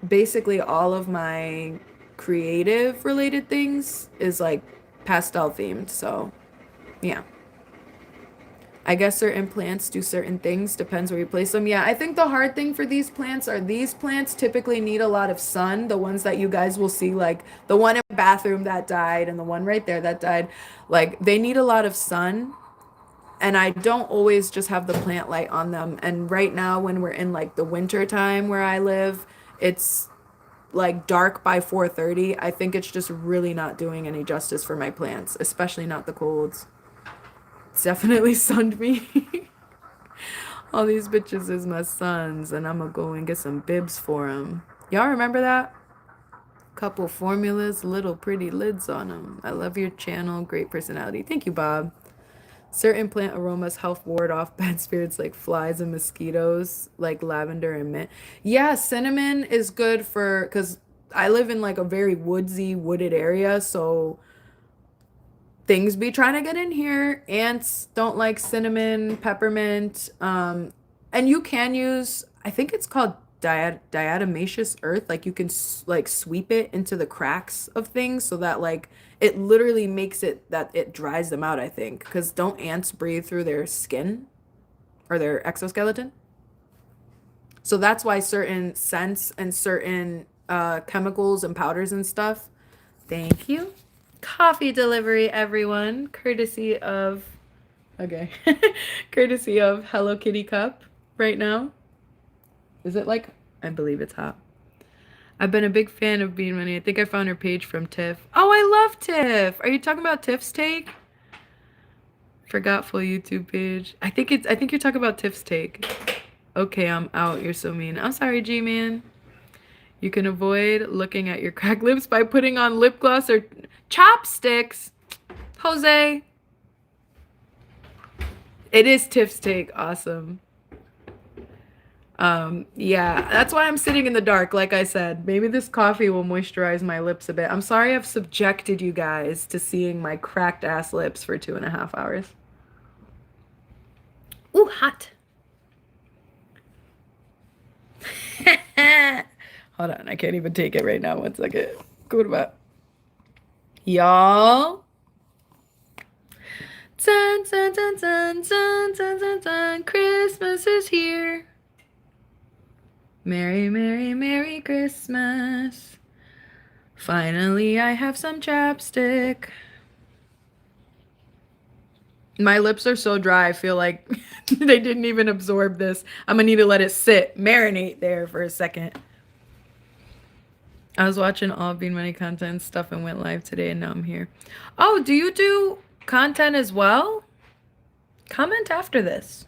basically all of my creative related things is like pastel themed. So yeah. I guess certain plants do certain things, depends where you place them. Yeah, I think the hard thing for these plants are these plants typically need a lot of sun. The ones that you guys will see, like the one in the bathroom that died and the one right there that died, like they need a lot of sun. And I don't always just have the plant light on them. And right now, when we're in like the winter time where I live, it's like dark by 4:30. I think it's just really not doing any justice for my plants, especially not the colds. It's definitely sunned me. All these bitches is my sons, and I'm gonna go and get some bibs for them. Y'all remember that? Couple formulas, little pretty lids on them. I love your channel, great personality. Thank you, Bob. Certain plant aromas help ward off bad spirits like flies and mosquitoes, like lavender and mint. Yeah, cinnamon is good for, because I live in like a very woodsy, wooded area, so things be trying to get in here. Ants don't like cinnamon, peppermint. And you can use, I think it's called diatomaceous earth. Like you can like sweep it into the cracks of things so that like it literally makes it that it dries them out, I think. Because don't ants breathe through their skin or their exoskeleton? So that's why certain scents and certain chemicals and powders and stuff. Thank you. Coffee delivery, everyone. Courtesy of, okay, courtesy of Hello Kitty Cup right now. Is it like, I believe it's hot. I've been a big fan of Bean Money. I think I found her page from Tiff. Oh, I love Tiff. Are you talking about Tiff's Take? Forgetful YouTube page. I think you're talking about Tiff's Take. Okay, I'm out. You're so mean. I'm sorry, G-Man. You can avoid looking at your cracked lips by putting on lip gloss or chopsticks. Jose. It is Tiff's Take. Awesome. Yeah, that's why I'm sitting in the dark, like I said. Maybe this coffee will moisturize my lips a bit. I'm sorry I've subjected you guys to seeing my cracked ass lips for 2.5 hours. Ooh, hot. Hold on, I can't even take it right now. 1 second. Kurwa. Y'all. Dun, dun, dun, dun, dun, dun, dun, dun. Christmas is here. Merry, merry, merry Christmas. Finally, I have some chapstick. My lips are so dry, I feel like they didn't even absorb this. I'm gonna need to let it sit, marinate there for a second. I was watching all Bean Money content stuff and went live today, and now I'm here. Oh, do you do content as well? Comment after this.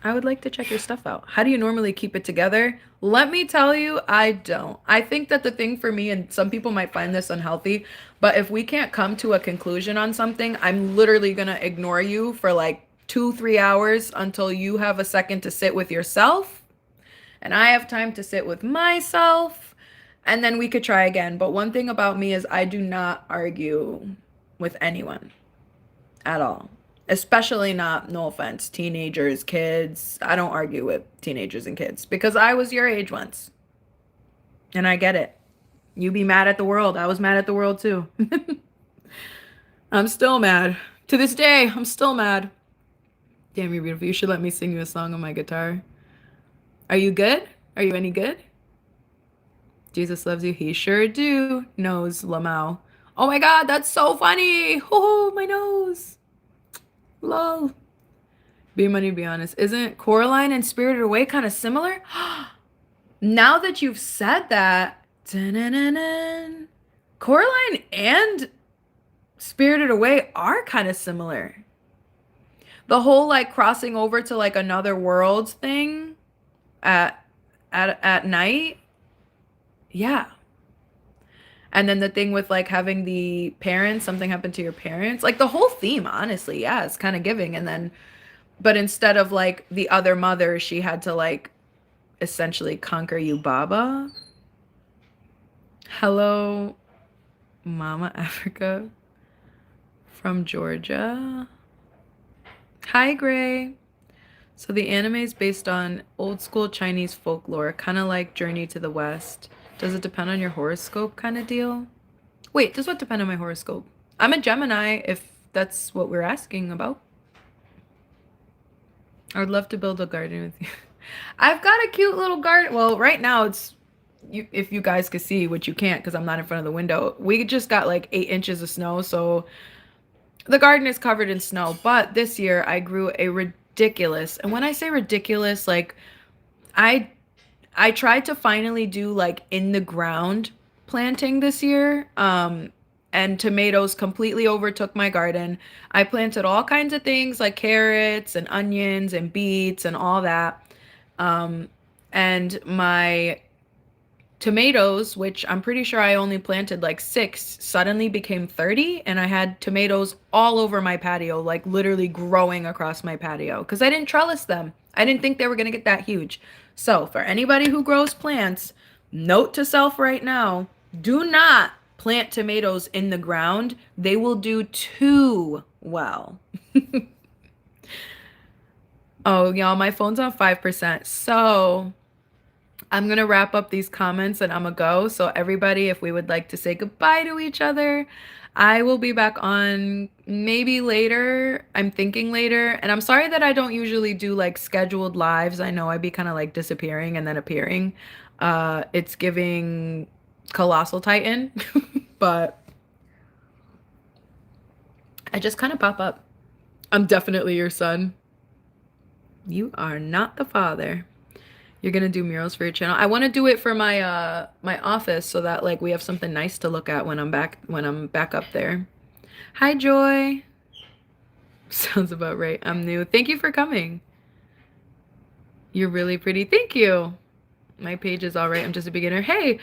I would like to check your stuff out. How do you normally keep it together? Let me tell you, I don't. I think that the thing for me, and some people might find this unhealthy, but if we can't come to a conclusion on something, I'm literally gonna ignore you for like 2-3 hours until you have a second to sit with yourself and I have time to sit with myself, and then we could try again. But one thing about me is I do not argue with anyone at all. Especially not, no offense, teenagers, kids. I don't argue with teenagers and kids because I was your age once. And I get it. You be mad at the world. I was mad at the world too. I'm still mad. To this day, I'm still mad. Damn, you're beautiful. You should let me sing you a song on my guitar. Are you good? Are you any good? Jesus loves you. He sure do. Nose, Lamau. Oh my God, that's so funny. Oh, my nose. Lol. Be Money, be honest. Isn't Coraline and Spirited Away kind of similar? Now that you've said that, dun-dun-dun-dun, Coraline and Spirited Away are kind of similar. The whole like crossing over to like another world thing at at night. Yeah. And then the thing with like having the parents, something happened to your parents. Like the whole theme, honestly, yeah, it's kind of giving. And then but instead of like the other mother, she had to like essentially conquer Yubaba. Hello, Mama Africa from Georgia. Hi, Gray. So the anime is based on old school Chinese folklore, kind of like Journey to the West. Does it depend on your horoscope kind of deal? Wait, does what depend on my horoscope? I'm a Gemini, if that's what we're asking about. I would love to build a garden with you. I've got a cute little garden. Well, right now it's you if you guys could see, which you can't because I'm not in front of the window. We just got like 8 inches of snow, so the garden is covered in snow. But this year I grew a ridiculous, and when I say ridiculous, like I I tried to finally do like in the ground planting this year. And tomatoes completely overtook my garden. I planted all kinds of things like carrots and onions and beets and all that. Um, and my tomatoes, which I'm pretty sure I only planted like six, suddenly became 30. And I had tomatoes all over my patio, like literally growing across my patio because I didn't trellis them. I didn't think they were going to get that huge. So, for anybody who grows plants, note to self right now, do not plant tomatoes in the ground. They will do too well. Oh, y'all, my phone's on 5%. So, I'm going to wrap up these comments and I'm going to go. So, everybody, if we would like to say goodbye to each other, I will be back on maybe later. I'm thinking later. And I'm sorry that I don't usually do like scheduled lives. I know I'd be kind of like disappearing and then appearing. It's giving Colossal Titan, but I just kind of pop up. I'm definitely your son. You are not the father. You're gonna do murals for your channel. I want to do it for my office so that like we have something nice to look at when I'm back up there. Hi, Joy. Sounds about right. I'm new. Thank you for coming. You're really pretty. Thank you. My page is all right. I'm just a beginner. Hey,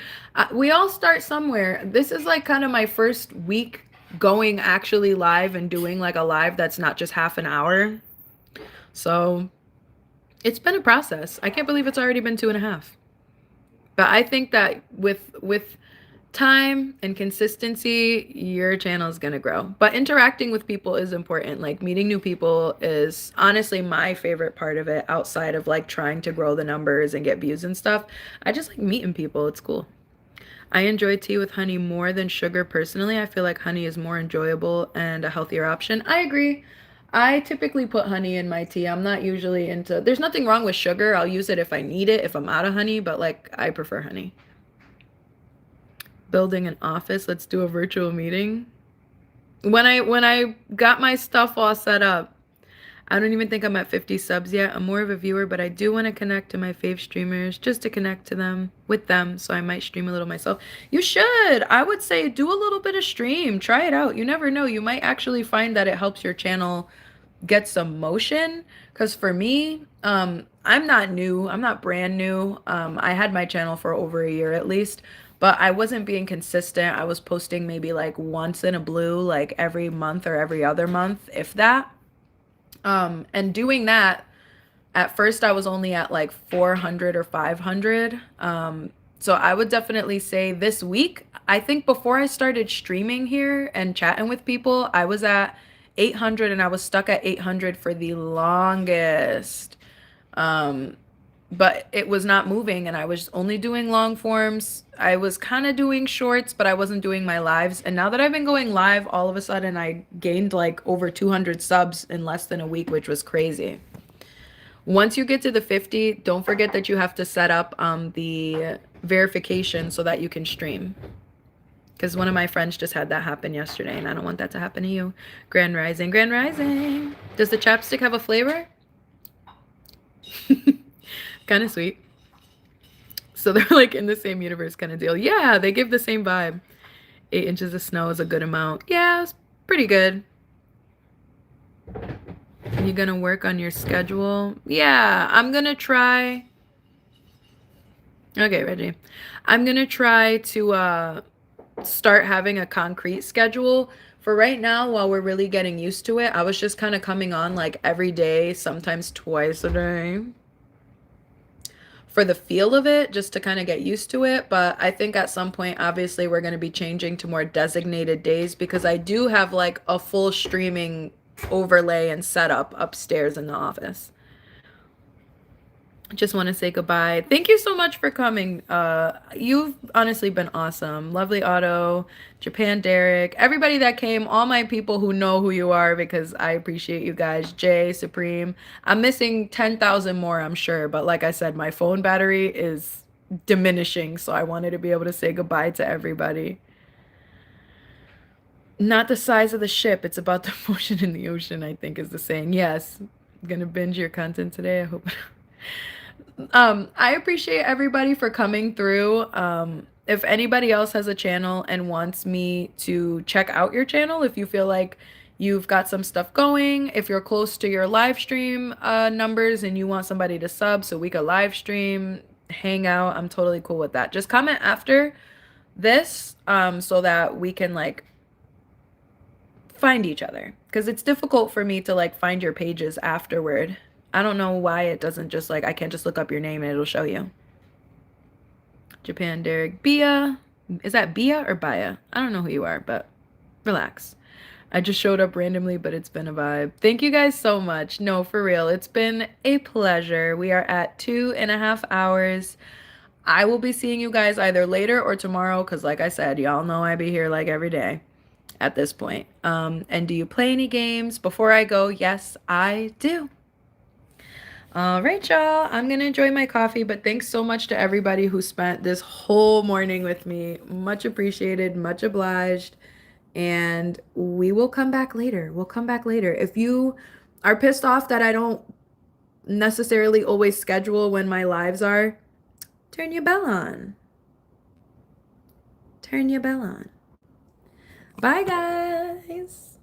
we all start somewhere. This is like kind of my first week going actually live and doing like a live that's not just half an hour. So it's been a process. I can't believe it's already been 2.5. But I think that with time and consistency, your channel is gonna grow. But interacting with people is important. Like meeting new people is honestly my favorite part of it outside of like trying to grow the numbers and get views and stuff. I just like meeting people. It's cool. I enjoy tea with honey more than sugar personally. I feel like honey is more enjoyable and a healthier option. I agree. I typically put honey in my tea. I'm not usually into, there's nothing wrong with sugar. I'll use it if I need it, if I'm out of honey, but like I prefer honey. Building an office, let's do a virtual meeting. When I got my stuff all set up, I don't even think I'm at 50 subs yet. I'm more of a viewer, but I do want to connect to my fave streamers just to connect to them with them. So I might stream a little myself. You should. I would say do a little bit of stream. Try it out. You never know. You might actually find that it helps your channel get some motion. Because for me, I'm not new. I'm not brand new. I had my channel for over a year at least, but I wasn't being consistent. I was posting maybe like once in a blue, like every month or every other month, if that. And doing that, at first I was only at like 400 or 500. So I would definitely say this week, I think before I started streaming here and chatting with people, I was at 800 and I was stuck at 800 for the longest. But it was not moving and I was only doing long forms. I was kind of doing shorts, but I wasn't doing my lives. And now that I've been going live, all of a sudden I gained like over 200 subs in less than a week, which was crazy. Once you get to the 50, don't forget that you have to set up the verification so that you can stream. Because one of my friends just had that happen yesterday and I don't want that to happen to you. Grand Rising, Grand Rising. Does the chapstick have a flavor? Kind of sweet. So they're like in the same universe kind of deal. Yeah, they give the same vibe. 8 inches of snow is a good amount. Yeah, it's pretty good. You gonna work on your schedule? Yeah, I'm gonna try. Okay, Reggie. I'm gonna try to start having a concrete schedule. For right now, while we're really getting used to it, I was just kind of coming on like every day, sometimes twice a day, for the feel of it, just to kind of get used to it. But I think at some point, obviously, we're going to be changing to more designated days because I do have like a full streaming overlay and setup upstairs in the office. Just want to say goodbye. Thank you so much for coming. You've honestly been awesome. Lovely Otto, Japan Derek, everybody that came, all my people who know who you are because I appreciate you guys. Jay, Supreme. I'm missing 10,000 more, I'm sure, but like I said, my phone battery is diminishing, so I wanted to be able to say goodbye to everybody. Not the size of the ship, it's about the motion in the ocean, I think is the saying. Yes. Gonna binge your content today. I hope. I appreciate everybody for coming through. If anybody else has a channel and wants me to check out your channel, if you feel like you've got some stuff going, if you're close to your live stream numbers and you want somebody to sub so we could live stream, hang out, I'm totally cool with that. Just comment after this so that we can like find each other, because it's difficult for me to like find your pages afterward. I don't know why it doesn't just like, I can't just look up your name and it'll show you. Japan Derek. Bia. Is that Bia or Baya? I don't know who you are, but relax. I just showed up randomly, but it's been a vibe. Thank you guys so much. No, for real. It's been a pleasure. We are at 2.5 hours. I will be seeing you guys either later or tomorrow because like I said, y'all know I be here like every day at this point. And do you play any games? Before I go, yes, I do. All right, y'all. I'm going to enjoy my coffee, but thanks so much to everybody who spent this whole morning with me. Much appreciated, much obliged. And we will come back later. We'll come back later. If you are pissed off that I don't necessarily always schedule when my lives are, turn your bell on. Turn your bell on. Bye, guys.